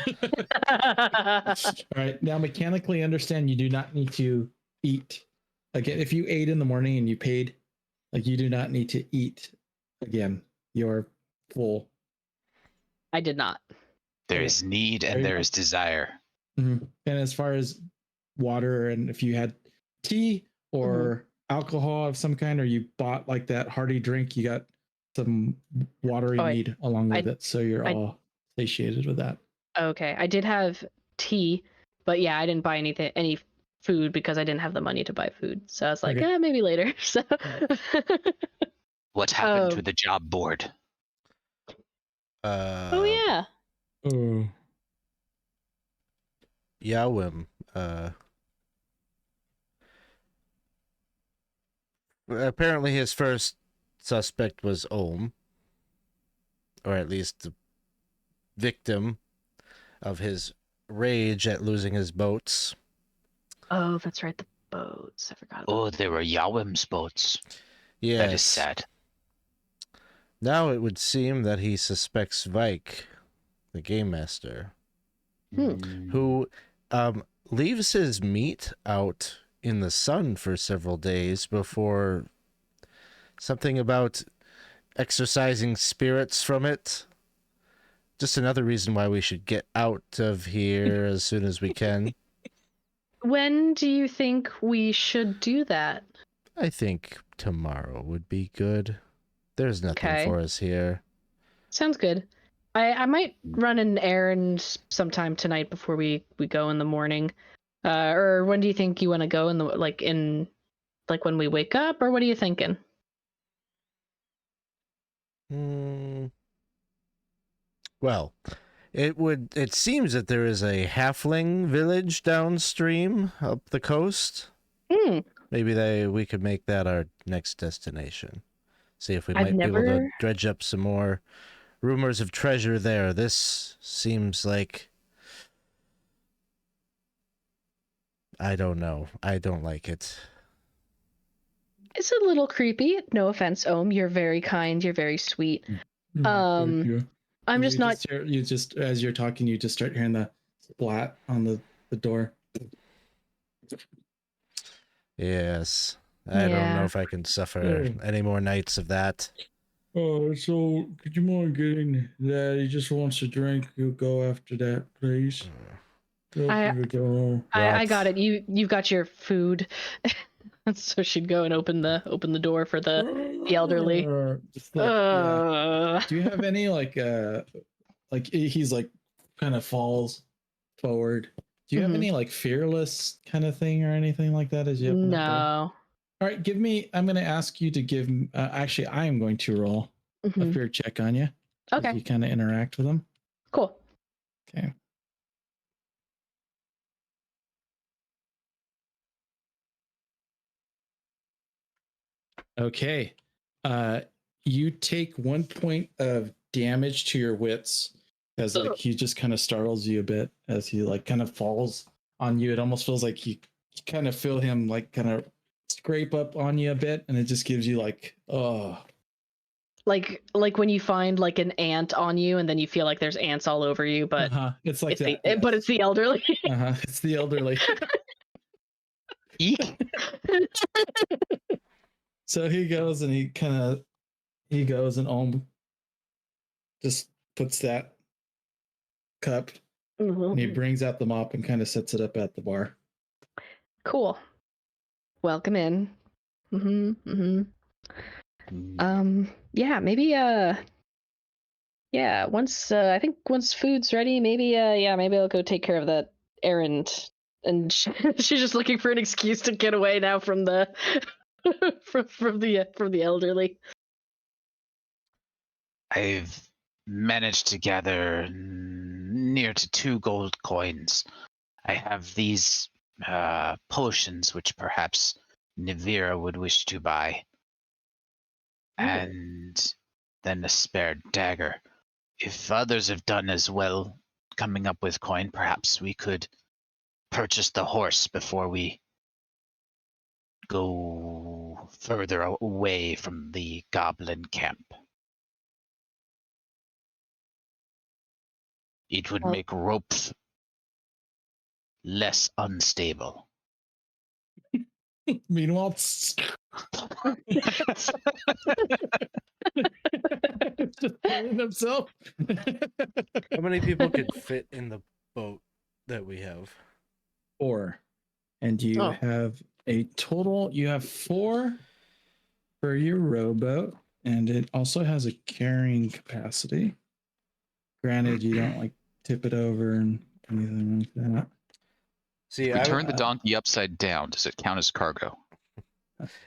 All right. Now, mechanically understand you do not need to eat. Again, if you ate in the morning and you paid, like you do not need to eat again. You're full. I did not. There Okay. is need There and you there go. is desire. And as far as water, and if you had tea or alcohol of some kind, or you bought like that hearty drink, you got some watery Oh, mead along with it. So you're all satiated with that. Okay, I did have tea, but yeah, I didn't buy any food because I didn't have the money to buy food. So I was like, Okay. maybe later. So What happened to the job board? oh yeah. Oh. Yawim. Apparently his first suspect was Ohm, or at least the victim of his rage at losing his boats. Oh, that's right, the boats. I forgot about Oh, they were Yawim's boats. Yes. That is sad. Now it would seem that he suspects Vike, the game master, who leaves his meat out in the sun for several days before something about exorcising spirits from it. Just another reason why we should get out of here as soon as we can. When do you think we should do that? I think tomorrow would be good. There's nothing for us here. Sounds good. I might run an errand sometime tonight before we go in the morning. Or when do you think you want to go in the like when we wake up, or what are you thinking? Well, it seems that there is a halfling village downstream up the coast. Maybe we could make that our next destination. See if we might be able to dredge up some more rumors of treasure there. This seems like, I don't know. I don't like it. It's a little creepy. No offense, Ohm. You're very kind. You're very sweet. I'm just not. You just as you're talking, you just start hearing the splat on the door. Yes. I don't know if I can suffer any more nights of that. Oh, so could you mind getting that? He just wants a drink. You go after that, please. I got it. You've got your food. So she'd go and open the door for the elderly. Yeah. Do you have any like he's like kind of falls forward? Do you have any like fearless kind of thing or anything like that as you open that door? No. All right, I'm going to ask you to give. Actually, I am going to roll a fear check on you. Okay. You kind of interact with them. Cool. Okay. Okay. You take 1 point of damage to your wits as like he just kind of startles you a bit as he like kind of falls on you. It almost feels like you kind of feel him like kind of scrape up on you a bit, and it just gives you like like when you find like an ant on you and then you feel like there's ants all over you, but it's like but it's the elderly. It's the elderly. Eek. So he goes and Ohm just puts that cup and he brings out the mop and kind of sets it up at the bar. Cool. Welcome in. Yeah, maybe once I think once food's ready, maybe I'll go take care of that errand. And she's just looking for an excuse to get away now from the from the elderly. I've managed to gather near to 2 gold coins. I have these potions which perhaps Nivira would wish to buy. And then a spare dagger. If others have done as well coming up with coin, perhaps we could purchase the horse before we go further away from the goblin camp. It would make Ropth less unstable. Meanwhile, just killing himself. How many people could fit in the boat that we have? 4. And you Oh. have a total, you have 4 for your rowboat, and it also has a carrying capacity. Granted, you don't like tip it over and anything like that. See, If we I turn the donkey upside down, does it count as cargo?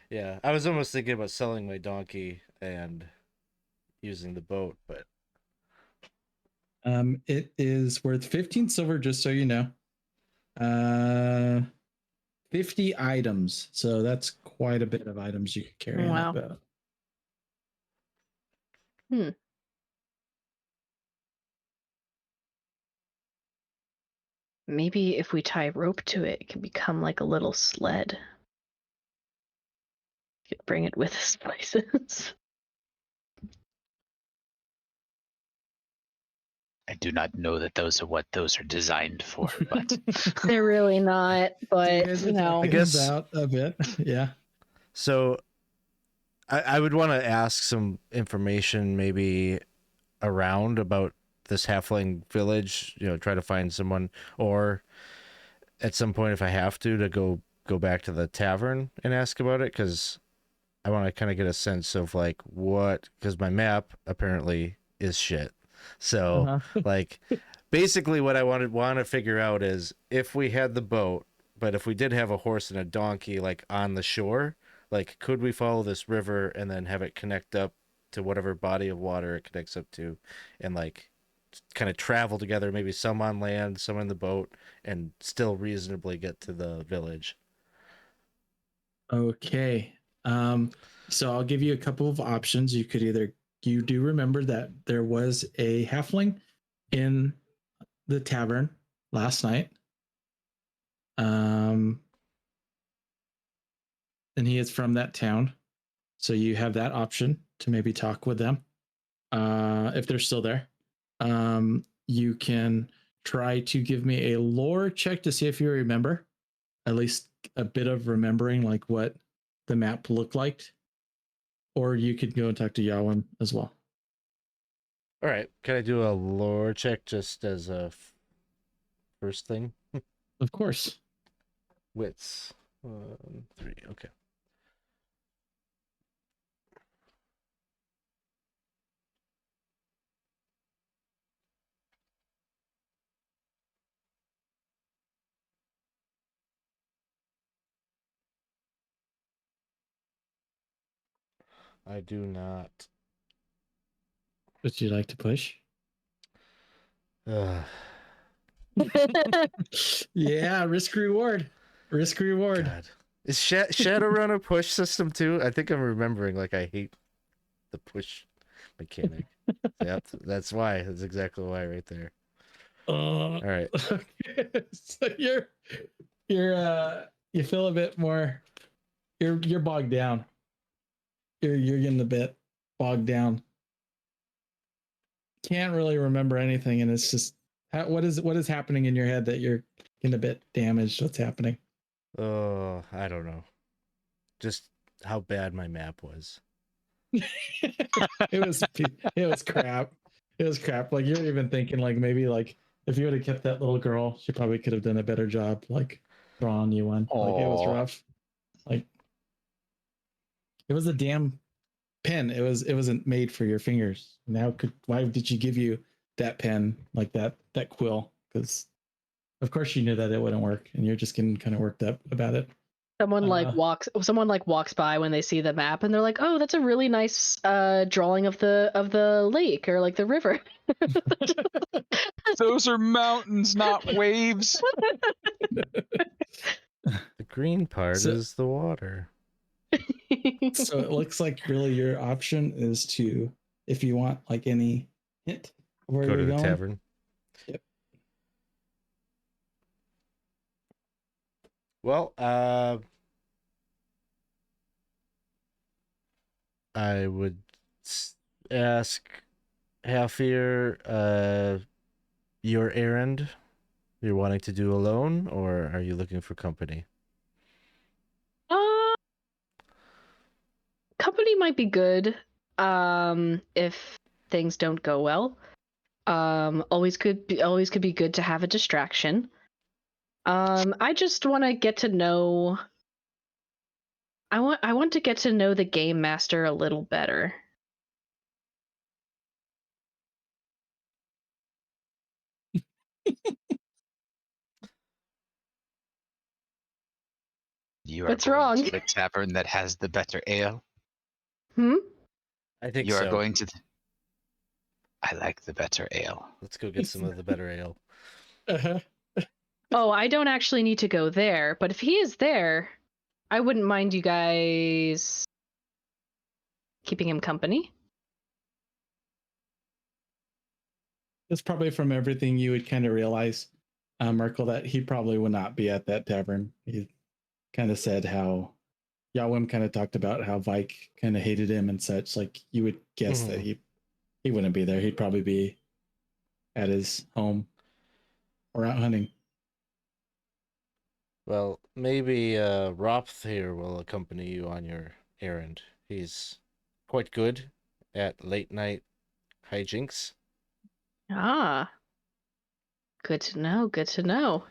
yeah, I was almost thinking about selling my donkey and using the boat, but It is worth 15 silver, just so you know. 50 items, so that's quite a bit of items you could carry on Wow. that boat. Maybe if we tie rope to it, it can become like a little sled. You could bring it with us places. I do not know that those are what those are designed for, but They're really not, So you but guys are you know. talking I guess- about a bit, yeah. so I would want to ask some information maybe around about this halfling village, try to find someone, or at some point if I have to go back to the tavern and ask about it, because I want to kind of get a sense of like what, because my map apparently is shit. So like basically what I want to figure out is if we had the boat, but if we did have a horse and a donkey like on the shore, like could we follow this river and then have it connect up to whatever body of water it connects up to, and like kind of travel together, maybe some on land, some in the boat, and still reasonably get to the village. Okay. So I'll give you a couple of options. You do remember that there was a halfling in the tavern last night. And he is from that town. So you have that option to maybe talk with them. If they're still there. You can try to give me a lore check to see if you remember, at least a bit of remembering like what the map looked like. Or you could go and talk to Yawin as well. All right, can I do a lore check just as a first thing? Of course. Wits. 3, okay. I do not. Would you like to push? Yeah, risk reward. Risk reward. God. Is Shadowrun a push system too? I think I'm remembering like I hate the push mechanic. Yep, that's why. That's exactly why right there. All right. So you feel a bit more. You're bogged down. You're getting a bit bogged down. Can't really remember anything, and it's just what is happening in your head that you're getting a bit damaged. What's happening? Oh, I don't know. Just how bad my map was. it was crap. It was crap. Like you're even thinking like maybe like if you would have kept that little girl, she probably could have done a better job like drawing you one. Like it was Aw. rough. Like it was a damn pen. It wasn't made for your fingers. Why did she give you that pen like that quill? Because of course you knew that it wouldn't work, and you're just getting kind of worked up about it. Someone walks by when they see the map and they're like, "Oh, that's a really nice drawing of the lake or like the river." Those are mountains, not waves. The green part So- is the water. So it looks like really your option is to, if you want like any hint of where Go you're to the going. tavern. Yep. Well, I would ask Halfear, your errand you're wanting to do alone, or are you looking for company? Uh, company might be good. If things don't go well. Always could be good to have a distraction. I just want to get to know. I want to get to know the game master a little better. You are What's going wrong? to the tavern that has the better ale. Hmm. I think You are so. going to. I like the better ale. Let's go get some of the better ale. Uh-huh. Oh, I don't actually need to go there, but if he is there, I wouldn't mind you guys keeping him company. That's probably from everything you would kind of realize, Merkel, that he probably would not be at that tavern. He kind of said how Yawim kind of talked about how Vike kind of hated him and such. Like you would guess that he wouldn't be there. He'd probably be at his home or out hunting. Well, maybe Ropth here will accompany you on your errand. He's quite good at late night hijinks. Ah, good to know. Good to know.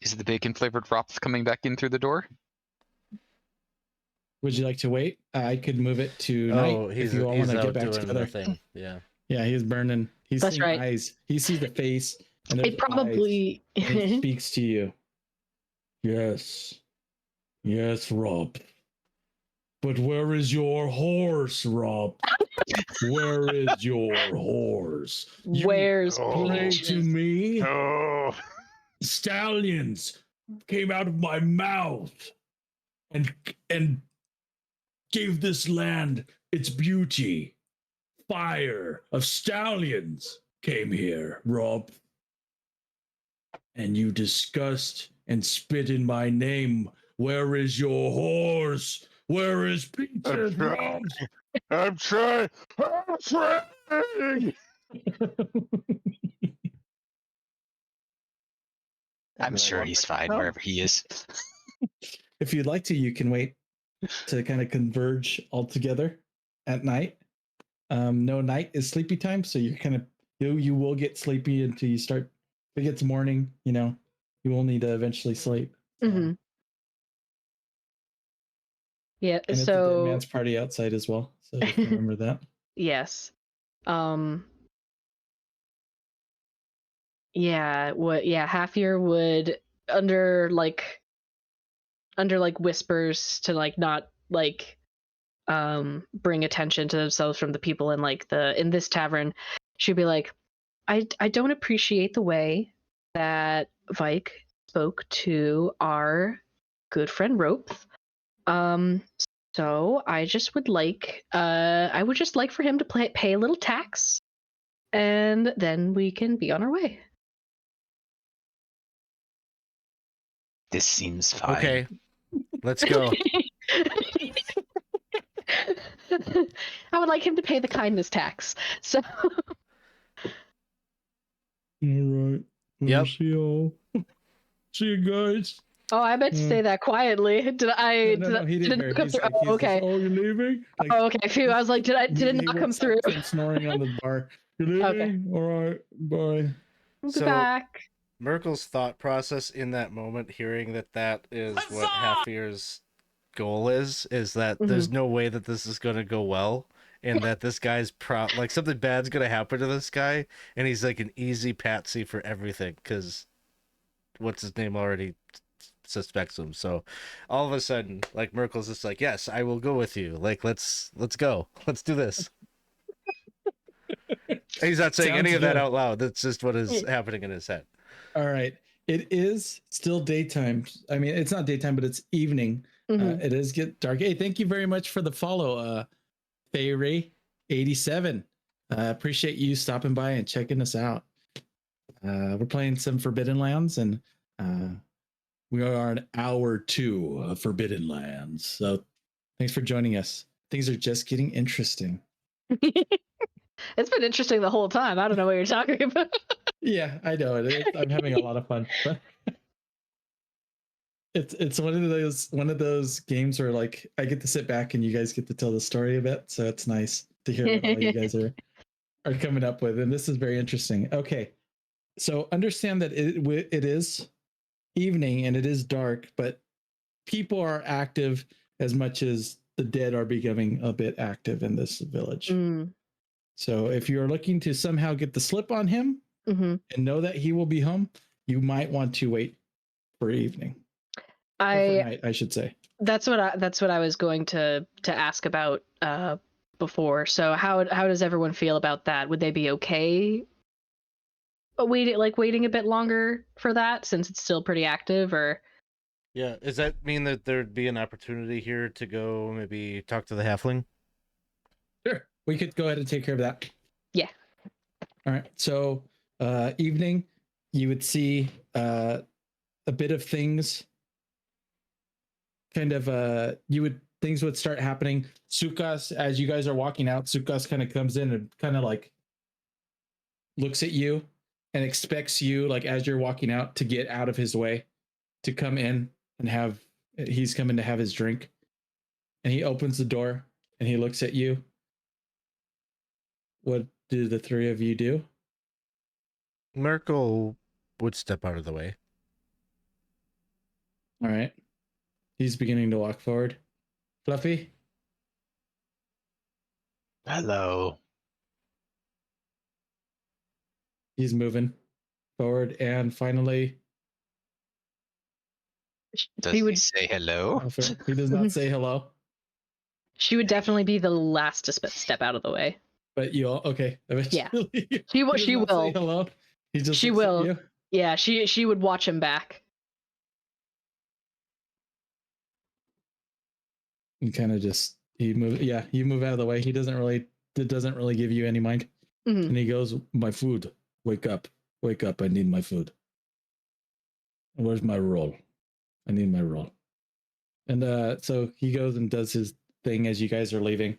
Is the bacon flavored Ropth coming back in through the door? Would you like to wait? I could move it to night if you all want he's to get out back doing together. the thing. Yeah. Yeah, he's burning. He's That's seeing right. eyes. He sees the face and there's It probably. eyes, and he speaks to you. Yes. Yes, Rob. But where is your horse, Rob? Where is your horse? Where's Pray Peach? to me. Oh, Stallions came out of my mouth and gave this land its beauty. Fire of stallions came here, Rob. And you disgust and spit in my name. Where is your horse? Where is Peter, Rob? I'm trying. I'm trying. I'm sure he's fine wherever he is. If you'd like to, you can wait to kind of converge all together at night. No, night is sleepy time, so you're kind of you will get sleepy until you start. If it gets morning, you will need to eventually sleep. Mm-hmm. Yeah. And it's a dead So man's party outside as well. So just remember that. yes. Yeah. Halfear would under like whispers to like not like bring attention to themselves from the people in like in this tavern. She'd be like, I don't appreciate the way that Vike spoke to our good friend Ropth. So I just would like I would just like for him to pay a little tax, and then we can be on our way. This seems fine. Okay. Let's go. I would like him to pay the kindness tax. So All right. Yep. See you all. See you guys. oh, I meant to say that quietly. Did I? No, he didn't hear. Come He's through? like, Oh, okay. oh, you're leaving? Like, Oh, okay. Phew. I was like, did it he not come wakes up through? from snoring on the bar. You're leaving? All right. Bye. We'll be So- back. Merkel's thought process in that moment, hearing that is what Halfear's goal is that there's no way that this is going to go well, and that this guy's like something bad's going to happen to this guy, and he's like an easy patsy for everything because what's his name already suspects him. So all of a sudden, like, Merkel's just like, yes, I will go with you. Like, let's go. Let's do this. He's not saying any of that out loud. That's just what is happening in his head. All right. It is still daytime. I mean, it's not daytime, but it's evening. It is get dark. Hey, thank you very much for the follow, Fayray87. Appreciate you stopping by and checking us out. We're playing some Forbidden Lands, and We are on hour 2 of Forbidden Lands. So thanks for joining us. Things are just getting interesting. It's been interesting the whole time. I don't know what you're talking about. Yeah, I know it. I'm having a lot of fun. But it's one of those games where like I get to sit back and you guys get to tell the story a bit. So it's nice to hear what all you guys are coming up with. And this is very interesting. Okay. So understand that it is evening and it is dark, but people are active as much as the dead are becoming a bit active in this village. So if you're looking to somehow get the slip on him and know that he will be home, you might want to wait for evening. For night, I should say. That's what I was going to ask about before. So how does everyone feel about that? Would they be okay waiting a bit longer for that since it's still pretty active, or? Yeah, does that mean that there'd be an opportunity here to go maybe talk to the halfling? Sure, we could go ahead and take care of that. Yeah. All right. So evening, you would see a bit of things. Kind of things would start happening. Sukas, as you guys are walking out, Sukas kind of comes in and kind of like looks at you and expects you, like as you're walking out, to get out of his way, to come in and he's coming to have his drink. And he opens the door and he looks at you. What do the three of you do? Merkel would step out of the way. All right. He's beginning to walk forward. Fluffy? Hello. He's moving forward. And finally, Does he say hello? He does not say hello. She would definitely be the last to step out of the way. But you all okay? Eventually, yeah, she will. Say hello. He just she will. You. Yeah, she would watch him back. And kind of just you move out of the way. It doesn't really give you any mind. And he goes, "My food. Wake up. I need my food. Where's my roll? I need my roll." And so he goes and does his thing as you guys are leaving.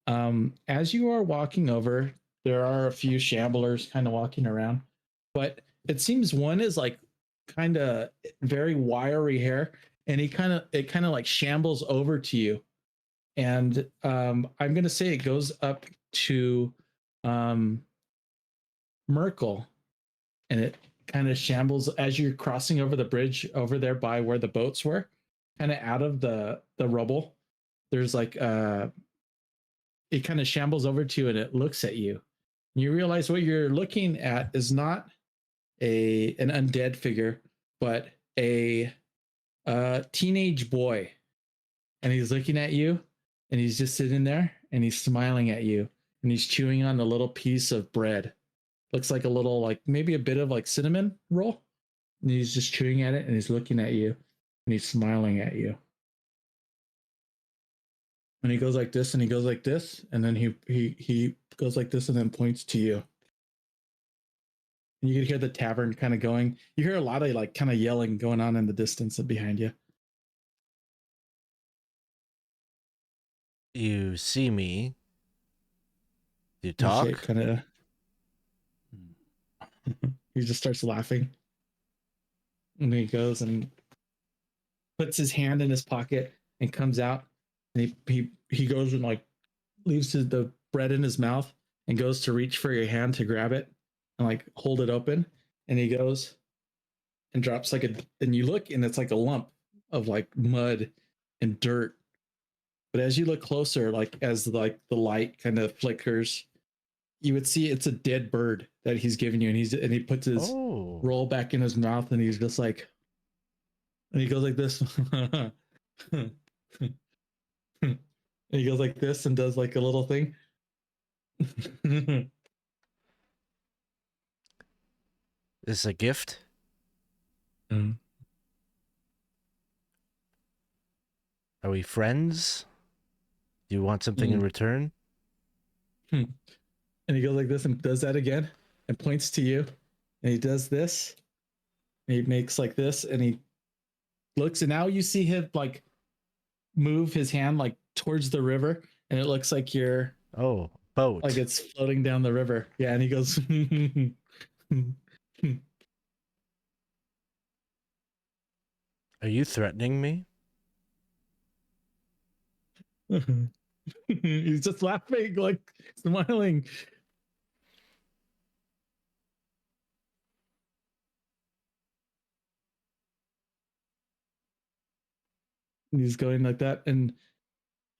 As you are walking over, there are a few shamblers kind of walking around, but it seems one is like kind of very wiry hair, and it kind of like shambles over to you. And I'm gonna say it goes up to Merkel, and it kind of shambles as you're crossing over the bridge over there by where the boats were, kind of out of the rubble. There's like it kind of shambles over to you and it looks at you. And you realize what you're looking at is not an undead figure, but a teenage boy. And he's looking at you and he's just sitting there and he's smiling at you and he's chewing on a little piece of bread. Looks like a little, like maybe a bit of like cinnamon roll. And he's just chewing at it and he's looking at you and he's smiling at you. And he goes like this, and he goes like this, and then he goes like this, and then points to you. And you can hear the tavern kind of going. You hear a lot of like kind of yelling going on in the distance behind you. You see me. You talk. Kind of. He just starts laughing, and he goes and puts his hand in his pocket and comes out. And he goes and like leaves the bread in his mouth and goes to reach for your hand to grab it and like hold it open. And he goes and drops like and you look and it's like a lump of like mud and dirt. But as you look closer, like as like the light kind of flickers, you would see it's a dead bird that he's giving you. And he puts his roll back in his mouth and he's just like, and he goes like this. And he goes like this and does like a little thing. Is this a gift? Mm. Are we friends? Do you want something in return? And he goes like this and does that again and points to you. And he does this. And he makes like this and he looks, and now you see him like move his hand like towards the river, and it looks like you're Oh, boat. like it's floating down the river. Yeah, and he goes. Are you threatening me? He's just laughing, like smiling. And he's going like that, and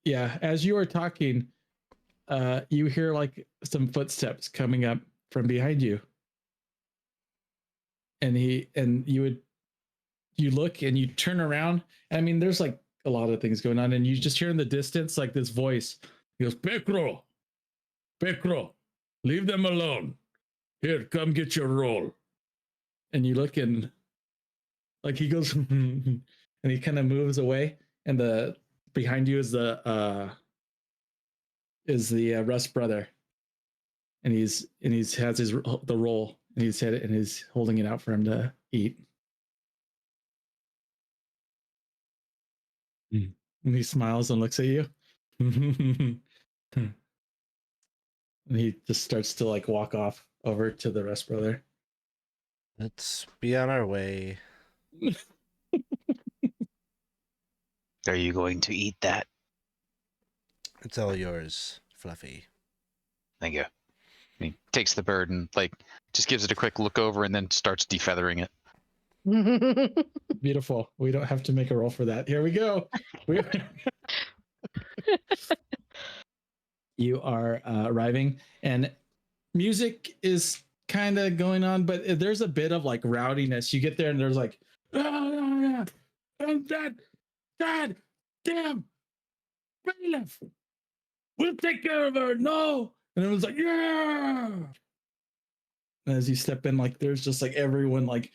yeah, as you are talking, you hear like some footsteps coming up from behind you, and you look and you turn around. I mean, there's like a lot of things going on, and you just hear in the distance like this voice. He goes, Pecro, leave them alone. Here, come get your roll. And you look, and like he goes, and he kind of moves away, and the behind you is the Rust brother, and he's has the roll, and he's had it, and he's holding it out for him to eat. And he smiles and looks at you. And he just starts to like walk off over to the Rust brother. Let's be on our way. Are you going to eat that? It's all yours, Fluffy. Thank you. He takes the bird and like just gives it a quick look over and then starts defeathering it. Beautiful. We don't have to make a roll for that. Here we go. You are arriving, and music is kind of going on, but there's a bit of like rowdiness. You get there, and there's like, oh, I'm dead, damn, bailiff, we'll take care of her. No, and it was like, yeah. And as you step in, like there's just like everyone's like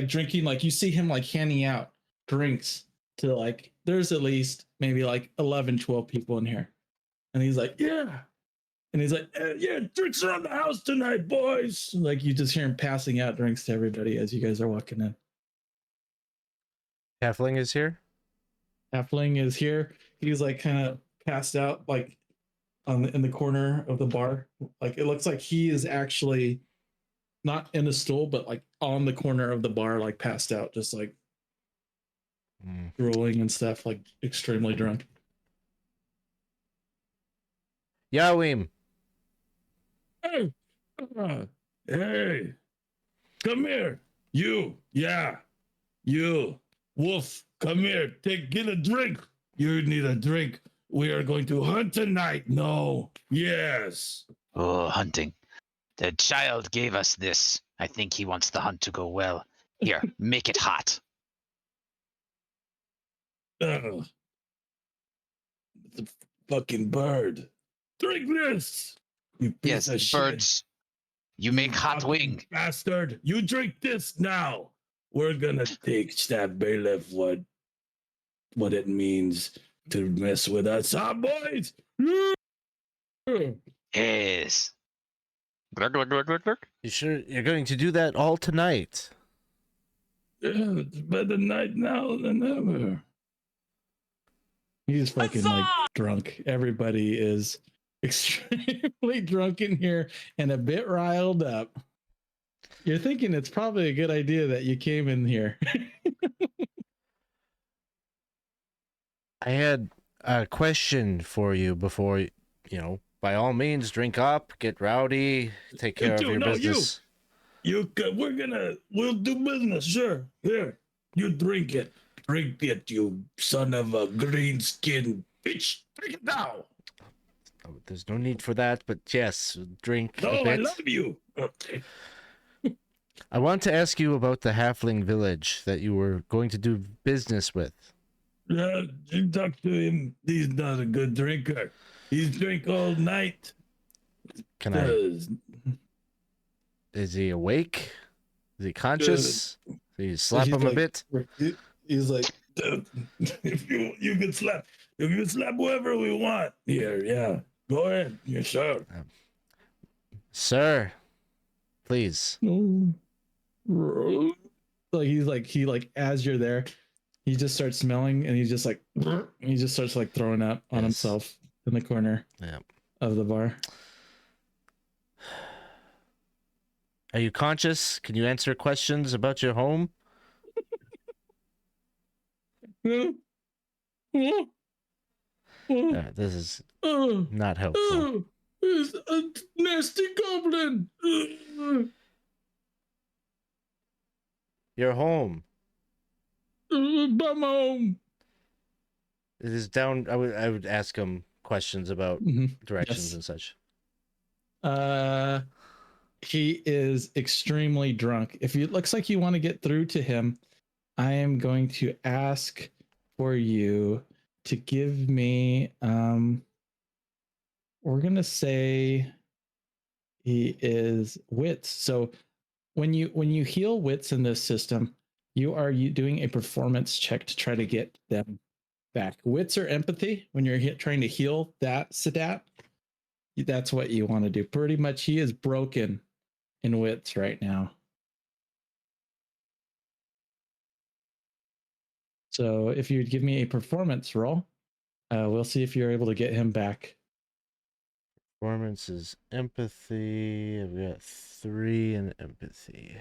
drinking. Like you see him like handing out drinks to like there's at least maybe like 11, 12 people in here. And he's like, yeah. And he's like, yeah, drinks around the house tonight, boys. Like you just hear him passing out drinks to everybody as you guys are walking in. Halfling is here? Halfling is here. He's like kind of passed out like in the corner of the bar. Like it looks like he is actually not in a stool, but like on the corner of the bar, like passed out, just like drooling and stuff, like extremely drunk. Yawim. Hey, hey, come here. You, yeah, you, Wolf, come here. Get a drink. You need a drink. We are going to hunt tonight. No, yes. Oh, hunting. The child gave us this. I think he wants the hunt to go well. Here, make it hot. The fucking bird. Drink this. You piece of Yes, shit. birds. You make hot fucking wing. bastard. You drink this now. We're gonna teach that bailiff what it means to mess with us, huh, boys? Yes. Glug, glug, glug, glug, glug. You sure you're going to do that all tonight? Yeah, it's better night now than ever. He's fucking like drunk. Everybody is extremely drunk in here and a bit riled up. You're thinking it's probably a good idea that you came in here. I had a question for you before, by all means, drink up, get rowdy, take care of your business. We'll do business, sure. Here, you drink it. Drink it, you son of a green skin bitch. Drink it now. Oh, there's no need for that, but yes, drink No, a bit. I love you. Okay. I want to ask you about the halfling village that you were going to do business with. Yeah, you talk to him. He's not a good drinker. He's drink all night. Can I? Is he awake? Is he conscious? Do you slap him a bit? He's like, if you can slap whoever we want here. Yeah, go ahead. Yeah, sure. Sir, please. Like he as you're there, he just starts smelling, and he's just like, he just starts like throwing up on Yes. himself in the corner Yeah. of the bar. Are you conscious? Can you answer questions about your home? This is not helpful. It's a nasty goblin. Your home. By my home. It is down. I would ask him questions about directions Yes. and such. He is extremely drunk. If it looks like you want to get through to him, I am going to ask for you to give me we're gonna say he is wits. So when you heal wits in this system, you are doing a performance check to try to get them back. Wits or empathy, when you're trying to heal that stat, that's what you want to do. Pretty much he is broken in wits right now. So if you'd give me a performance roll, we'll see if you're able to get him back. Performance is empathy. I've got 3 in empathy.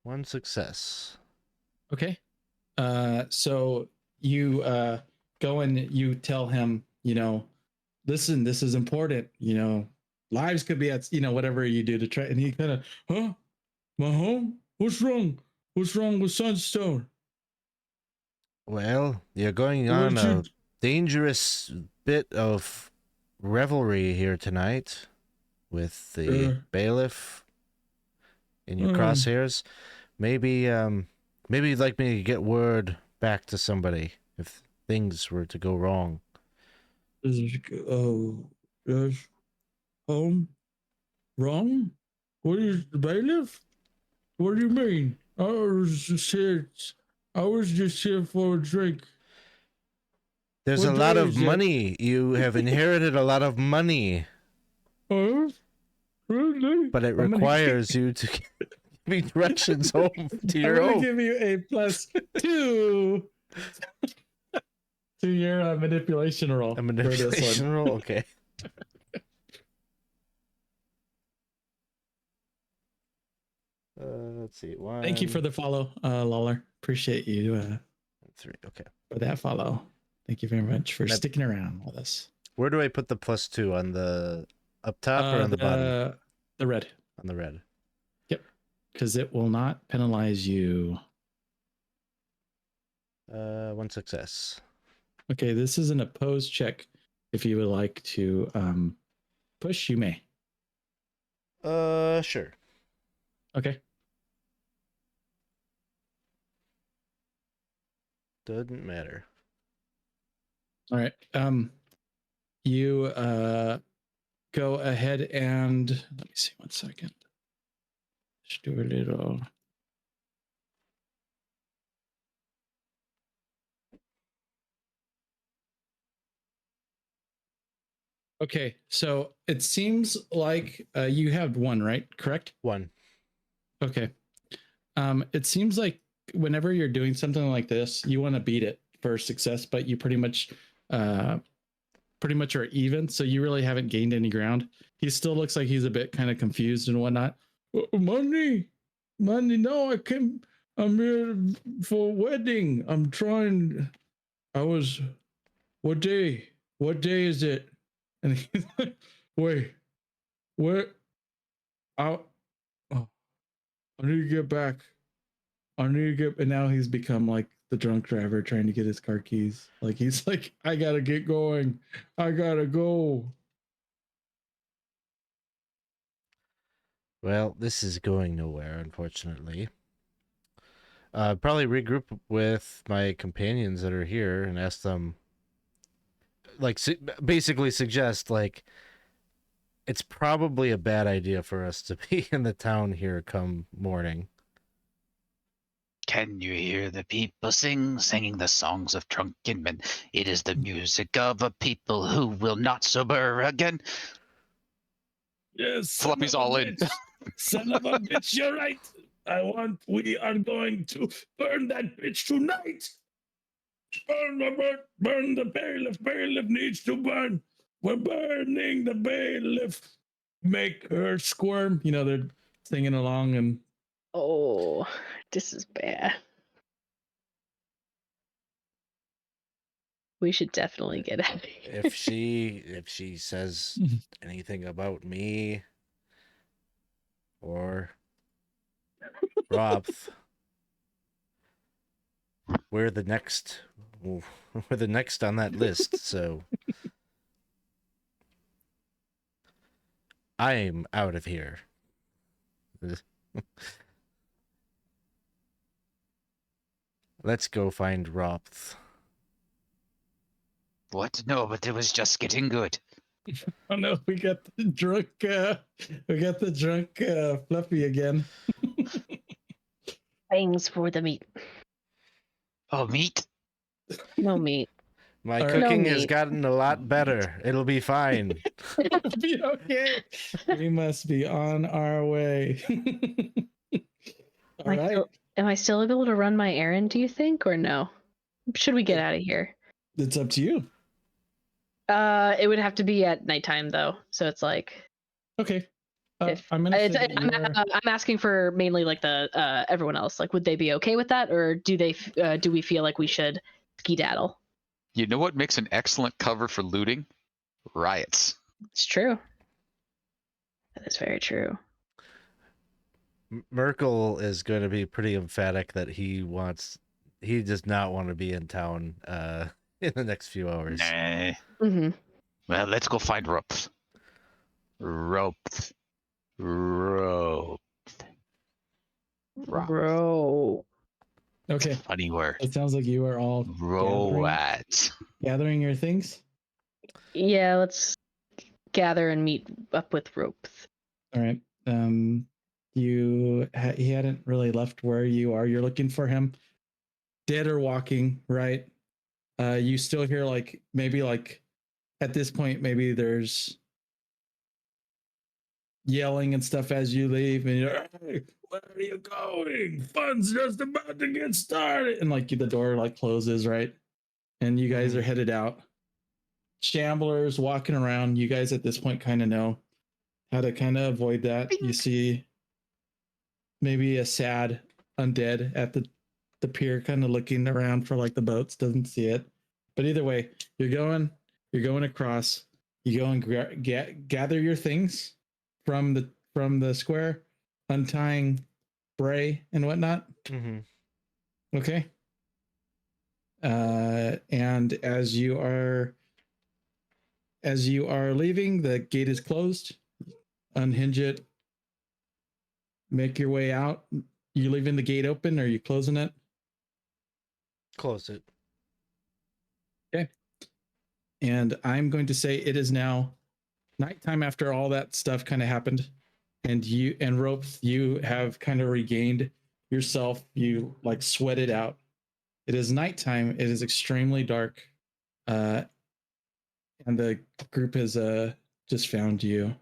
One success. Okay. So you go and you tell him, listen, this is important, lives could be at, whatever you do to try. And he kind of, my home? What's wrong? What's wrong with Sunstone? Well, you're going on a dangerous bit of revelry here tonight with the bailiff in your crosshairs. Maybe you'd like me to get word back to somebody if things were to go wrong. Yes. Home? Wrong? What is the bailiff? What do you mean? I was just here for a drink. There's What a lot day of is it? money. You have inherited a lot of money, Oh, really? but it I'm gonna requires you to give me directions home to your I'm gonna home. give you a +2 to your manipulation roll. A for this manipulation one. roll? Okay. Let's see. 1. Thank you for the follow, Lawler. Appreciate you 3. Okay. for that follow. Thank you very much for That- sticking around with us. Where do I put the +2 on the up top or on the bottom? The red, On the red. because it will not penalize you. 1 success. Okay, this is an opposed check. If you would like to push, you may. Sure. Okay. Doesn't matter. All right. You go ahead and let me see 1 second. Just do a little. Okay, so it seems like you have 1, right? Correct? 1. Okay. It seems like whenever you're doing something like this, you want to beat it for success, but you pretty much are even, so you really haven't gained any ground. He still looks like he's a bit kind of confused and whatnot. Money, no, I'm here for a wedding. What day is it? And he's like, wait, where? I need to get back. And now he's become like the drunk driver trying to get his car keys. Like he's like, I gotta get going. I gotta go. Well, this is going nowhere, unfortunately. Probably regroup with my companions that are here and ask them, like, basically suggest, like, it's probably a bad idea for us to be in the town here come morning. Can you hear the people singing the songs of drunken men? It is the music of a people who will not sober again. Yes. Fluffy's all in. Son of a bitch, you're right. We are going to burn that bitch tonight. Burn the bailiff. Bailiff needs to burn. We're burning the bailiff. Make her squirm. You know, they're singing along and Oh, this is bad. We should definitely get out of here. If she says anything about me or Ropth, we're the next on that list, so I'm out of here. Let's go find Ropth. What? No, but it was just getting good. oh no, we got the drunk Fluffy again. Thanks for the meat. Oh, meat? No meat. My All right. cooking No has meat. gotten a lot better. It'll be fine. Be okay. We must be on our way. All right. Am I still able to run my errand, do you think, or no? Should we get out of here? It's up to you. It would have to be at nighttime though, so it's like Okay. if I'm gonna say that you are... I'm asking for mainly like the everyone else. Like, would they be okay with that, or do we feel like we should skedaddle? You know what makes an excellent cover for looting? Riots. It's true. That is very true. Merkel is going to be pretty emphatic that he does not want to be in town in the next few hours. Nah. Mm-hmm. Well, let's go find Ropth. Ropth. Ropth. Bro. Okay. Funny word. It sounds like you are all Roat. gathering your things. Yeah, let's gather and meet up with Ropth. All right. He hadn't really left where you are. You're looking for him, dead or walking, right? You still hear maybe at this point, maybe there's yelling and stuff as you leave, and you're, hey, where are you going? Fun's just about to get started, and the door closes, right? And you guys are headed out. Shamblers walking around. You guys at this point kind of know how to kind of avoid that. You see maybe a sad undead at the pier, kind of looking around for the boats, doesn't see it. But either way, you're going across. You go and gather your things from the square, untying Bray and whatnot. Mm-hmm. Okay. And as you are leaving, the gate is closed. Unhinge it. Make your way out. You leaving the gate open, or are you closing it? Close it. Okay. And I'm going to say it is now nighttime after all that stuff kind of happened. And you and Ropth, you have kind of regained yourself. You sweated out. It is nighttime. It is extremely dark. And the group has just found you.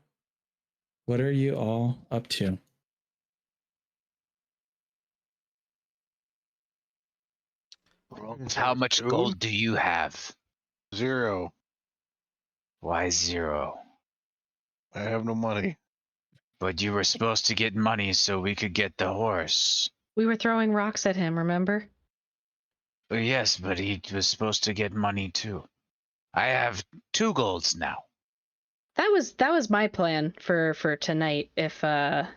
What are you all up to? How much gold do you have? 0. Why 0? I have no money. But you were supposed to get money so we could get the horse. We were throwing rocks at him, remember? Oh, yes, but he was supposed to get money too. I have 2 golds now. That was my plan for tonight. But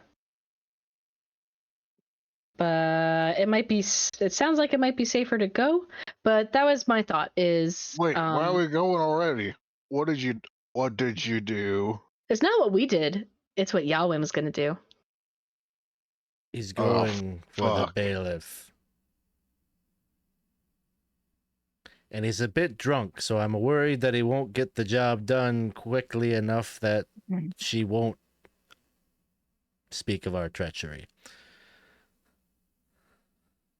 it sounds like it might be safer to go. But that was my thought. Is Wait, why are we going already? What did you do? It's not what we did. It's what Yalwyn was gonna do. He's going for the bailiff. And he's a bit drunk, so I'm worried that he won't get the job done quickly enough that she won't speak of our treachery.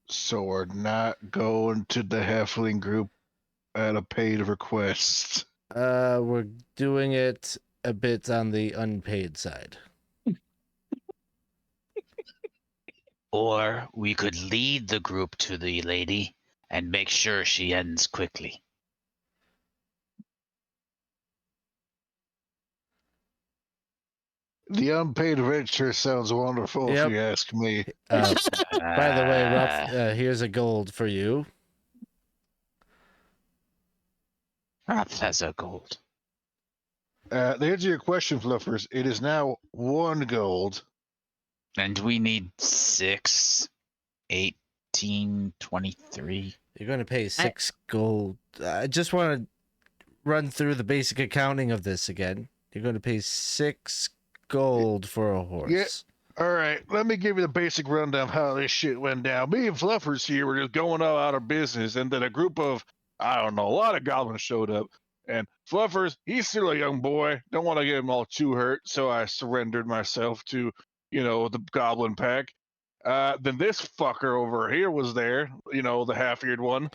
So we're not going to the halfling group at a paid request. We're doing it a bit on the unpaid side. Or we could lead the group to the lady and make sure she ends quickly. The unpaid venture sounds wonderful, Yep. if you ask me. By the way, Ropth, here's a gold for you. Ropth has a gold. To answer your question, Fluffers, it is now 1 gold. And we need 6, 18, 23. You're going to pay 6 gold. I just want to run through the basic accounting of this again. You're going to pay 6 gold for a horse. Yeah. All right, let me give you the basic rundown of how this shit went down. Me and Fluffers here were just going all out of business, and then a group of, I don't know, a lot of goblins showed up. And Fluffers, he's still a young boy. Don't want to get him all too hurt, so I surrendered myself to, the goblin pack. Then this fucker over here was there, the half-eared one.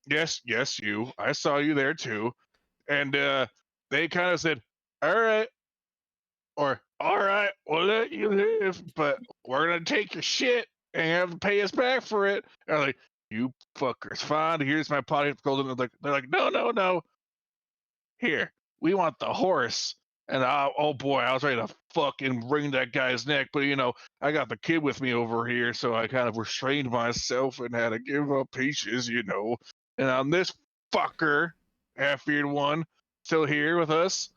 Yes, you. I saw you there too. And they kind of said, all right, or all right, we'll let you live, but we're going to take your shit and you have to pay us back for it. And I'm like, you fuckers, fine, here's my pot of gold. And they're like, no. Here, we want the horse. And oh boy, I was ready to fucking wring that guy's neck. But, I got the kid with me over here, so I kind of restrained myself and had to give up pieces, And on this fucker, half-eared one, still here with us.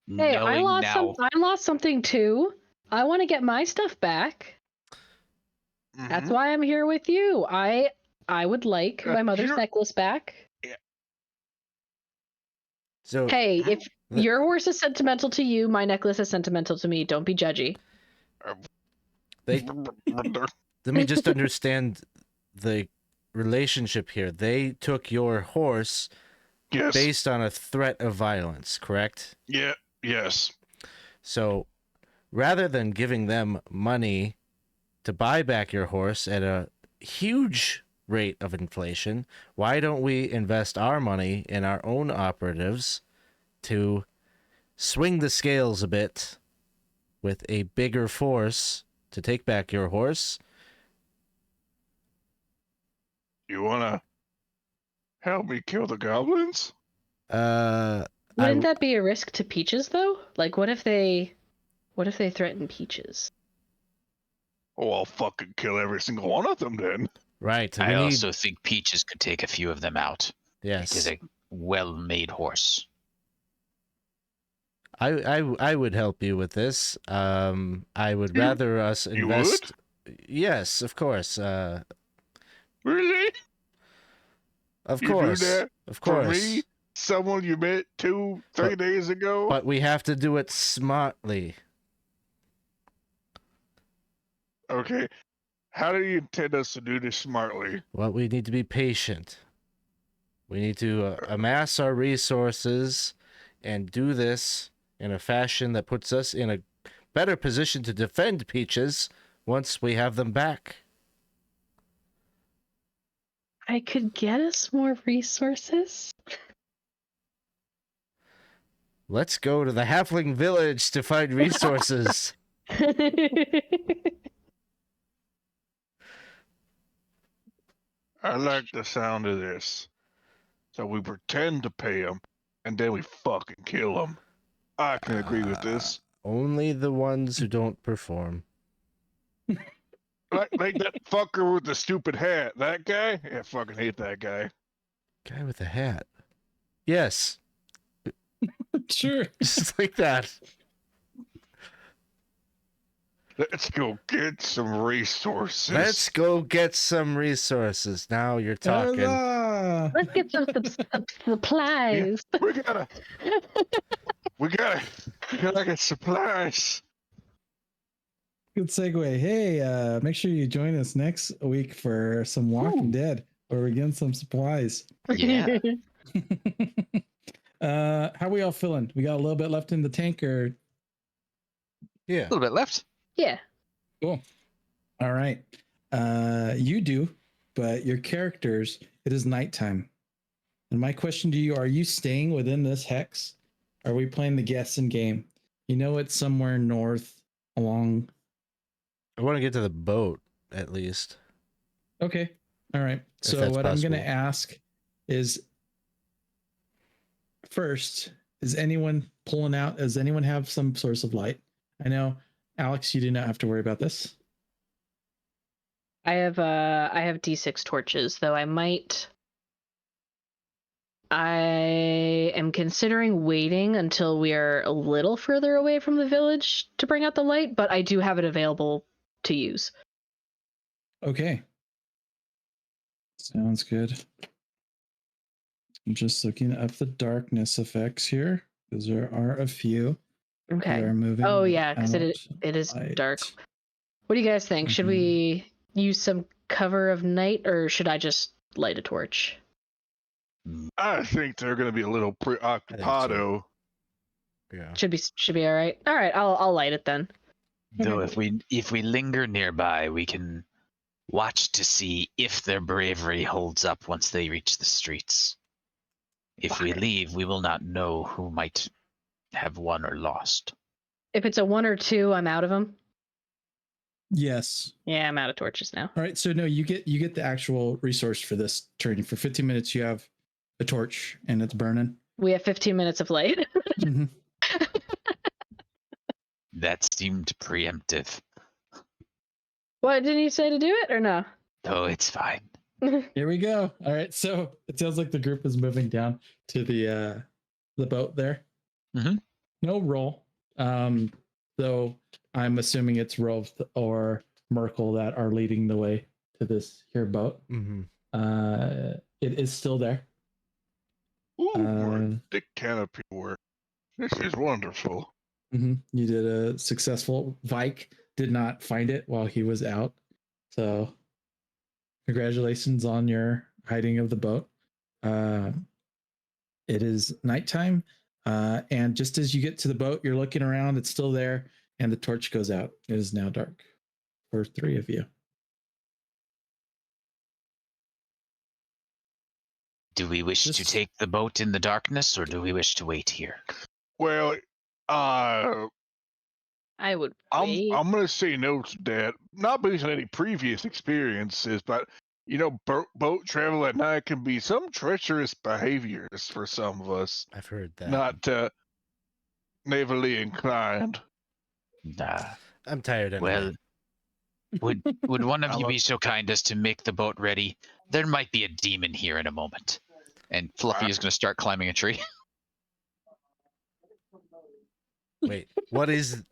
Hey, I lost something too. I want to get my stuff back. Mm-hmm. That's why I'm here with you. I would like my mother's necklace back. Yeah. So hey, if your horse is sentimental to you, my necklace is sentimental to me. Don't be judgy. Let me just understand the relationship here. They took your horse based on a threat of violence, correct? Yeah. Yes. So rather than giving them money to buy back your horse at a huge rate of inflation, why don't we invest our money in our own operatives to swing the scales a bit with a bigger force to take back your horse? You want to help me kill the goblins? Wouldn't that be a risk to Peaches though? Like what if they threaten Peaches? Oh, I'll fucking kill every single one of them then. Right. I also think Peaches could take a few of them out. Yes. It is a well-made horse. I would help you with this. I would rather us invest. You would? Yes, of course. Really? Of You course. do that Of course. For me? Someone you met 2-3 days ago? But we have to do it smartly. Okay. How do you intend us to do this smartly? Well, we need to be patient. We need to amass our resources and do this in a fashion that puts us in a better position to defend Peaches once we have them back. I could get us more resources. Let's go to the Halfling village to find resources. I like the sound of this. So we pretend to pay them, and then we fucking kill them. I can agree with this. Only the ones who don't perform. Like that fucker with the stupid hat. That guy? Yeah, I fucking hate that guy. Guy with the hat. Yes. Sure. Just like that. Let's go get some resources. Let's go get some resources. Now you're talking. Huzzah! Let's get some supplies. Yeah, we gotta get supplies. Good segue. Hey, make sure you join us next week for some Walking Dead, where we're getting some supplies. Yeah. How we all feeling? We got a little bit left in the tank, or Yeah. A little bit left. Yeah. cool. All right. You do, but your characters, it is nighttime. And my question to you, are you staying within this hex? Are we playing the guessing game? You know it's somewhere north along I want to get to the boat at least. Okay. All right. If So that's what I'm going possible. to ask is first, is anyone pulling out? Does anyone have some source of light? I know, Alex, you do not have to worry about this. I have D6 torches, though I am considering waiting until we are a little further away from the village to bring out the light, but I do have it available to use. Okay. Sounds good. I'm just looking up the darkness effects here because there are a few. Okay. that are moving. Oh yeah, because it without is light. dark. What do you guys think? Should we use some cover of night, or should I just light a torch? I think they're going to be a little preoccupado. Yeah. Should be all right. All right, I'll light it then. Though if we linger nearby, we can watch to see if their bravery holds up once they reach the streets. If we leave, we will not know who might have won or lost. If it's a 1 or 2, I'm out of them. Yes. Yeah, I'm out of torches now. All right. So no, you get the actual resource for this turn. For 15 minutes, you have a torch and it's burning. We have 15 minutes of light. Mm-hmm. That seemed preemptive. What, didn't you say to do it or no? Oh, it's fine. Here we go. All right. So it sounds like the group is moving down to the boat there. Mhm. No roll. So I'm assuming it's Ropth or Merkel that are leading the way to this here boat. Mm-hmm. It is still there. Ooh, more thick canopy work. This is wonderful. Mm-hmm. You did a successful. Vike did not find it while he was out. So congratulations on your hiding of the boat. It is nighttime. And just as you get to the boat, you're looking around, it's still there, and the torch goes out. It is now dark for 3 of you. Do we wish to take the boat in the darkness, or do we wish to wait here? Well, I would wait. I'm going to say no to that. Not based on any previous experiences, but boat travel at night can be some treacherous behaviors for some of us. I've heard that. Not navally inclined. Nah. I'm tired anyway. Well, would one of you be so kind as to make the boat ready? There might be a demon here in a moment. And Fluffy is going to start climbing a tree. Wait, what is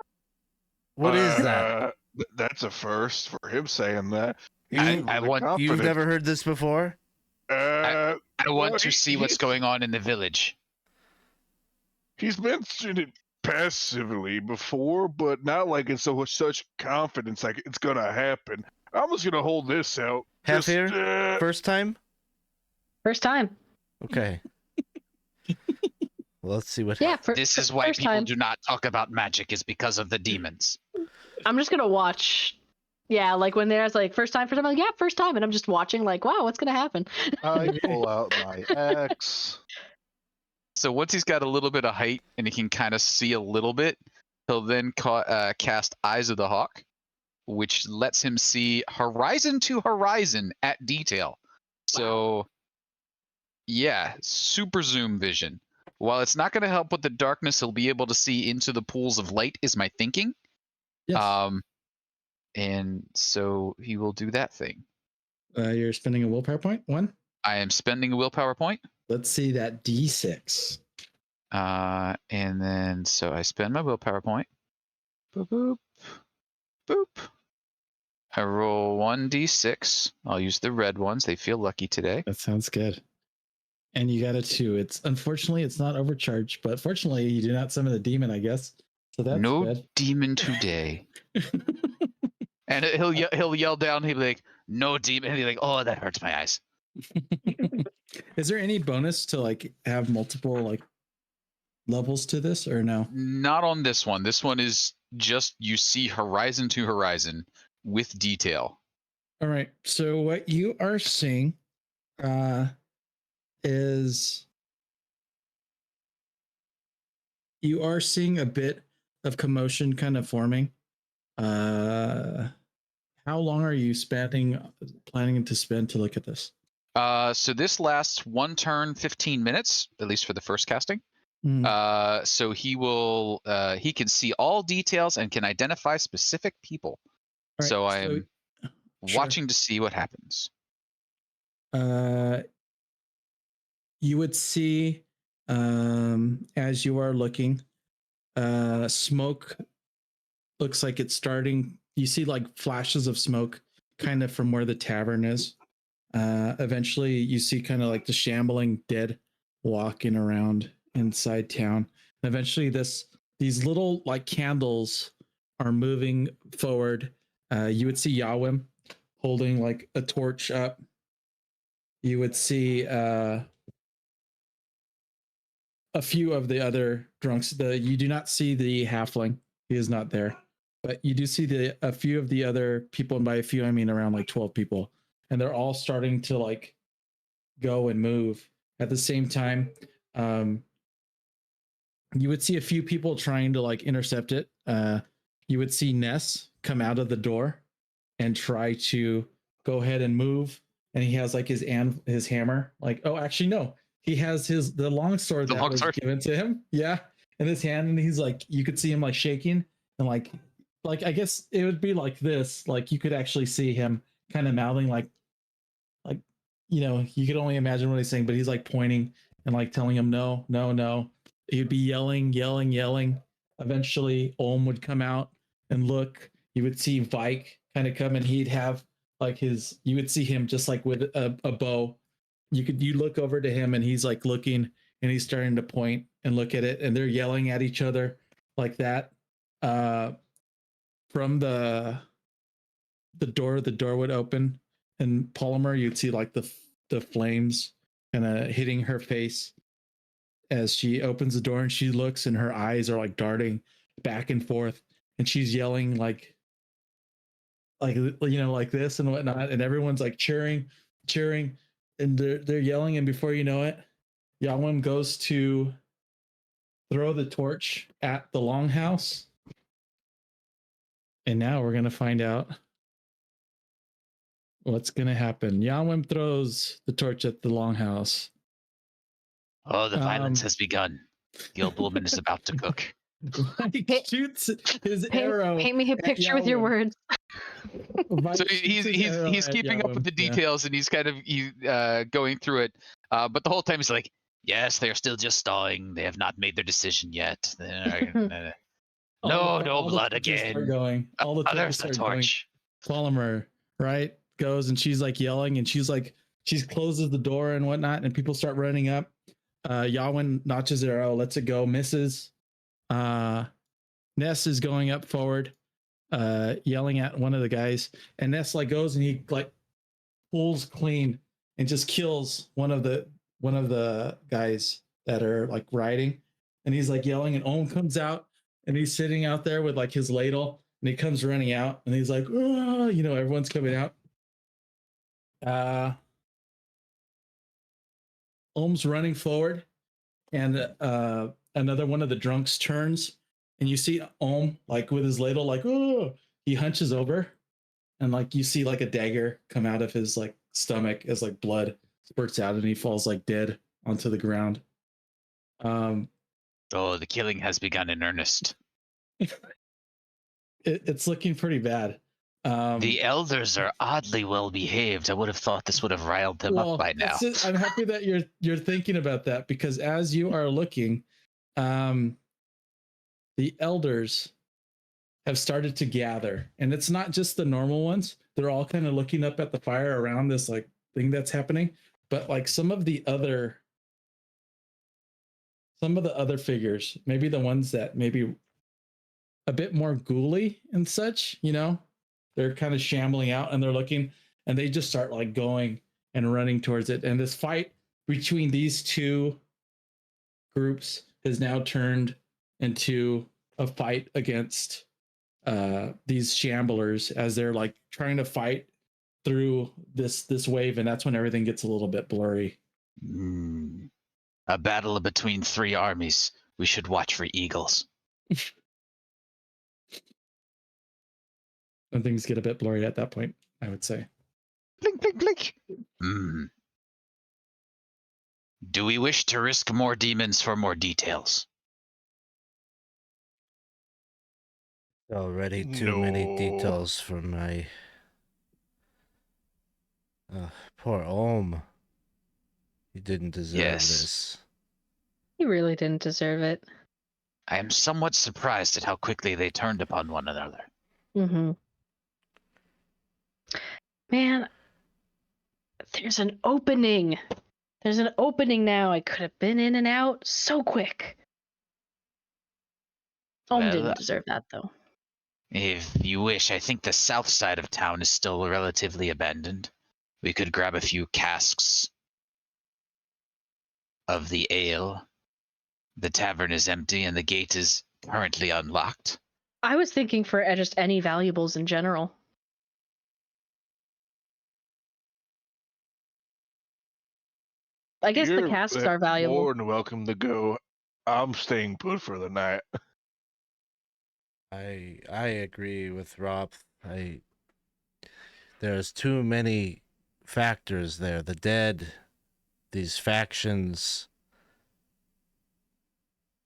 that? That's a first for him saying that. You've never heard this before? I want to see what's going on in the village. He's mentioned it passively before, but not like in such confidence like it's gonna happen. I'm just gonna hold this out. Halfear? First time? First time. Okay. Well, let's see what This is why people time. do not talk about magic, is because of the demons. I'm just gonna watch. Yeah, like when there's like first time, I'm like, yeah, first time, and I'm just watching like, wow, what's gonna happen? I pull out my axe. So once he's got a little bit of height and he can kind of see a little bit, he'll then cast Eyes of the Hawk, which lets him see horizon to horizon at detail. So, yeah, super zoom vision. While it's not going to help with the darkness, he'll be able to see into the pools of light, is my thinking. Yes. And so he will do that thing. You're spending a willpower point? 1? I am spending a willpower point. Let's see that D6. And then, so I spend my willpower point. Boop, boop, boop. I roll 1d6. I'll use the red ones. They feel lucky today. That sounds good. And you got a 2. Unfortunately, it's not overcharged, but fortunately, you do not summon a demon, I guess. So that's no good. Demon today. And he'll yell down. He'll be like, "No demon!" And he'll be like, "Oh, that hurts my eyes." Is there any bonus to like have multiple like levels to this or no? Not on this one. This one is just you see horizon to horizon with detail. All right. So what you are seeing is you are seeing a bit of commotion kind of forming How long are you planning to spend to look at this? So this lasts 1 turn, 15 minutes, at least for the first casting. So he can see all details and can identify specific people. All right, So I'm sure. watching to see what happens. You would see, as you are looking, smoke looks like it's starting. You see like flashes of smoke kind of from where the tavern is. Eventually you see kind of like the shambling dead walking around inside town. And eventually these little like candles are moving forward. You would see Yawim holding like a torch up. You would see a few of the other drunks. You do not see the halfling. He is not there. But you do see a few of the other people, and by a few I mean around like 12 people. And they're all starting to like go and move at the same time. You would see a few people trying to like intercept it. You would see Ness come out of the door and try to go ahead and move. And he has like his hammer. Like, oh, actually, no. He has the longsword that was given to him. Yeah. In his hand. And he's like, you could see him like shaking and like I guess it would be like this. Like you could actually see him kind of mouthing like, you know, you could only imagine what he's saying, but he's like pointing and like telling him no, no, no. He'd be yelling. Eventually, Olm would come out and look. You would see Vike kind of come, and he'd have like you would see him just like with a bow. You look over to him, and he's like looking, and he's starting to point and look at it, and they're yelling at each other like that. From the door would open, and Polymer, you'd see like the flames kind of hitting her face as she opens the door, and she looks, and her eyes are like darting back and forth, and she's yelling like you know, like this and whatnot, and everyone's like cheering, and they're yelling, and before you know it, Yawim goes to throw the torch at the longhouse, and now we're gonna find out what's gonna happen. Yawim throws the torch at the longhouse. Oh, the violence has begun. The old woman is about to cook. Mike shoots his arrow. Paint me a picture with your words. So he's keeping up with the details, and he's kind of going through it. But the whole time he's like, "Yes, they're still just stalling. They have not made their decision yet. No blood again. All the there's the torch. Polymer, right, goes, and she's like yelling, and she closes the door and whatnot, and people start running up. Yawin notches her arrow, lets it go, misses. Ness is going up forward, yelling at one of the guys, and Ness like goes and he like pulls clean and just kills one of the guys that are like riding, and he's like yelling, and Olm comes out, and he's sitting out there with like his ladle, and he comes running out, and he's like, oh, you know, everyone's coming out. Olm's running forward, and another one of the drunks turns, and you see Olm like with his ladle, like, oh, he hunches over, and like you see like a dagger come out of his like stomach as like blood spurts out, and he falls like dead onto the ground. Oh, the killing has begun in earnest. It's looking pretty bad. The elders are oddly well behaved. I would have thought this would have riled them up by now. I'm happy that you're thinking about that, because as you are looking, the elders have started to gather, and it's not just the normal ones. They're all kind of looking up at the fire around this like thing that's happening, but like some of the other figures, maybe the ones that maybe a bit more ghouly and such, you know, they're kind of shambling out, and they're looking, and they just start like going and running towards it. And this fight between these two groups has now turned into a fight against these shamblers, as they're like trying to fight through this wave, and that's when everything gets a little bit blurry. A battle between 3 armies. We should watch for eagles. when things get a bit blurry at that point, I would say. Blink, blink, blink. Do we wish to risk more demons for more details? Already too many No. details for my poor Ohm. He didn't deserve Yes. this. He really didn't deserve it. I am somewhat surprised at how quickly they turned upon one another. Mm-hmm. Man, there's an opening. There's an opening now. I could have been in and out so quick. Ohm Well, didn't deserve that, though. If you wish, I think the south side of town is still relatively abandoned. We could grab a few casks of the ale. The tavern is empty and the gate is currently unlocked. I was thinking for just any valuables in general. I guess the casks are valuable. More than welcome to go. I'm staying put for the night. I agree with Ropth. There's too many factors there. The dead, these factions.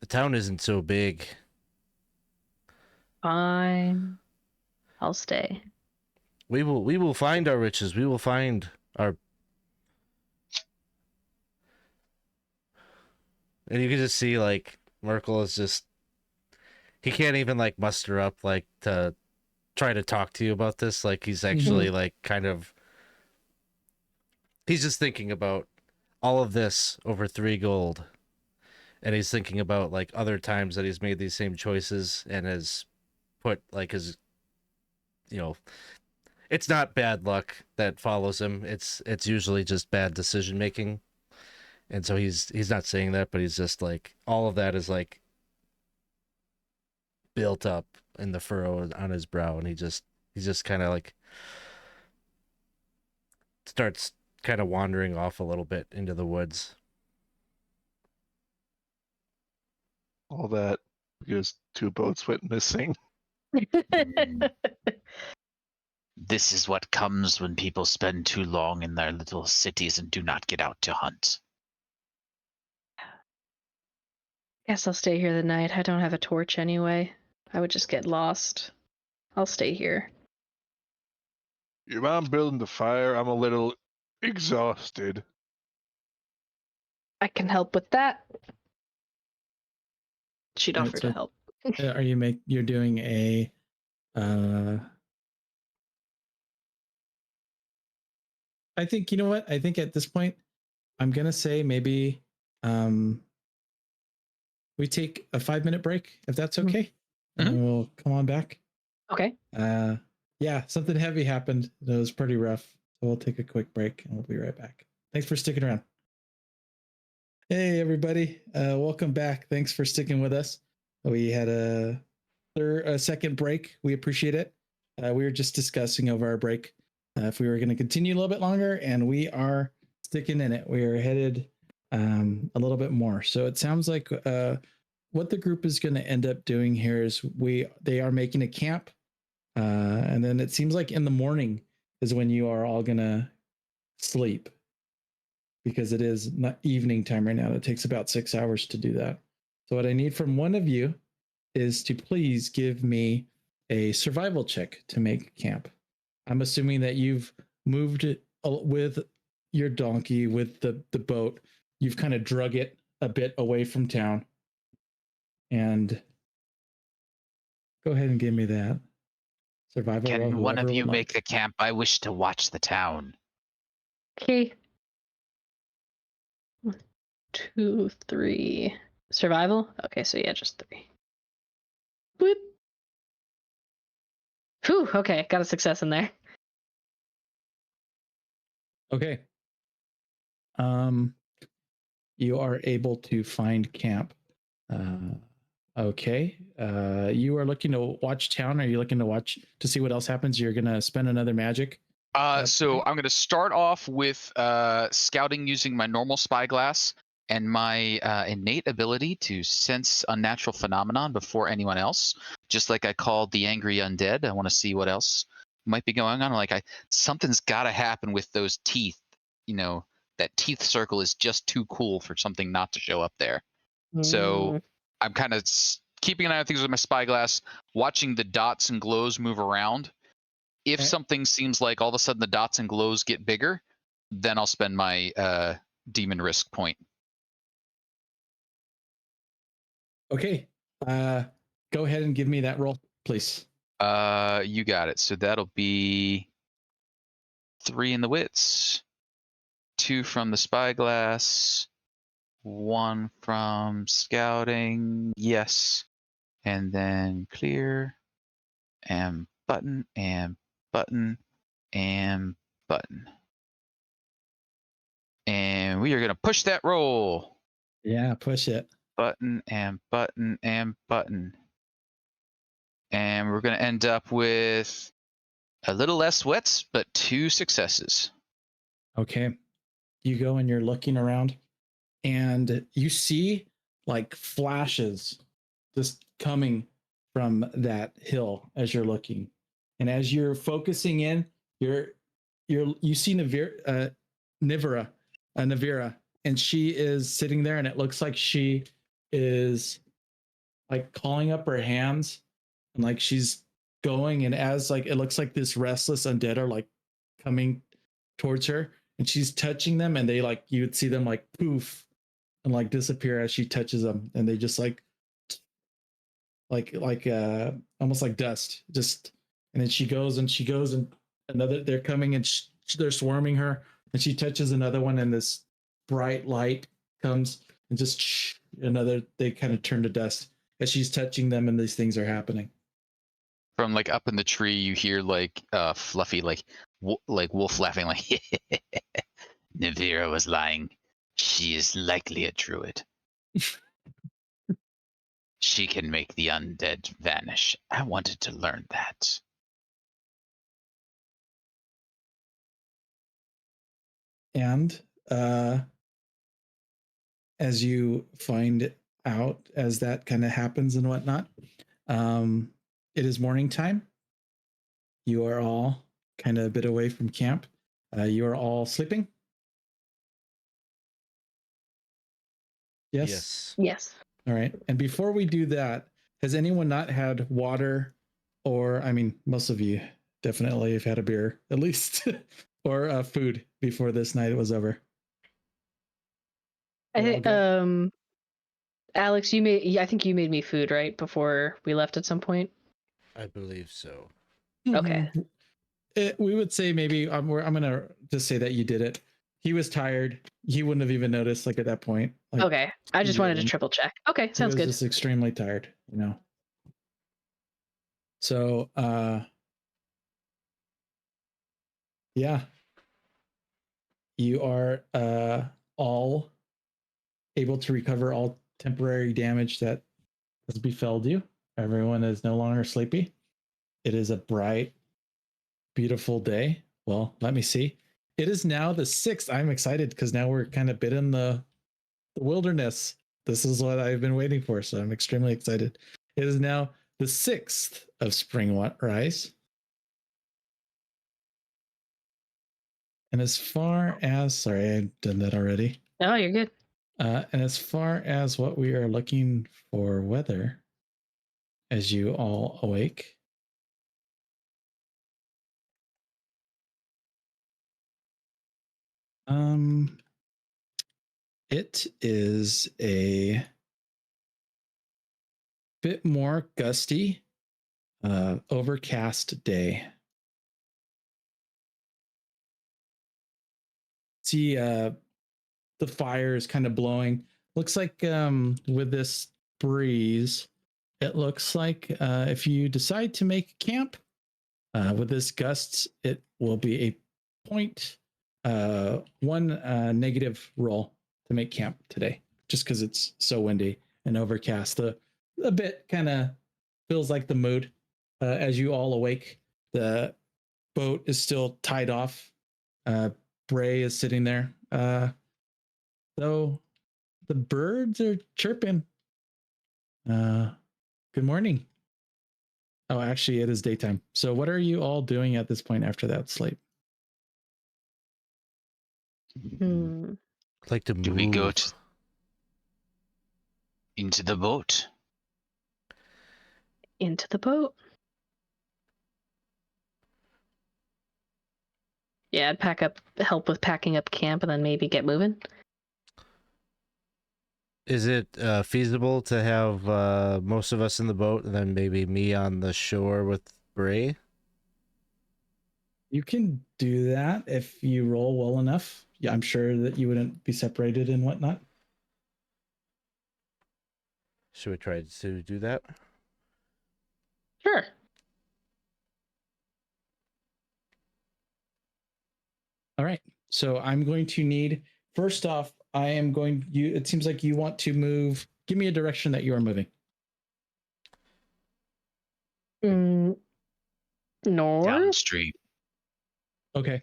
The town isn't so big. Fine. I'll stay. We will find our riches. We will find our. And you can just see like Merkel is just. He can't even like muster up like to try to talk to you about this. Like he's actually like kind of. He's just thinking about all of this over 3 gold. And he's thinking about like other times that he's made these same choices and has put like his, it's not bad luck that follows him. It's usually just bad decision making. And so he's not saying that, but he's just like all of that is like built up in the furrow on his brow, and he's just kind of like starts kind of wandering off a little bit into the woods. All that because 2 boats went missing. This is what comes when people spend too long in their little cities and do not get out to hunt. Guess I'll stay here the night. I don't have a torch anyway. I would just get lost. I'll stay here. You mind building the fire? I'm a little exhausted. I can help with that. She'd Right, offer so- to help. Are you're doing a I think, you know what? I think at this point, I'm gonna say maybe we take a 5-minute break, if that's okay. And then we'll come on back. Okay. Yeah, something heavy happened. It was pretty rough. So we'll take a quick break and we'll be right back. Thanks for sticking around. Hey everybody, welcome back. Thanks for sticking with us. We had a second break. We appreciate it. We were just discussing over our break if we were going to continue a little bit longer, and we are sticking in it. We are headed a little bit more. So it sounds like what the group is going to end up doing here is they are making a camp, and then it seems like in the morning is when you are all going to sleep, because it is not evening time right now. It takes about 6 hours to do that. So what I need from one of you is to please give me a survival check to make camp. I'm assuming that you've moved it with your donkey, with the boat. You've kind of drug it a bit away from town. And go ahead and give me that survival roll. Can one of whoever you would make like. the camp? I wish to watch the town. Okay. 1, 2, 3. Survival? Okay, so yeah, just 3. Boop. Whew, okay, got a success in there. Okay. You are able to find camp. Okay. You are looking to watch town. Are you looking to see what else happens? You're gonna spend another magic. So I'm going to start off with scouting using my normal spyglass and my innate ability to sense unnatural phenomenon before anyone else. Just like I called the angry undead, I want to see what else might be going on. Like something's got to happen with those teeth. You know, that teeth circle is just too cool for something not to show up there. So I'm kind of keeping an eye on things with my spyglass, watching the dots and glows move around. If something seems like all of a sudden the dots and glows get bigger, then I'll spend my demon risk point. Okay. Go ahead and give me that roll, please. You got it. So that'll be 3 in the wits, 2 from the spyglass, 1 from scouting. Yes. And then clear and button and button and button. And we are going to push that roll. Yeah, push it. Button and button and button. And we're going to end up with a little less wets, but 2 successes. Okay. You go and you're looking around and you see like flashes just coming from that hill as you're looking. And as you're focusing in, you see Nivera, and she is sitting there and it looks like she is like calling up her hands and like she's going, and as like it looks like this restless undead are like coming towards her and she's touching them, and they like you would see them like poof and like disappear as she touches them, and they just like almost like dust, just. And then she goes and another, they're coming and they're swarming her, and she touches another one and this bright light comes and just another, they kind of turn to dust as she's touching them, and these things are happening. From like up in the tree, you hear like Fluffy like wolf laughing like Nivira was lying. She is likely a druid. She can make the undead vanish. I wanted to learn that. And as you find out, as that kind of happens and whatnot, it is morning time. You are all kind of a bit away from camp. You are all sleeping. Yes. Yes. All right. And before we do that, has anyone not had water, or I mean, most of you definitely have had a beer at least, or food before this night was over? I think Alex, I think you made me food, right? Before we left at some point. I believe so. Okay. We would say maybe I'm gonna just say that you did it. He was tired. He wouldn't have even noticed like at that point. Like, Okay. I just wanted to triple check. Okay, sounds he was good. just extremely tired, you know. So yeah. You are all able to recover all temporary damage that has befelled you. Everyone is no longer sleepy. It is a bright, beautiful day. Well, let me see. It is now the 6th. I'm excited because now we're kind of bit in the wilderness. This is what I've been waiting for, so I'm extremely excited. It is now the 6th of spring rise. And as far as, sorry, I've done that already. No, you're good. And as far as what we are looking for weather, as you all awake, it is a bit more gusty, overcast day. See, the fire is kind of blowing. Looks like with this breeze, it looks like if you decide to make camp with this gusts, it will be a 0.1 negative roll to make camp today, just because it's so windy and overcast. A bit kind of feels like the mood as you all awake. The boat is still tied off. Bray is sitting there. So the birds are chirping. Good morning. Oh, actually, it is daytime. So, what are you all doing at this point after that sleep? Hmm. I'd like to move. Do we go into the boat? Into the boat. Yeah, I'd help with packing up camp, and then maybe get moving. Is it feasible to have most of us in the boat and then maybe me on the shore with Bray? You can do that if you roll well enough. Yeah, I'm sure that you wouldn't be separated and whatnot. Should we try to do that? Sure. All right. So I'm going to need, first off, it seems like you want to move. Give me a direction that you are moving. North? Downstream. Okay.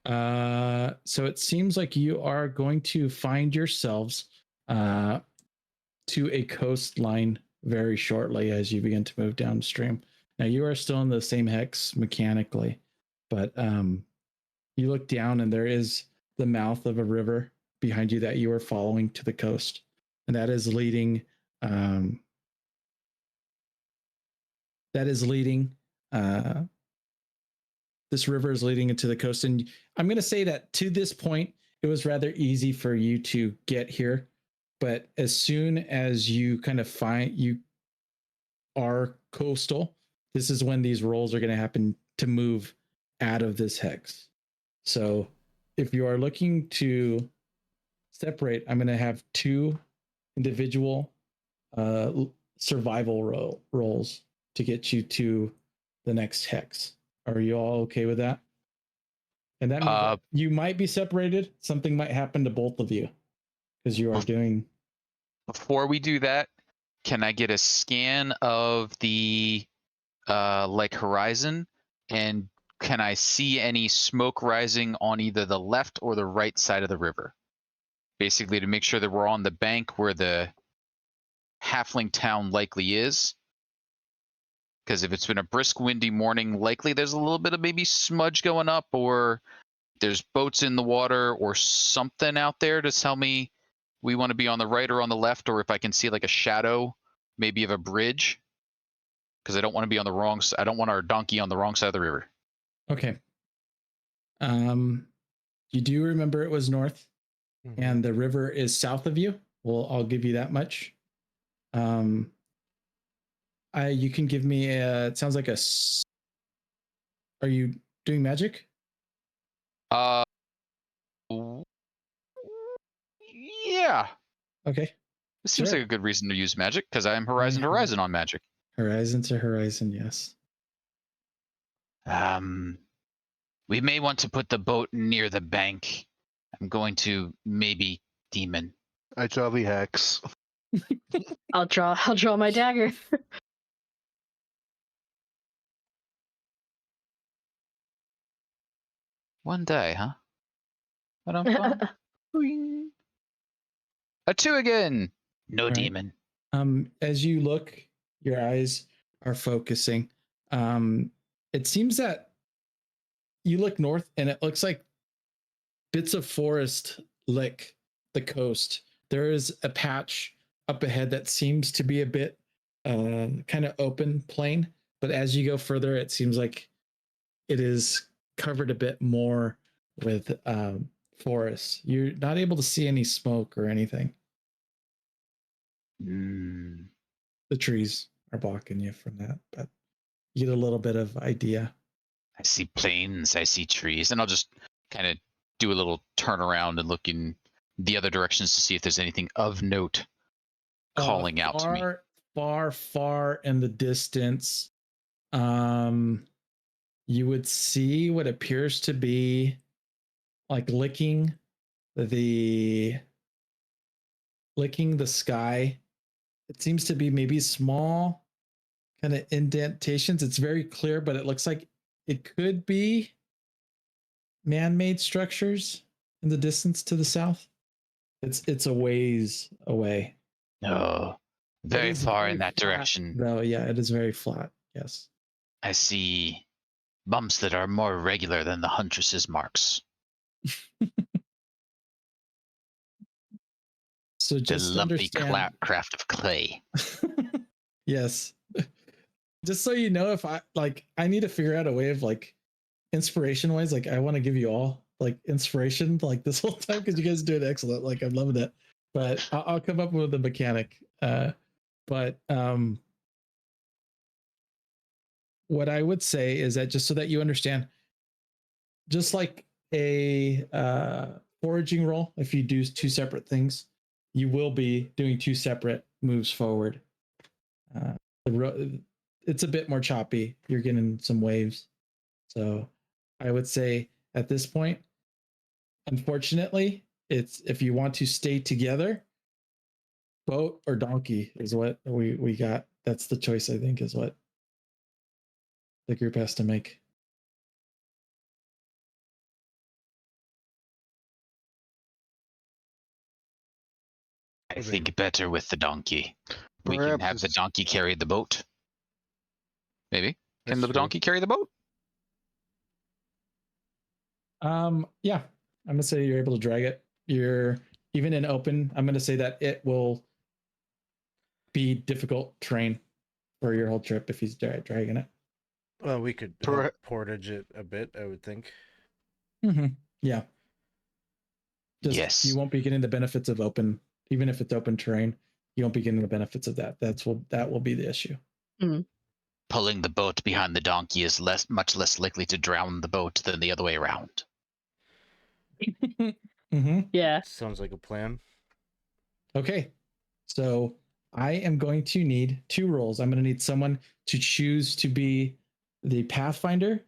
So it seems like you are going to find yourselves to a coastline very shortly as you begin to move downstream. Now you are still in the same hex mechanically, but you look down and there is the mouth of a river behind you that you are following to the coast, and that is leading. This river is leading into the coast, and I'm going to say that to this point, it was rather easy for you to get here. But as soon as you kind of find you are coastal, this is when these rolls are going to happen to move out of this hex. So if you are looking to separate, I'm going to have 2 individual survival rolls to get you to the next hex. Are you all okay with that? And that means that you might be separated. Something might happen to both of you because you are doing. Before we do that, can I get a scan of the horizon, and can I see any smoke rising on either the left or the right side of the river? Basically, to make sure that we're on the bank where the halfling town likely is. Because if it's been a brisk, windy morning, likely there's a little bit of maybe smudge going up, or there's boats in the water, or something out there to tell me we want to be on the right or on the left, or if I can see like a shadow, maybe of a bridge. Because I don't want to be on the wrong. I don't want our donkey on the wrong side of the river. Okay. You do remember it was north, and the river is south of you. Well, I'll give you that much. You can give me it sounds like are you doing magic? Yeah. Okay. It seems like a good reason to use magic, because I am horizon to horizon on magic. Horizon to horizon, yes. We may want to put the boat near the bank. I'm going to maybe demon. I draw the hex. I'll draw my dagger. One die, huh? A 2 again. No Right. demon. As you look, your eyes are focusing. It seems that you look north and it looks like bits of forest lick the coast. There is a patch up ahead that seems to be a bit kind of open plain, but as you go further, it seems like it is covered a bit more with forest. You're not able to see any smoke or anything. The trees are blocking you from that, but you get a little bit of idea. I see plains, I see trees, And I'll just kind of do a little turnaround and look in the other directions to see if there's anything of note calling out to me. Far in the distance, you would see what appears to be like licking the sky. It seems to be maybe small kind of indentations. It's very clear, but it looks like it could be man-made structures in the distance to the south. It's a ways away. No, very far in that flat, direction. though. Yeah, it is very flat. Yes. I see bumps that are more regular than the huntress's marks. So The just lumpy understand. craft of clay. Yes. Just so you know, if I need to figure out a way of like inspiration wise, like I want to give you all like inspiration like this whole time because you guys do it excellent. Like I'm loving it. But I'll come up with a mechanic. But what I would say is that just so that you understand, just like a foraging roll, if you do two separate things, you will be doing two separate moves forward. It's a bit more choppy. You're getting some waves. So I would say at this point, unfortunately, it's if you want to stay together, boat or donkey is what we got. That's the choice, I think, is what the group has to make. I think better with the donkey. We can Perhaps have the it's- donkey carry the boat. Maybe. Can That's the true. donkey carry the boat? Yeah, I'm gonna say you're able to drag it. You're even in open. I'm gonna say that it will be difficult terrain for your whole trip if he's dragging it. Well, we could help portage it a bit, I would think. Mm-hmm. Yeah. Just Yes. you won't be getting the benefits of open, even if it's open terrain. You won't be getting the benefits of that. That will be the issue. Pulling the boat behind the donkey is much less likely to drown the boat than the other way around. Mm-hmm. Yeah. Sounds like a plan. Okay. So I am going to need two roles. I'm going to need someone to choose to be the Pathfinder,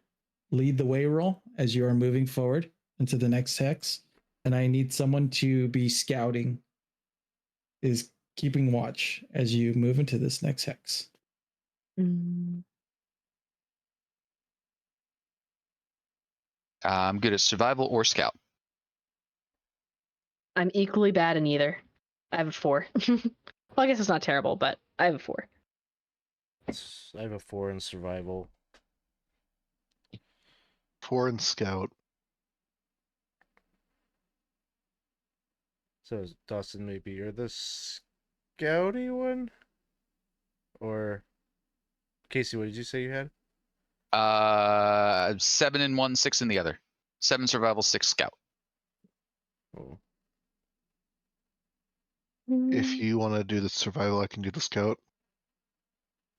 lead the way role as you are moving forward into the next hex. And I need someone to be scouting, is keeping watch as you move into this next hex. I'm good at survival or scout. I'm equally bad in either. I have a 4. Well, I guess it's not terrible, but I have a 4. I have a 4 in survival. 4 in scout. So Dawson, maybe you're the scouty one? Or Casey, what did you say you had? 7 in one, 6 in the other. 7 survival, 6 scout. Oh. If you want to do the survival, I can do the scout.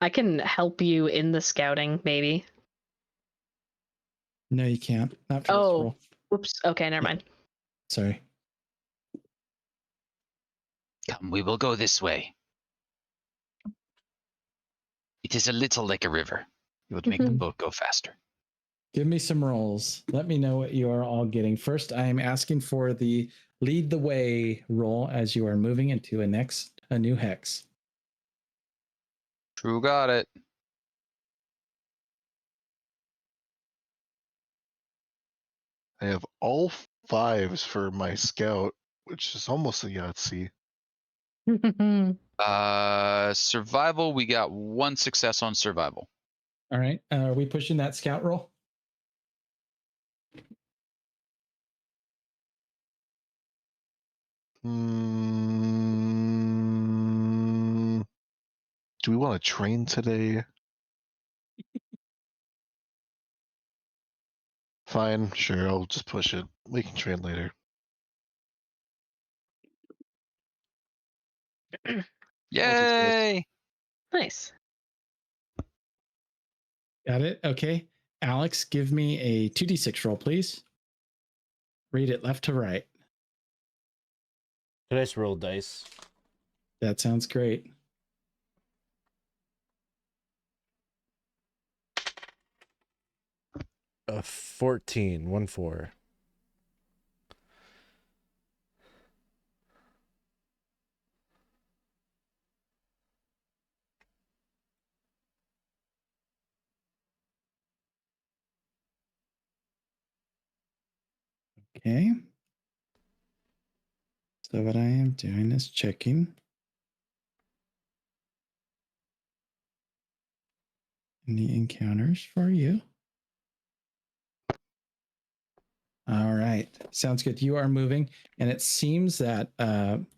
I can help you in the scouting, maybe. No, you can't. Not for this roll. Whoops. Okay, never mind. Sorry. Come, we will go this way. It is a little like a river. It would make the boat go faster. Give me some rolls. Let me know what you are all getting. First, I am asking for the lead the way roll as you are moving into a new hex. True, got it. I have all 5s for my scout, which is almost a Yahtzee. Survival, we got 1 success on survival. All right. Are we pushing that scout roll? Do we want to train today? Fine, sure, I'll just push it. We can train later. Yay! Nice. Got it. Okay. Alex, give me a 2d6 roll, please. Read it left to right. Could I just roll dice? That sounds great. A 14, 1-4. Okay. So what I am doing is checking. Any encounters for you? All right. Sounds good. You are moving, and it seems that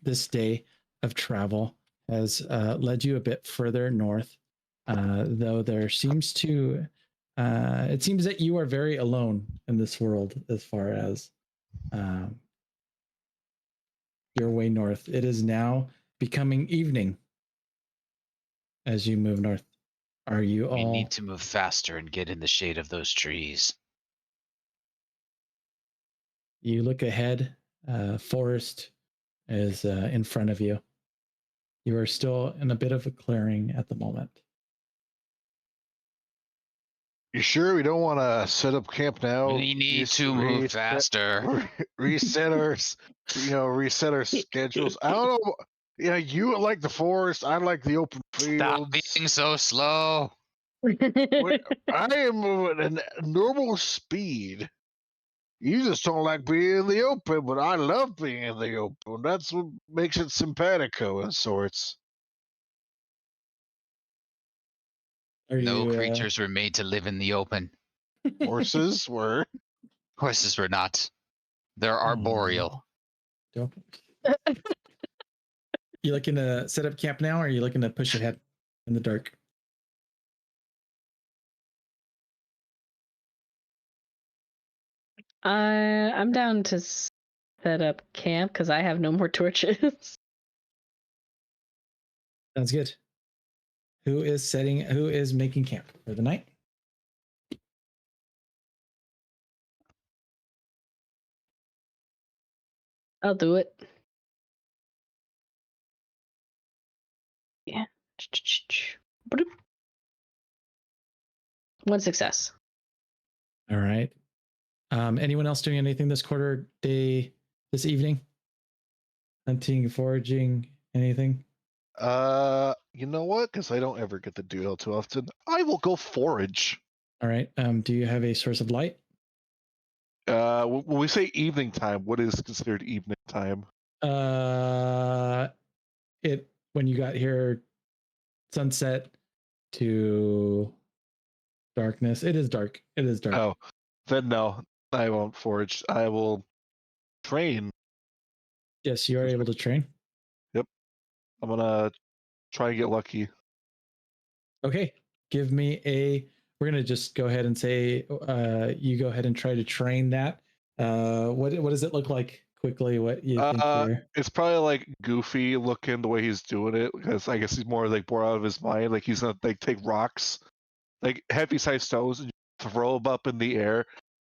this day of travel has led you a bit further north, though there seems to it seems that you are very alone in this world as far as your way north. It is now becoming evening as you move north. Are you all? We need to move faster and get in the shade of those trees. You look ahead. Forest is in front of you. You are still in a bit of a clearing at the moment. You sure we don't want to set up camp now? We need to move faster. Reset our, reset our schedules. I don't know. You like the forest. I like the open fields. Stop being so slow. I am moving at normal speed. You just don't like being in the open, but I love being in the open. That's what makes it simpatico of sorts. No creatures were made to live in the open. Horses were. Horses were not. They're arboreal. You looking to set up camp now, or are you looking to push ahead in the dark? I'm down to set up camp because I have no more torches. Sounds good. Who is making camp for the night? I'll do it. Yeah. Bloop. One success. All right. Anyone else doing anything this evening? Hunting, foraging, anything? You know what? Because I don't ever get to do it too often. I will go forage. All right. Do you have a source of light? When we say evening time, what is considered evening time? When you got here, sunset to darkness. It is dark. Oh, then no, I won't forage. I will train. Yes, you are able to train. Yep. I'm gonna try and get lucky. Okay. We're gonna just go ahead and say you go ahead and try to train that. What does it look like quickly? What you think it's probably like goofy looking the way he's doing it, because I guess he's more out of his mind. Like he's gonna take rocks, like heavy sized stones, and throw them up in the air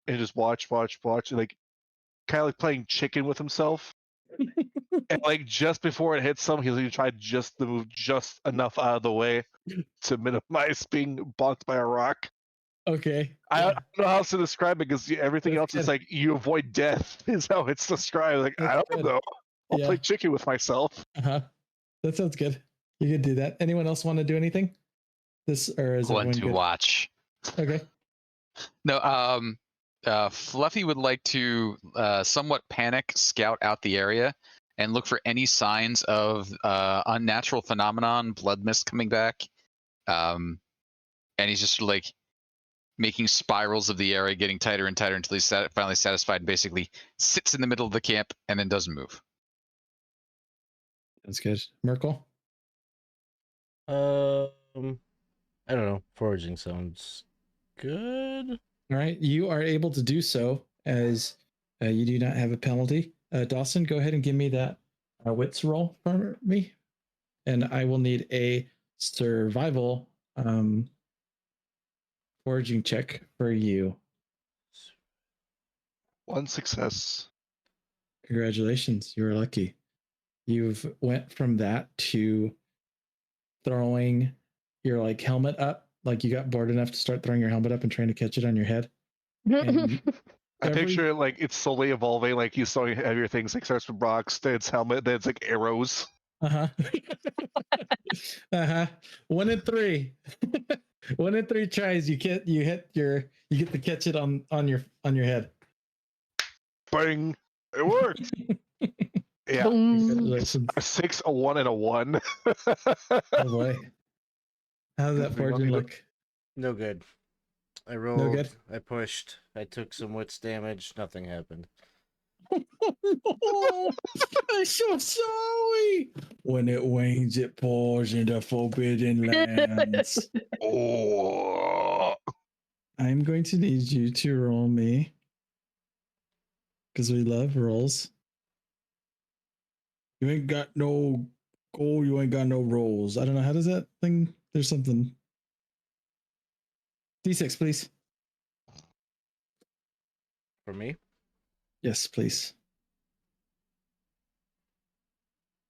and just watch, and like kind of like playing chicken with himself. And like just before it hits him, he's gonna try just to move just enough out of the way to minimize being bonked by a rock. Okay. I don't know how else to describe it, because everything else is like you avoid death is how it's described. Like I don't know. I'll play chicken with myself. That sounds good. You could do that. Anyone else want to do anything? Is one to good? Watch. Okay. No, Fluffy would like to somewhat panic scout out the area and look for any signs of unnatural phenomenon, blood mist coming back. And he's just like making spirals of the area, getting tighter and tighter until he's finally satisfied and basically sits in the middle of the camp and then doesn't move. That's good. Merkel? I don't know. Foraging sounds good. All right. You are able to do so as you do not have a penalty. Dawson, go ahead and give me that wits roll for me. And I will need a survival foraging check for you. 1 success. Congratulations. You were lucky. You've went from that to throwing your like helmet up. Like you got bored enough to start throwing your helmet up and trying to catch it on your head. And I picture it like it's slowly evolving. Like he's throwing heavier things. Like starts with rocks, then it's helmet, then it's like arrows. 1 in 3. 1 in 3 tries. You get to catch it on your head. Bang! It worked. Yeah. Congratulations. A 6, a 1, and a 1. Oh boy. How does that foraging look? No good. I No rolled. good. I pushed. I took some wits damage. Nothing happened. Oh, I'm so sorry. When it rains, it pours into forbidden lands. Oh, I'm going to need you to roll me because we love rolls. You ain't got no goal. You ain't got no rolls. I don't know. How does that thing? There's something. D6, please. For me, Yes, please.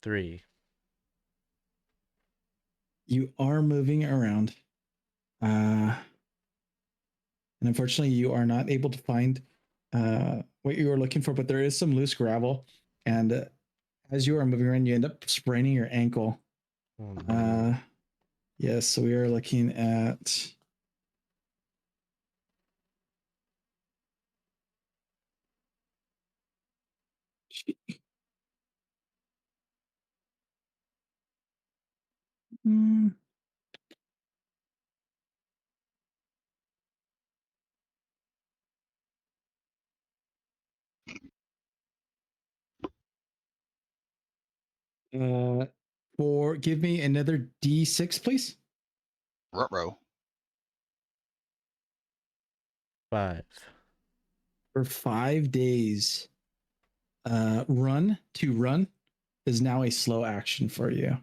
3. You are moving around. And unfortunately, you are not able to find what you were looking for, but there is some loose gravel. And as you are moving around, you end up spraining your ankle. Oh, no. Yes, so we are looking at. Hmm. For give me another D6, please. Ruh-roh. 5. For 5 days, run is now a slow action for you.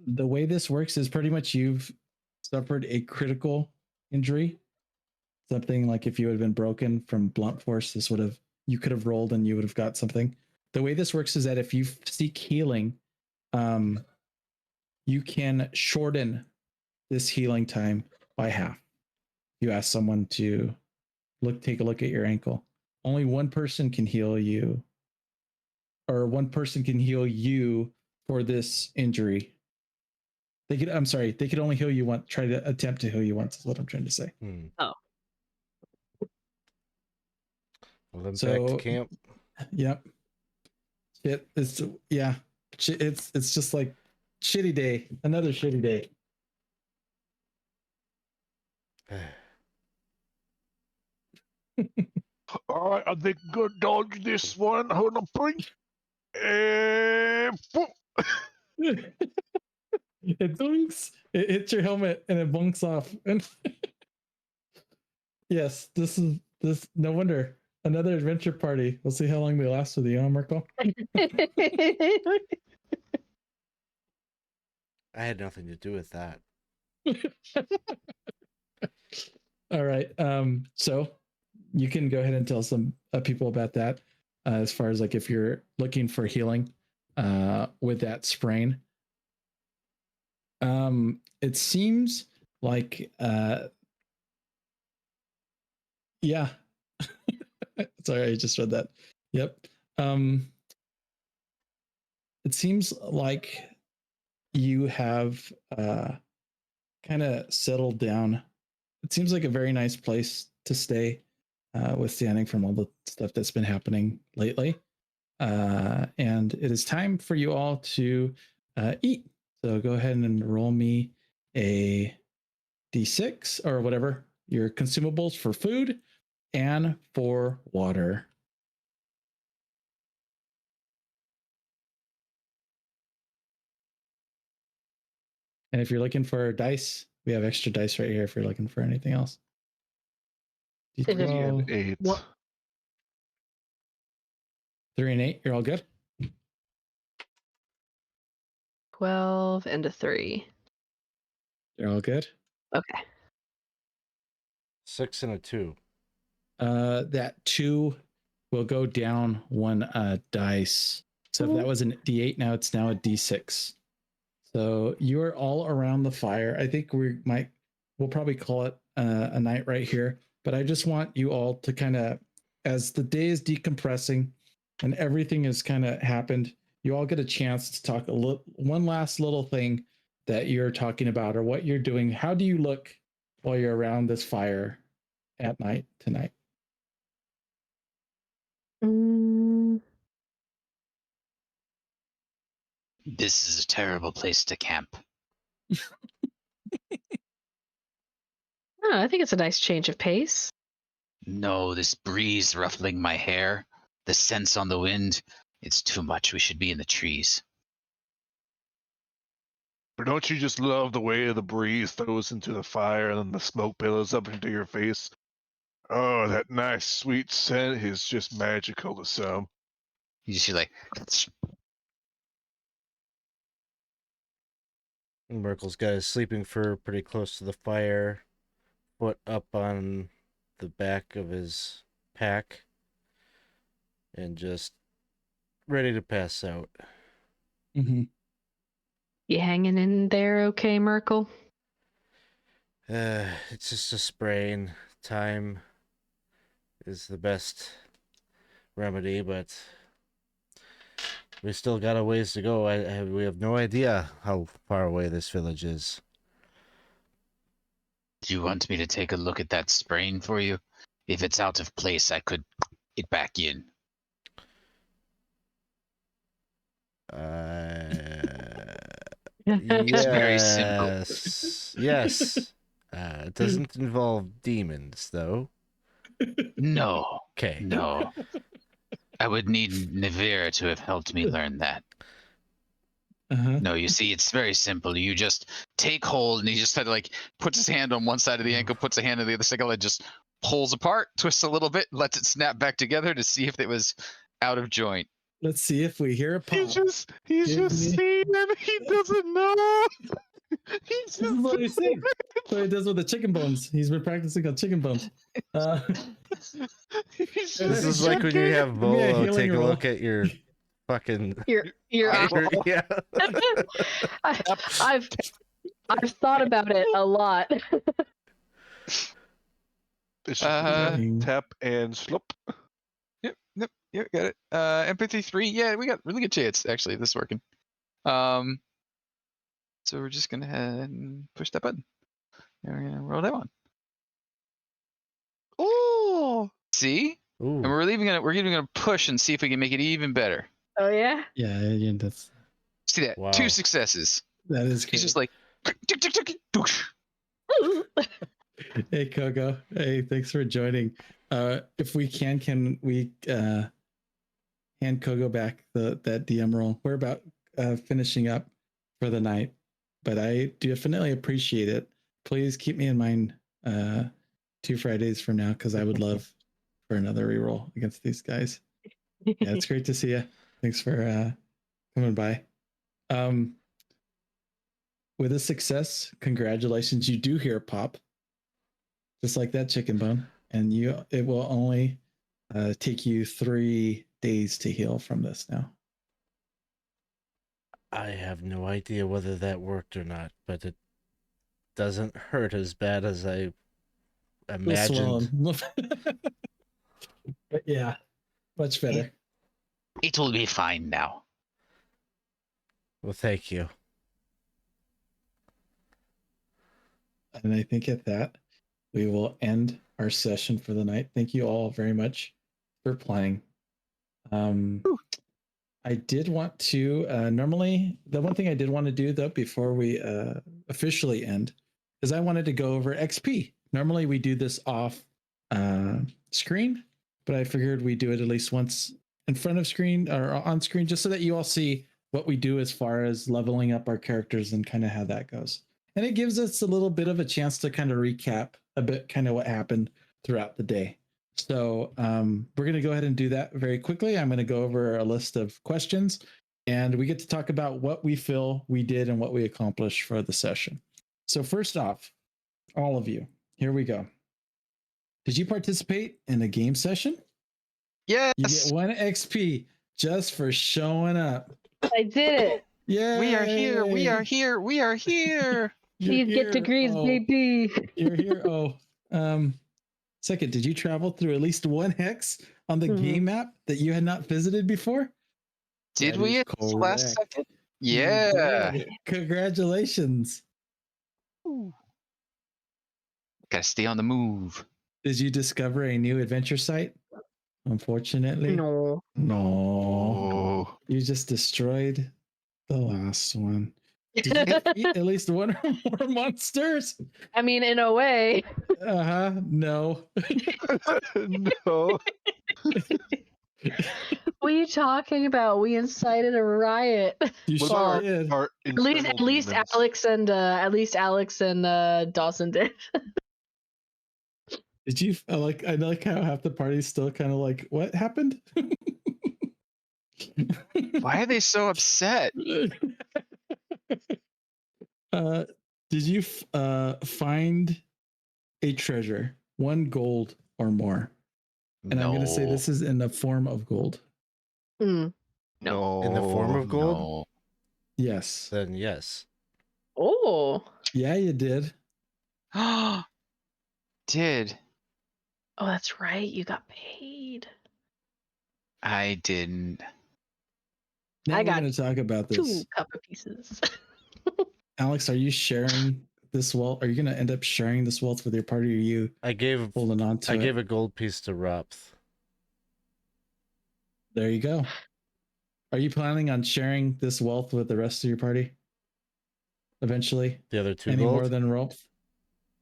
The way this works is pretty much you've suffered a critical injury. Something like if you had been broken from blunt force, you could have rolled and you would have got something. The way this works is that if you seek healing, you can shorten this healing time by half. You ask someone to take a look at your ankle. Only one person can heal you, or one person can heal you for this injury. They could only heal you once. Try to attempt to heal you once is what I'm trying to say. Oh. Well, then back to So, camp. yep. It's just like shitty day. Another shitty day. all right. I think I'm gonna dodge this one. Hold on, please. And It dunks. It hits your helmet and it bunks off. And yes, this. No wonder. Another adventure party. We'll see how long they last with you, huh, Merkel? I had nothing to do with that. All right. So you can go ahead and tell some people about that. As far as like if you're looking for healing with that sprain. It seems like yeah. Sorry, I just read that. Yep. It seems like you have kind of settled down. It seems like a very nice place to stay, withstanding from all the stuff that's been happening lately. And it is time for you all to eat. So go ahead and roll me a D6 or whatever, your consumables for food and for water. And if you're looking for dice, we have extra dice right here if you're looking for anything else. D12, 8. What? 3 and 8, you're all good? 12 and a 3. You're all good? Okay. 6 and a 2. That 2 will go down 1 dice. So if that was an D8, now a D6. So you are all around the fire. I think we'll probably call it a night right here. But I just want you all to kind of, as the day is decompressing and everything has kind of happened, you all get a chance to talk one last little thing that you're talking about or what you're doing. How do you look while you're around this fire at night tonight? This is a terrible place to camp. Oh, I think it's a nice change of pace. No, this breeze ruffling my hair, the scents on the wind, it's too much. We should be in the trees. But don't you just love the way the breeze throws into the fire and then the smoke billows up into your face? Oh, that nice sweet scent is just magical to some. You just feel like, Merkel's got his sleeping fur pretty close to the fire, foot up on the back of his pack, and just ready to pass out. Mm-hmm. You hanging in there okay, Merkel? It's just a sprain. Time is the best remedy, but we still got a ways to go. We have no idea how far away this village is. do you want me to take a look at that sprain for you? If it's out of place, I could get back in. Yes. very simple. Yes. It doesn't involve demons, though. No, Okay. no. I would need Nivir to have helped me learn that. Uh-huh. No, you see, it's very simple. You just take hold, and he just kind of like puts his hand on one side of the ankle, puts a hand on the other side, and just pulls apart, twists a little bit, lets it snap back together to see if it was out of joint. Let's see if we hear a pop. He's Give just me- seeing it. He doesn't know. He's This is what he's saying. That's what he does with the chicken bones. He's been practicing on chicken bones. He's This just is like when you have Give me a Bolo healing take a roll. look at your fucking. Your Eyeball. Yeah. I've thought about it a lot. It should be Uh, tap and slop. Yep, got it. Empathy 3. Yeah, we got really good chance actually. This is working. So we're just gonna head and push that button. And we're gonna roll that one. Oh, See? And Ooh. we're even gonna push and see if we can make it even better. Oh yeah. yeah, that's See that? Wow. 2 successes. that is great. He's just like tick, tick, tick, doosh. Hey Kogo. Hey, thanks for joining. If we can we hand Kogo back that DM roll? We're about finishing up for the night, but I definitely appreciate it. Please keep me in mind 2 Fridays from now, because I would love for another reroll against these guys. Yeah, it's great to see you. Thanks for coming by. With a success, congratulations. You do hear a pop, just like that chicken bone, and it will only take you 3 days to heal from this now. I have no idea whether that worked or not, but it doesn't hurt as bad as I imagined. But yeah, much better. It will be fine now. Well, thank you. And I think at that, we will end our session for the night. Thank you all very much for playing. I did want to, normally, the one thing I did want to do though, before we officially end, is I wanted to go over XP. Normally we do this off screen, but I figured we do it at least once in front of screen or on screen, just so that you all see what we do as far as leveling up our characters and kind of how that goes. And it gives us a little bit of a chance to kind of recap a bit kind of what happened throughout the day. So we're going to go ahead and do that very quickly. I'm going to go over a list of questions, and we get to talk about what we feel we did and what we accomplished for the session. So first off, all of you, here we go. Did you participate in a game session? Yes. You get 1 XP just for showing up. I did it. Yeah, We are here. We are here. We are here. Please get degrees, baby. You're here. Oh, second, did you travel through at least 1 hex on the game map that you had not visited before? Did That we is at the last correct. second? You Yeah. did. Congratulations. Gotta stay on the move. Did you discover a new adventure site? Unfortunately. No. No. oh, You just destroyed the last one. Did you defeat at least one or more monsters? I mean, in a way. No. No. What are you talking about? We incited a riot. You What sure about did. our At least, internal demons? Alex and Dawson did. Did you I like how half the party's still kind of like, what happened? Why are they so upset? Did you find a treasure, 1 gold or more? And I'm going to say this is in the form of gold. Mm. No. In the form of gold? No. Yes. Then yes. Oh. Yeah, you did. Did. Oh, that's right. You got paid. I didn't. Now I we're got going to talk about 2 this. copper pieces. Alex, are you sharing this wealth? Are you going to end up sharing this wealth with your party? Or are you I gave holding on to I it? gave a gold piece to Ropth. There you go. Are you planning on sharing this wealth with the rest of your party? Eventually? The other 2 Any gold. more than Ropth?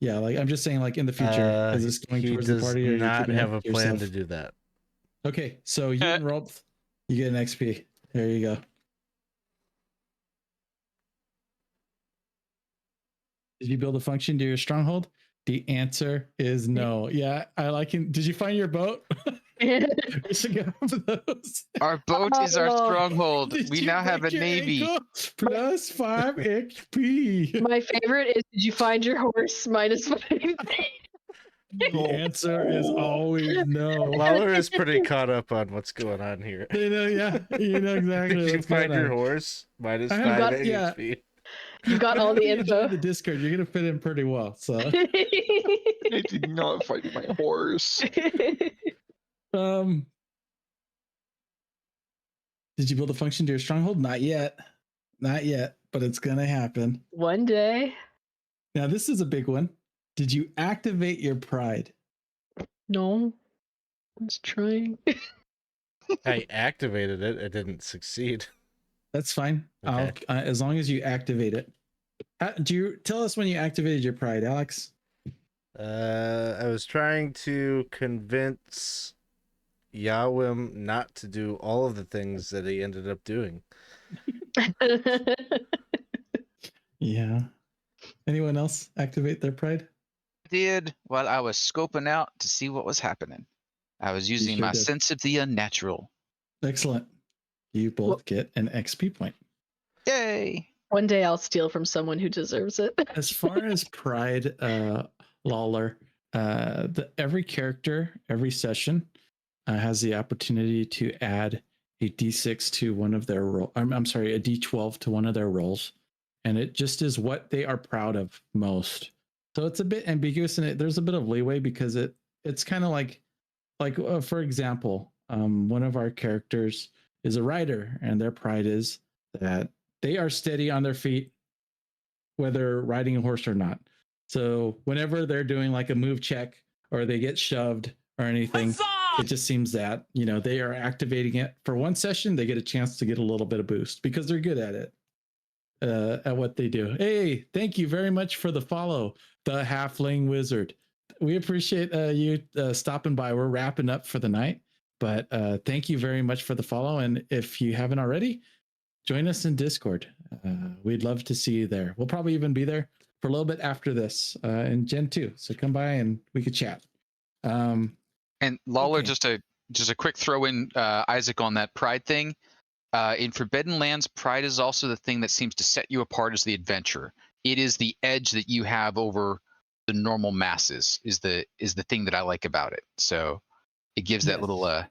Yeah, like I'm just saying, like in the future, is this going he towards the does party or are you not keeping have it a to plan yourself? to do that. Okay, so you and Ropth, you get an XP. There you go. Did you build a function to your stronghold? The answer is no. Yeah, I like it. Did you find your boat? We should go for those. Our boat is our Oh. stronghold. Did We you now have a break your navy. ankle? Plus 5 XP. My favorite is, did you find your horse? -5. The answer is always no. Lawler is pretty caught up on what's going on here. You know, yeah, you know exactly. Did you what's going find your on. horse? -5 I got- HP. You got all the You info. joined the Discord. You're gonna fit in pretty well. So, I did not fight my horse. did you build a function to your stronghold? Not yet, not yet, but it's gonna happen. One day. Now, this is a big one. Did you activate your pride? No. I was trying. I activated it. It didn't succeed. That's fine. Okay. As long as you activate it. Do you tell us when you activated your pride, Alex? I was trying to convince Yawim not to do all of the things that he ended up doing. Yeah. Anyone else activate their pride? Did while I was scoping out to see what was happening. I was using sure my did. sense of the unnatural. Excellent. You both get an XP point. Yay! One day I'll steal from someone who deserves it. As far as pride, Lawler, every character, every session has the opportunity to add a D6 to one of their roll. I'm sorry, a D12 to one of their rolls, and it just is what they are proud of most. So it's a bit ambiguous, and there's a bit of leeway because it's kind of like for example, one of our characters is a rider, and their pride is that they are steady on their feet, whether riding a horse or not. So whenever they're doing like a move check or they get shoved or anything, it just seems that, they are activating it for one session. They get a chance to get a little bit of boost because they're good at it, at what they do. Hey, thank you very much for the follow, the Halfling Wizard. We appreciate you stopping by. We're wrapping up for the night, but thank you very much for the follow. And if you haven't already, join us in Discord. We'd love to see you there. We'll probably even be there for a little bit after this, and Gen 2. So come by and we could chat. And Lawler, Okay. just a quick throw in, Isaac, on that pride thing. In Forbidden Lands, pride is also the thing that seems to set you apart as the adventurer. It is the edge that you have over the normal masses. Is the thing that I like about it. So it gives that Yes. little.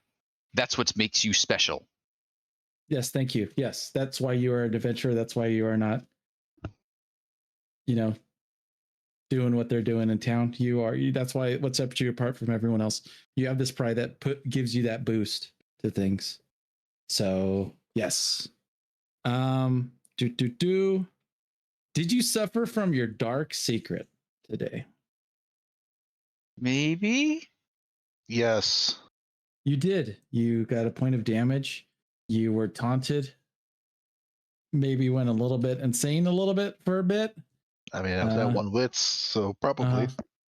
That's what makes you special. Yes, thank you. Yes, that's why you are an adventurer. That's why you are not, doing what they're doing in town. That's why what sets you apart from everyone else. You have this pride that gives you that boost to things. So yes. Did you suffer from your dark secret today? Maybe. Yes. You did. You got a point of damage. You were taunted. maybe went a little bit insane a little bit for a bit. I mean, I was at one wits, so probably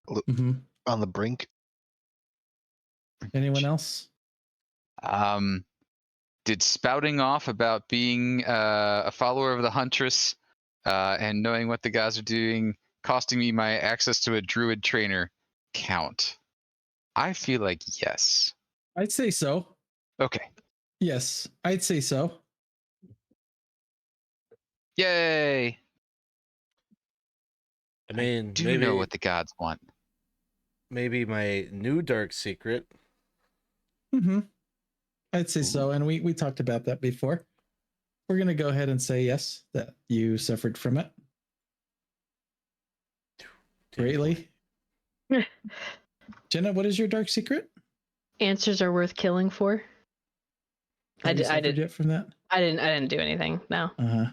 Mhm. on the brink. Anyone else? Did spouting off about being a follower of the Huntress and knowing what the guys are doing, costing me my access to a druid trainer, count? I feel like yes. I'd say so. Okay. Yes, I'd say so. Yay! I mean, Do maybe know what the gods want. maybe my new dark secret. Mm-hmm. I'd say so. And we talked about that before. We're going to go ahead and say yes, that you suffered from it. Greatly. Jenna, what is your dark secret? Answers are worth killing for. Have you suffered yet from that? I didn't do anything. No. Uh-huh.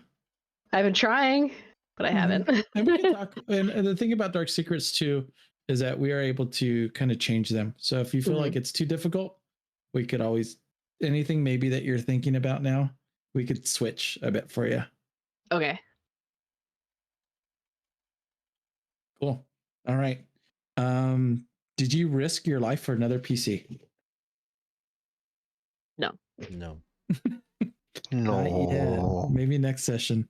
I've been trying, but I haven't. And we can talk. And the thing about dark secrets too is that we are able to kind of change them. So if you feel like it's too difficult, we could always anything maybe that you're thinking about now, we could switch a bit for you. Okay. Cool. All right. Did you risk your life for another PC? No. No. No. Maybe next session.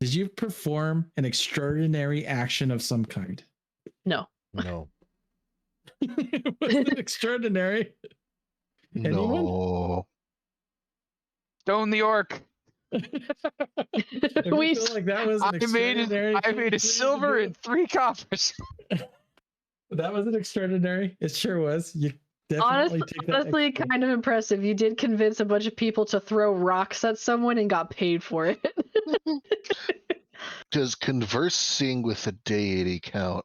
Did you perform an extraordinary action of some kind? No. No. Was it extraordinary? Anyone? No. Stone the orc. We feel like that was an extraordinary. I made a silver and 3 coppers. That was an extraordinary. It sure was. You definitely take that. Honestly, kind of impressive. You did convince a bunch of people to throw rocks at someone and got paid for it. Does conversing with a deity count?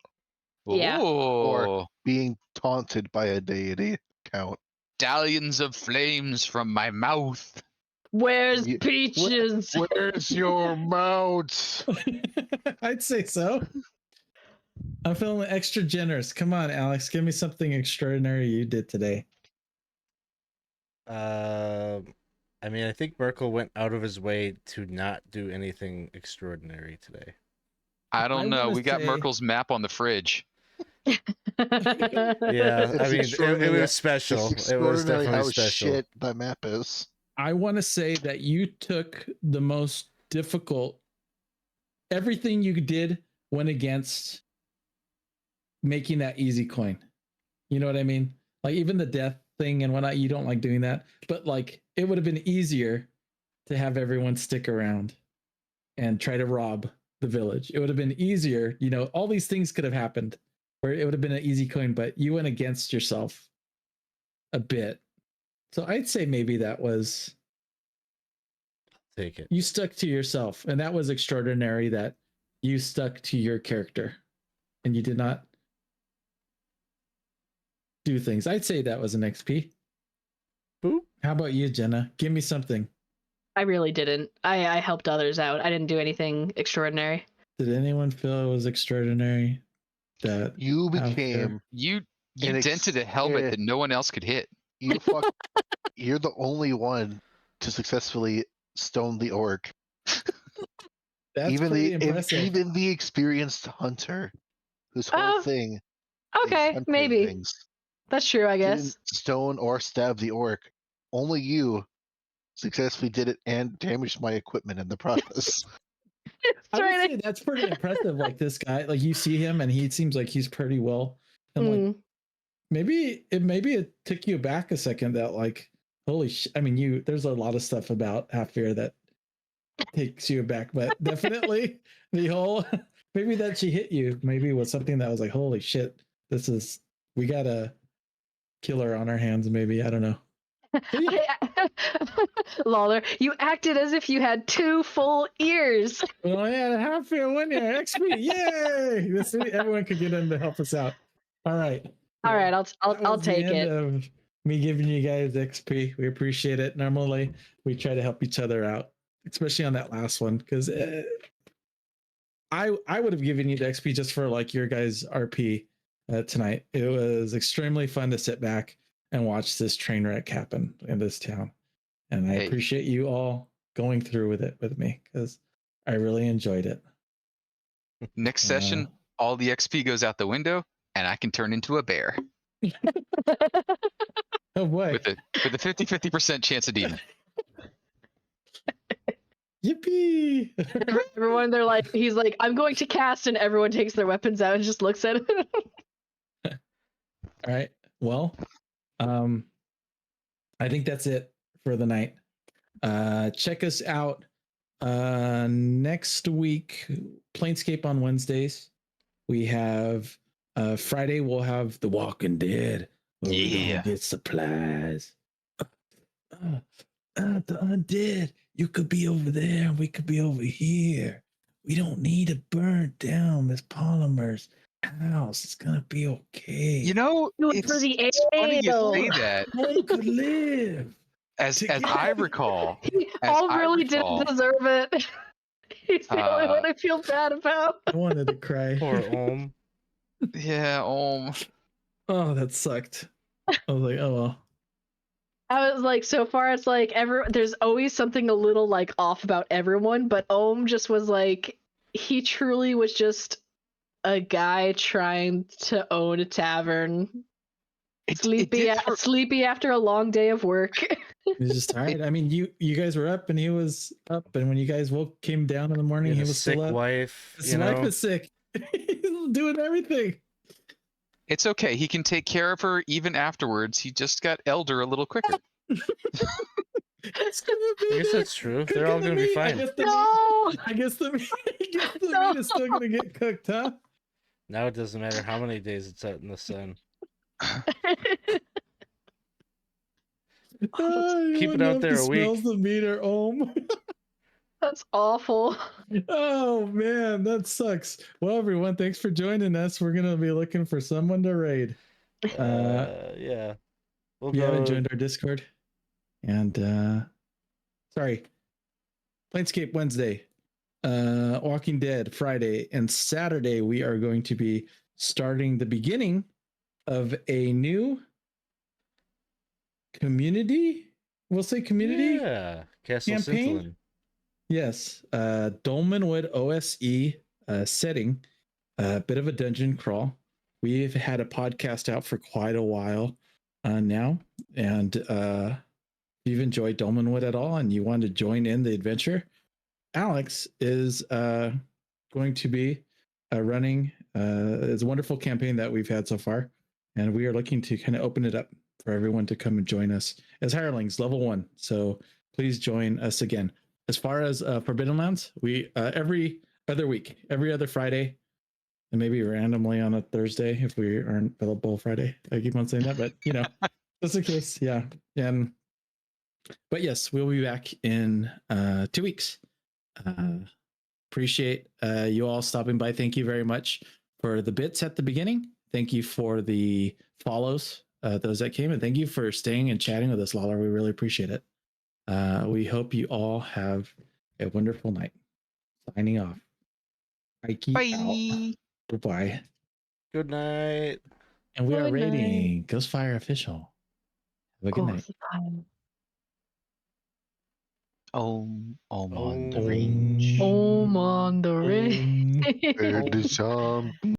Yeah. Or Being taunted by a deity count? stallions of flames from my mouth. Where's You- Peaches? Where's your mouth? I'd say so. I'm feeling extra generous. Come on, Alex. Give me something extraordinary you did today. I mean, I think Merkel went out of his way to not do anything extraordinary today. I don't know. wanna We got say- Merkel's map on the fridge. Yeah, I mean, it was special. It's It was extraordinary definitely how special. shit the map is. I want to say that you took the most difficult. Everything you did went against making that easy coin. You know what I mean? Like even the death thing and whatnot, you don't like doing that. But like it would have been easier to have everyone stick around and try to rob the village. It would have been easier. You know, all these things could have happened where it would have been an easy coin, but you went against yourself a bit. So I'd say maybe that was Take it. you stuck to yourself, and that was extraordinary that you stuck to your character and you did not do things. I'd say that was an XP. Boop. How about you, Jenna? Give me something. I really didn't. I helped others out. I didn't do anything extraordinary. Did anyone feel it was extraordinary that You Halfear- became You An dented a helmet yeah. that no one else could hit. you're the only one to successfully stone the orc. That's even pretty the impressive. even the experienced hunter, whose whole Oh, thing is Okay, hunting maybe. things, That's true, I guess. didn't stone or stab the orc. Only you successfully did it and damaged my equipment in the process. I would Trying say that's pretty impressive. Like this guy, like you see him and he seems like he's pretty well. And like maybe it took you back a second that like holy I mean there's a lot of stuff about Halfear that takes you back, but definitely the whole maybe that she hit you maybe was something that was like holy shit, we got a killer on our hands. Maybe I don't know. Lawler, you acted as if you had 2 full ears. Well, yeah, Halfear win here. XP, yay! Everyone could get in to help us out. All right. All right, That I'll was the take end it. of me giving you guys XP. We appreciate it. Normally, we try to help each other out, especially on that last one, because I would have given you the XP just for like your guys' RP tonight. It was extremely fun to sit back and watch this train wreck happen in this town, and I Hey. appreciate you all going through with it with me because I really enjoyed it. Next session, all the XP goes out the window, and I can turn into a bear Oh boy. with a 50% chance of demon. Yippee! Everyone, they're like, he's like, I'm going to cast, and everyone takes their weapons out and just looks at him. All right. Well, I think that's it for the night. Check us out next week. Planescape on Wednesdays. We have Friday. We'll have The Walking Dead. Where we Yeah. gonna get supplies. The undead. You could be over there. We could be over here. We don't need to burn down Miss Polymer's house. It's gonna be okay. You know, Do it for the it's funny you say ale. that. They could live. As I recall, All really didn't deserve it. He's the only one I feel bad about. I wanted to cry. Poor Ohm. yeah, Oh, that sucked. I was like, oh well. I was like, so far it's like there's always something a little like off about everyone, but Ohm just was like, he truly was just a guy trying to own a tavern. Sleepy after a long day of work. He was just tired. I mean, you guys were up and he was up, and when you guys came down in the morning, he was sick still up. wife. His wife is sick. He's doing everything. it's okay. He can take care of her even afterwards. He just got elder a little quicker. It's gonna be I guess that's true. They're all gonna be fine. I guess the meat is still gonna get cooked, huh? Now it doesn't matter how many days it's out in the sun. Keep it out there a week. Smells the meat or Ohm. That's awful. Oh man, that sucks. Well, everyone, thanks for joining us. We're gonna be looking for someone to raid. Yeah. If you haven't joined our Discord, and sorry, Planescape Wednesday, Walking Dead Friday, and Saturday we are going to be starting the beginning of a new community. We'll say community. Yeah. Castle campaign? Sintlin. Yes, Dolmenwood OSE setting, a bit of a dungeon crawl. We've had a podcast out for quite a while now, and if you've enjoyed Dolmenwood at all and you want to join in the adventure, Alex is going to be running it's a wonderful campaign that we've had so far, and we are looking to kind of open it up for everyone to come and join us as hirelings, level 1. So please join us again. As far as Forbidden Lands, we every other week, every other Friday, and maybe randomly on a Thursday if we aren't available Friday. I keep on saying that, but you know, just in case, yeah. But yes, we'll be back in 2 weeks. Appreciate you all stopping by. Thank you very much for the bits at the beginning. Thank you for the follows, those that came, and thank you for staying and chatting with us, Lawler. We really appreciate it. We hope you all have a wonderful night. Signing off. Bye. Out. Goodbye. Good night. And we are Good rating Ghostfire Official. Have a good night. Om on the Om. range. Om on the range. Where the zombie